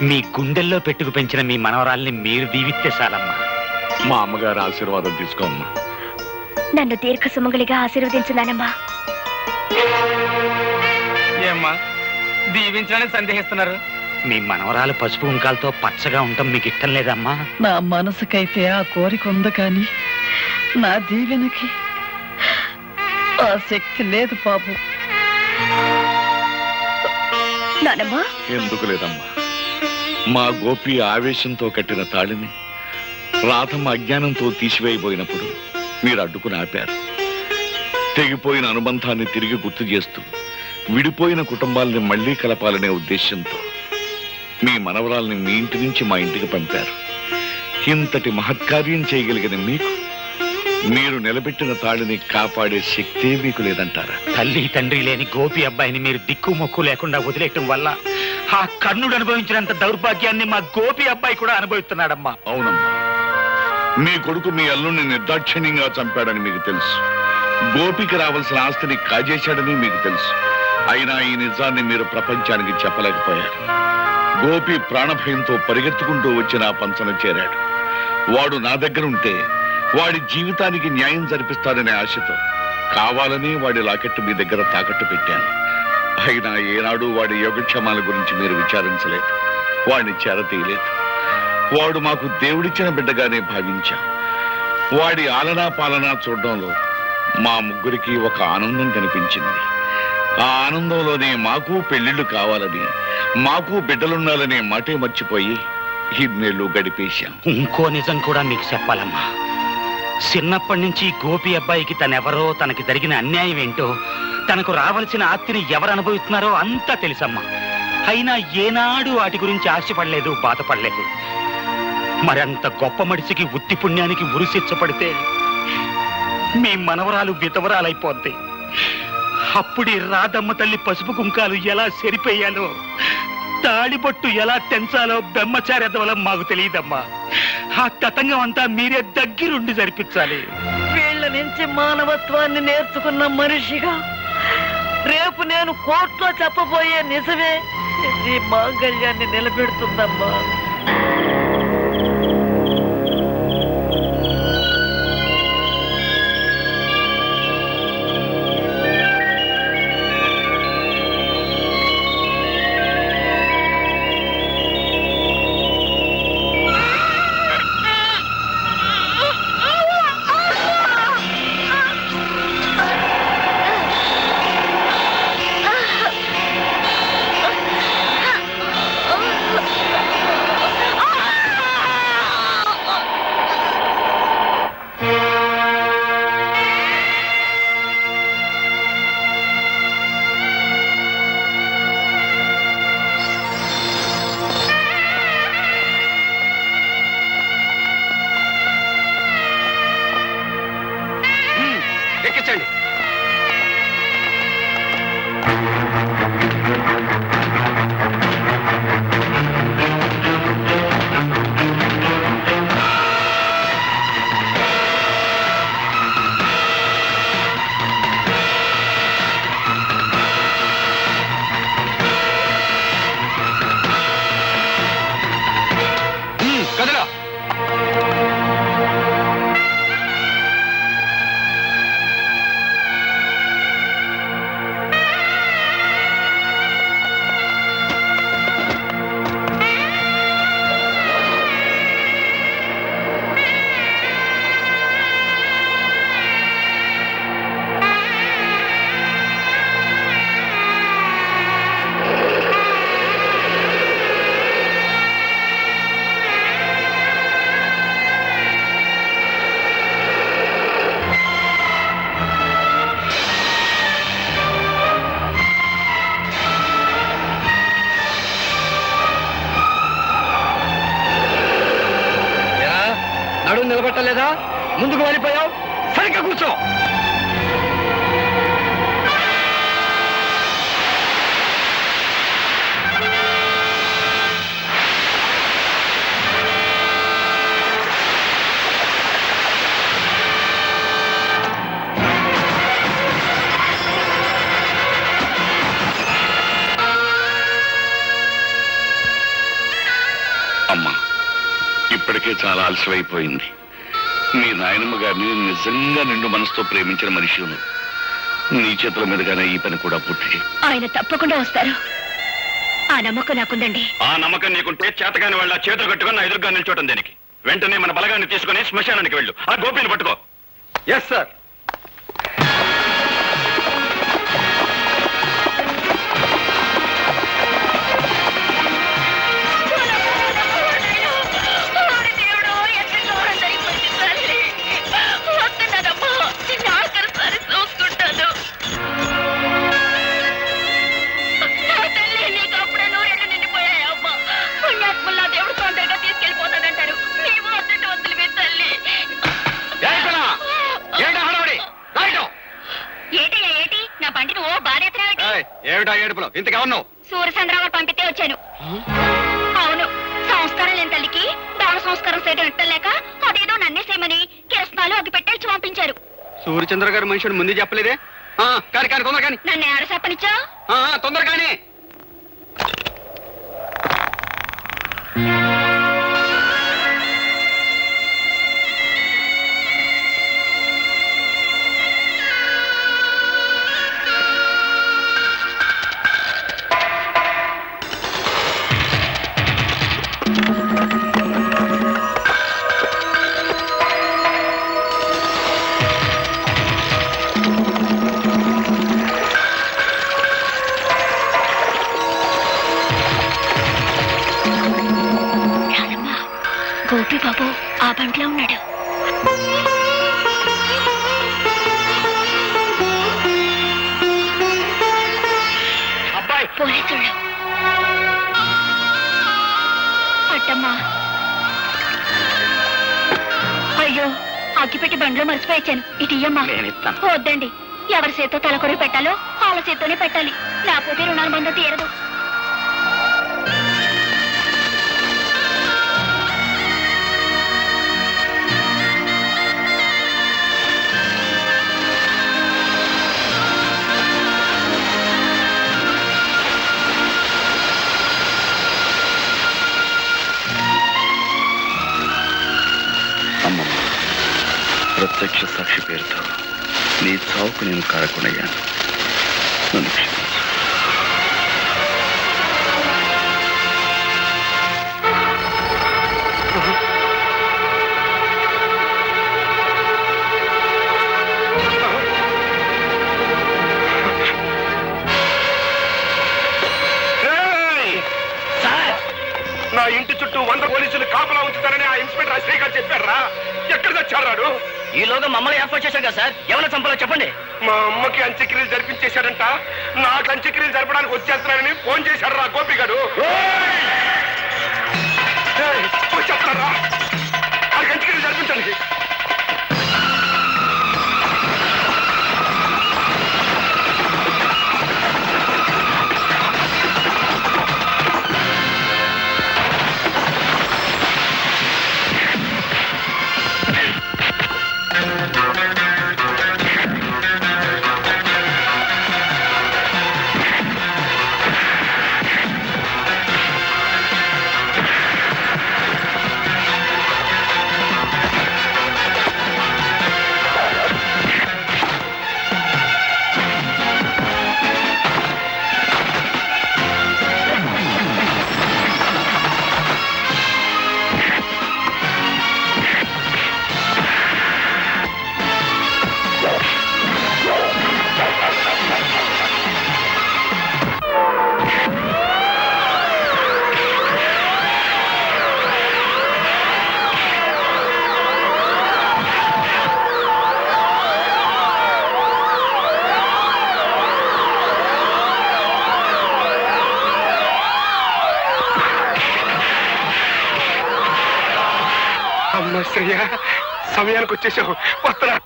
మీ గుండెల్లో పెట్టుకు పెంచిన మీ మనవరాల్ని మీరు దీవిస్తే చాలమ్మా. మా అమ్మగారు ఆశీర్వాదం తీసుకోమ్మా. నన్ను దీర్ఘ సుమంగళిగా ఆశీర్వదించు నాన్నమ్మ. ఏమ్మా దీవించడానికి సందేహిస్తున్నారు? మీ మనవరాలు పసుపు కుంకాలతో పచ్చగా ఉండటం మీకు ఇష్టం లేదమ్మా? నా మనసుకైతే ఆ కోరిక ఉంది, కానీ నా దీవెనకి ఆ శక్తి లేదు బాబు. నానమ్మా ఎందుకు లేదమ్మా, మా గోపి ఆవేశంతో కట్టిన తాళిని రాధమ్మ అజ్ఞానంతో తీసివేయబోయినప్పుడు మీరు అడ్డుకుని ఆపారు. తెగిపోయిన అనుబంధాన్ని తిరిగి గుర్తు చేస్తూ విడిపోయిన కుటుంబాలని మళ్లీ కలపాలనే ఉద్దేశంతో మీ మనవరాల్ని మీ ఇంటి నుంచి మా ఇంటికి పంపారు. ఇంతటి మహత్కార్యం చేయగలిగిన మీకు మీరు నిలబెట్టిన తాళిని కాపాడే శక్తే మీకు లేదంటారా? తల్లి తండ్రి లేని గోపి అబ్బాయిని మీరు దిక్కు మొక్కు లేకుండా వదిలేయటం వల్ల ఆ కర్ణుడు అనుభవించినంత దౌర్భాగ్యాన్ని మా గోపి అబ్బాయి కూడా అనుభవిస్తున్నాడమ్మా. అవునమ్మా, మీ కొడుకు మీ అల్లుడిని నిర్దాక్షిణ్యంగా చంపాడని మీకు తెలుసు. గోపికి రావాల్సిన ఆస్తిని కాజేశాడని మీకు తెలుసు. అయినా ఈ నిజాన్ని మీరు ప్రపంచానికి చెప్పలేకపోయారు. గోపి ప్రాణభయంతో పరిగెత్తుకుంటూ వచ్చి నా పంచన చేరాడు. వాడు నా దగ్గర ఉంటే వాడి జీవితానికి న్యాయం జరిపిస్తాడనే ఆశతో కావాలని వాడి లాకెట్టు మీ దగ్గర తాకట్టు పెట్టాను. అయినా ఏనాడు వాడి యోగక్షేమాల గురించి మీరు విచారించలేదు, వాడిని చేరతీయలేదు. వాడు మాకు దేవుడిచ్చిన బిడ్డగానే భావించాం. వాడి ఆలనా పాలనా చూడడంలో మా ముగ్గురికి ఒక ఆనందం కనిపించింది. ఆ ఆనందంలోనే మాకు పెళ్లిళ్ళు కావాలని, మాకు బిడ్డలుండాలనే మాటే మర్చిపోయి ఇన్నేళ్లు గడిపేశాం. ఇంకో నిజం కూడా మీకు చెప్పాలమ్మా. చిన్నప్పటి నుంచి గోపి అబ్బాయికి తనెవరో, తనకి జరిగిన అన్యాయం ఏంటో, తనకు రావాల్సిన ఆస్తిని ఎవరు అనుభవిస్తున్నారో అంతా తెలుసమ్మా. అయినా ఏనాడు వాటి గురించి ఆశపడలేదు, బాధపడలేదు. మరంత గొప్ప మడిసికి ఉత్తి పుణ్యానికి ఉరిశిచ్చపడితే మీ మనవరాలు విధవరాలైపోద్ది. అప్పుడి రాధమ్మ తల్లి పసుపు కుంకాలు ఎలా సరిపోయాలో, తాళిబొట్టు ఎలా తెంచాలో బ్రహ్మచార్యత్వం మాకు తెలియదమ్మా. ఆ తతంగం అంతా మీరే దగ్గరుండి జరిపించాలి. వీళ్ళ నుంచి మానవత్వాన్ని నేర్చుకున్న మనిషిగా రేపు నేను కోర్టులో చెప్పబోయే నిజమే ఈ మాంగళ్యాన్ని నిలబెడుతుందమ్మా. ఎక్కించండి. కదలా. నడుము నిలబట్టలేదా? ముందుకు వెళ్ళిపోయావు, సరిగ్గా కూర్చో. ఇప్పటికే చాలా ఆలస్యమైపోయింది. మీ నాయనమ్మ గారిని నిజంగా నిండు మనసుతో ప్రేమించిన మనిషి ఉన్నది. నీ చేతుల మీదుగానే ఈ పని కూడా పూర్తి చేయి. ఆయన తప్పకుండా వస్తారు. ఆ నమ్మకం నాకుందండి. ఆ నమ్మకం నీకుంటే చేతగాని వాళ్ళ చేతులు కట్టుకొని నా ఎదురుగా నిల్చోటం దేనికి? వెంటనే మన బలగాన్ని తీసుకుని శ్మశానానికి వెళ్ళు. ఆ గోపిని పట్టుకో. Yes sir. ఏమిటా ఏడుపులో ఇంతకే ఉన్నావు? సూర్యచంద్రరావు పంపితే వచ్చాను. అవును, సంస్కారం లేని తల్లికి దాన సంస్కారం చేయడం ఎట్టలేక అదేదో నన్నే చేయమని కిరసనాలు అగ్గి పెట్టేసి పంపించారు. సూర్యచంద్ర గారు మనుషుడు ముందు చెప్పలేదే? కానీ కానీ తొందర కానీ. నన్ను ఎవరు చెప్పనిచ్చా? తొందర కానీ. గోపి బాబు ఆ బంట్లో ఉన్నాడు. అబ్బాయి పోలీసులు. అట్టమ్మా, అయ్యో అగ్గిపెట్టి బండ్లో మర్చిపోయాను. ఇటు ఇయ్యమ్మా. వద్దండి, ఎవరి చేత్తో తలకొరి పెట్టాలో వాళ్ళ చేత్తోనే పెట్టాలి, లేకపోతే రుణాల బంధం తీరదు. అమ్మమ్మ, ప్రత్యక్ష సాక్షి పేరుతో నీ చావుకు నేను కారకునయ్యాను. నన్ను క్షమించు. నా ఇంటి చుట్టూ 100 పోలీసులు కాపలా ఉంచుతారని ఆ ఇన్స్పెక్టర్ అశ్రీ గారు చెప్పారా? ఎక్కడ తెచ్చాడు? ఈలోగా మమ్మల్ని ఏర్పాటు చేశాం కదా సార్. ఎవరైనా చంపాలో చెప్పండి. మా అమ్మకి అంత్యక్రియలు జరిపించేశాడంట. నాకు అంత్యక్రియలు జరపడానికి వచ్చేస్తున్నారని ఫోన్ చేశాడు రా గోపి గారు. వచ్చేస్తున్నారా? వాళ్ళకి అంత్యక్రియలు జరిపించండి. అమ్మయ్య, సమయానికి వచ్చేసావు. వస్తరా?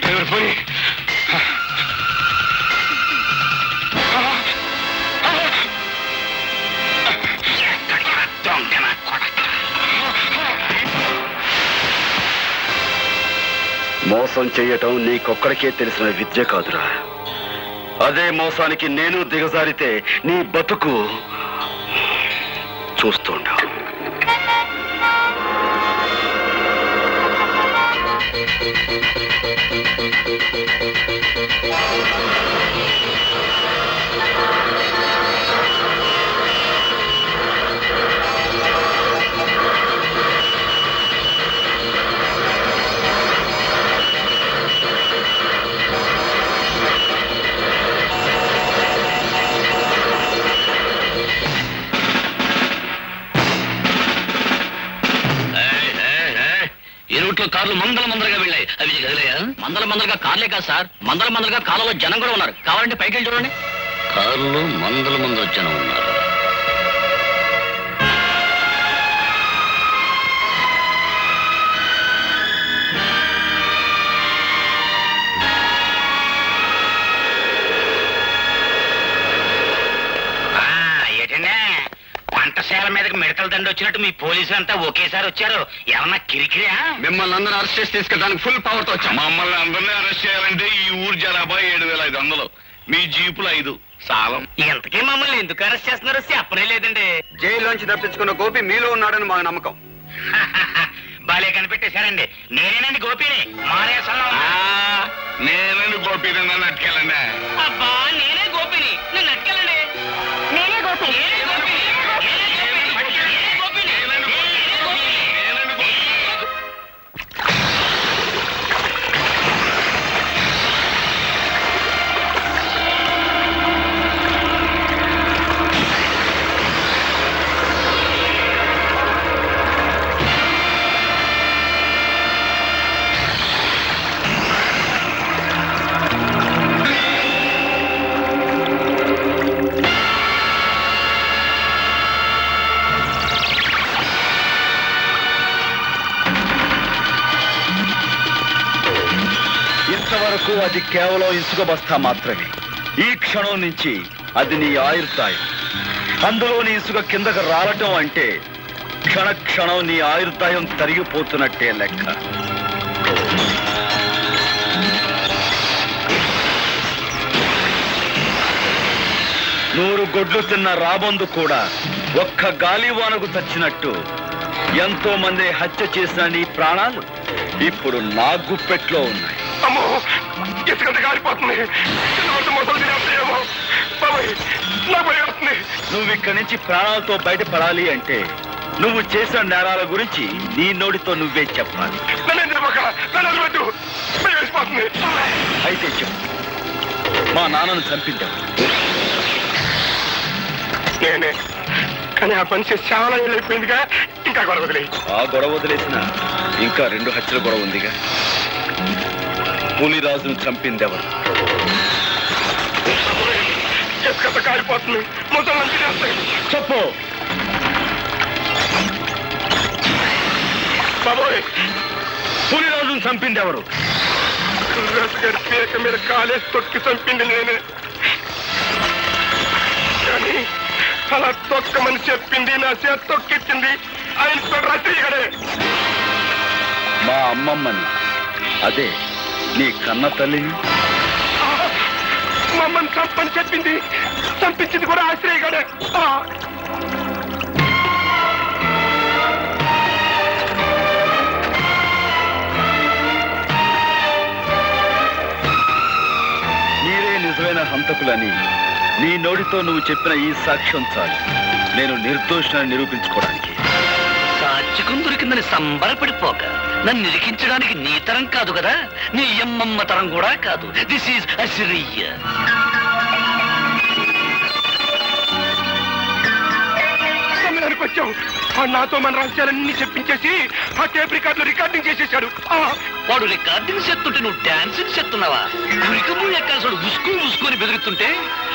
డ్రైవర్ పోనీ. మోసం మోసం చేయటం నీకొక్కడికే తెలిసిన విద్య కాదురా. అదే మోసానికి నేను దిగజారితే నీ బతుకు చూస్తుండా. కార్లు మందలుగా వెళ్ళాయి. అవి కదిలేయా? మందలుగా కార్లే కాదు సార్, మందలుగా కాలంలో జనం కూడా ఉన్నారు. కావాలంటే పైకి వెళ్ళి చూడండి. కార్లు మందల జనం ఉన్నారు. వంటశాల మీదకి మెడకల దండ వచ్చినట్టు మీ పోలీసులు అంతా ఒకేసారి వచ్చారు. ఏమన్నా కిరికిరియా? మిమ్మల్ని అందరూ అరెస్ట్ చేసి తీసుకెళ్ళడానికి ఫుల్ పవర్ తో వచ్చాం. మమ్మల్ని అందరినీ అరెస్ట్ చేయాలంటే ఈ ఊరు జనాభా 7,500, మీ జీపులు 5 సాలం. ఇంతకీ మమ్మల్ని ఎందుకు అరెస్ట్ చేస్తున్నారో చెప్పనే లేదండి. జైల్లోంచి తప్పించుకున్న గోపి మీలో ఉన్నాడని మా నమ్మకం. బాలే కనిపెట్టేశారండి. నేనేనండి గోపిని. నేనని గోపిని నన్ను అట్టుకెళ్ళండి. అబ్బా నేనే గోపిని, నన్ను అట్టుకెళ్ళండి. నేనే గోపి. ఇంతవరకు అది కేవలం ఇసుక బస్తా మాత్రమే. ఈ క్షణం నుంచి అది నీ ఆయుర్దాయం. అందులో నీ ఇసుక కిందకు రావటం అంటే క్షణం నీ ఆయుర్దాయం తరిగిపోతున్నట్టే లెక్క. నూరు గొడ్లు తిన్న రాబందు కూడా ఒక్క గాలివానకు చచ్చినట్టు ఎంతో మంది హత్య చేసిన నీ ప్రాణాలు ఇప్పుడు నా గుప్పెట్లో ఉన్నాయి. అమ్మో ఇసుకంత కాలిపోతుంది. నువ్వు ఇక్కడి నుంచి ప్రాణాలతో బయటపడాలి అంటే నువ్వు చేసిన నేరాల గురించి నీ నోటితో నువ్వే చెప్పాలి. అయితే చెప్పు, మా నాన్నను చంపించావు. నేనే, కానీ ఆ పని చేసి చాలా ఏళ్ళు అయిపోయిందిగా. ఇంకా గొడవ వదిలే. ఆ గొడవ వదిలేసిన ఇంకా 2 హత్యల గొడవ ఉందిగా. పులిరాజును చంపిందెవరు? కాలిపోతుంది. చెప్పు. పులిరాజును చంపిందెవరు? గారి పేక మీద కాలేసి తొక్కి చంపింది నేనే. కానీ అలా తొక్కమని చెప్పింది, నా చేతి తొక్కిచ్చింది ఆయన రసీగడే. మా అమ్మమ్మని, అదే నీ కన్న తల్లిని. మమ్మల్ని చంపని చెప్పింది, చంపించింది కూడా ఆశ్రయగాడే. మీరే నిజమైన హంతకులని నీ నోటితో నువ్వు చెప్పిన ఈ సాక్ష్యం చాలు నేను నిర్దోషాన్ని నిరూపించుకోవడానికి. సాక్షికం దొరికిందని సంబరపడిపోక నన్ను నిరికించడానికి నీ తరం కాదు కదా, నీ అమ్మమ్మ తరం కూడా కాదు. This is Assyria. వచ్చావు. నాతో మన రహస్యాలన్నీ చెప్పించేసి ఆ టేప్ రికార్డులో రికార్డింగ్ చేసేశాడు. వాడు రికార్డింగ్ చేస్తుంటే నువ్వు డాన్సింగ్ చేస్తున్నావా? ఉరికము ఎక్కాల్సి ఉసుకొని బెదురుతుంటే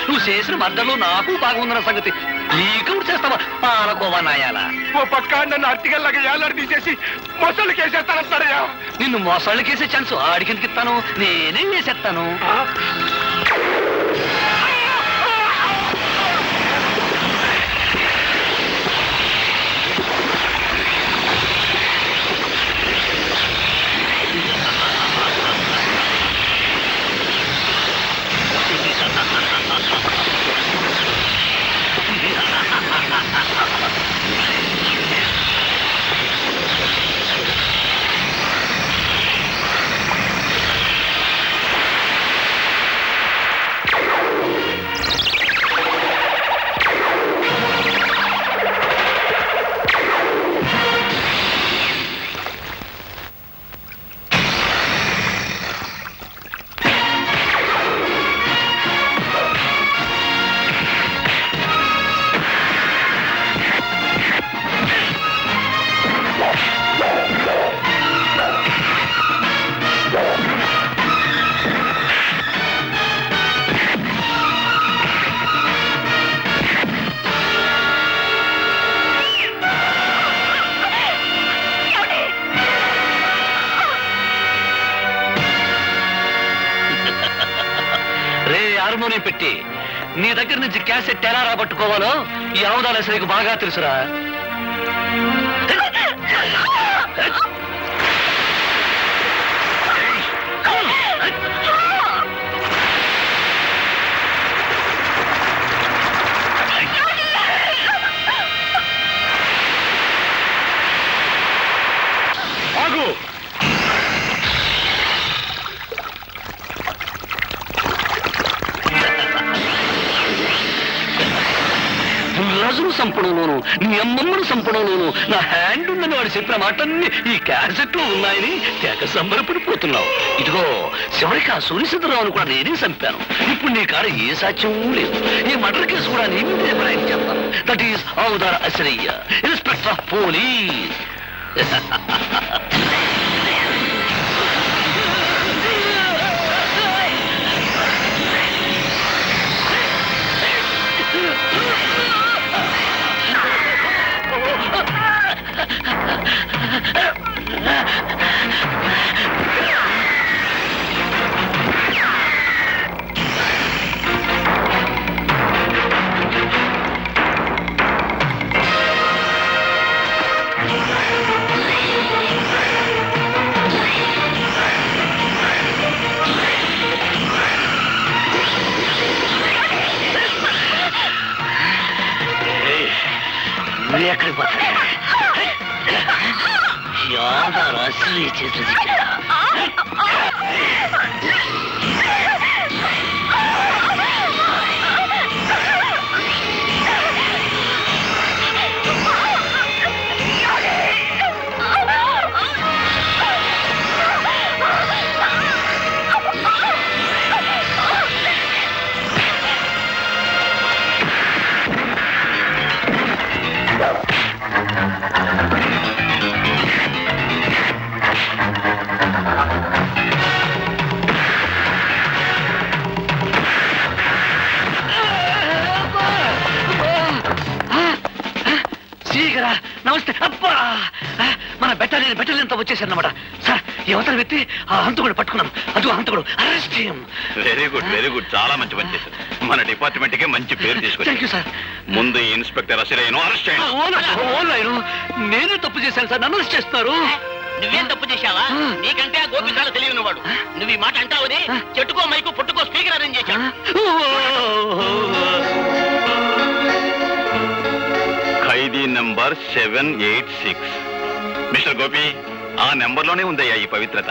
నువ్వు చేసిన మద్దలో నాకు బాగుందన్న సంగతి నీకవుడు చేస్తావా? పాలకోవా నాయాలా. ఓ పక్క నన్ను అర్టికల్లాగా ఏలాడి తీసేసి మొసళ్ళకి వేసేస్తానంటారయ్యా. నిన్ను మొసళ్ళకి వేసే ఛాన్స్ ఆడికిందుకు ఇస్తాను, నేనే వేసేస్తాను. నీ దగ్గర నుంచి క్యాసెట్ ఎలా రాబట్టుకోవాలో ఈ అవదాల సరికి బాగా తెలుసురా. ఆగు! రాజును సంపడంలోను నీ అమ్మమ్మను సంపడంలోను నా హ్యాండ్ ఉందని వాడు చెప్పిన మాటన్ని ఈ క్యాసెట్ లో ఉన్నాయని తెగ సంబరపడిపోతున్నావు. ఇదిగో చివరికి ఆ సూర్యచంద్రరావును కూడా నేనే చంపాను. ఇప్పుడు నీ కాడ ఏ సాక్ష్యం లేదు. ఈ మర్డర్ కేసు కూడా నీ మీదే ప్రయాణం చేస్తాను. దట్ ఈస్ అవతార అశ్రయ్య, ఇన్స్పెక్టర్ ఆఫ్ పోలీస్. ఎక్కడికి పోతాడు? యాదారు అసలు చేసేది నమస్తే. అబ్బా, మన బెటాలియన్ వచ్చేసారన్నమాట. సార్, ఈ అవతల వ్యక్తి ఆ హంతకుడు పట్టుకున్నాం. అది హంతకుడు, అరెస్ట్ చేయం. వెరీ గుడ్, చాలా మంచి పని చేశారు. మన డిపార్ట్మెంట్ కే మంచి పేరు తీసుకొచ్చారు సార్. ముందు ఈ ఇన్స్పెక్టర్ అసలేను అరెస్ట్ చేయండి. నేనే తప్పు చేశాను సార్, నన్ను అరెస్ట్ చేస్తున్నారు. నువ్వేం తప్పు చేశావా? నీకంటే ఆ గోపి చాలా తెలియని వాడు. నువ్వు ఈ మాట అంటావని చెట్టుకో మైకు పుట్టుకో స్పీకర్ అరేంజ్ చేశాడు. ఖైదీ నంబర్ 786. మిస్టర్ గోపి, ఆ నెంబర్లోనే ఉందయ్యా ఈ పవిత్రత.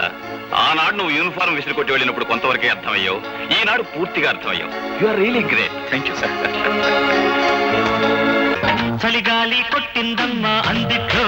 ఆనాడు నువ్వు యూనిఫారం విసిరి కొట్టి వెళ్ళినప్పుడు కొంతవరకే అర్థమయ్యావు. ఈనాడు పూర్తిగా అర్థమయ్యావు. You are really great. Thank you sir. చలిగాలి కొట్టిందమ్మా అందిట్లో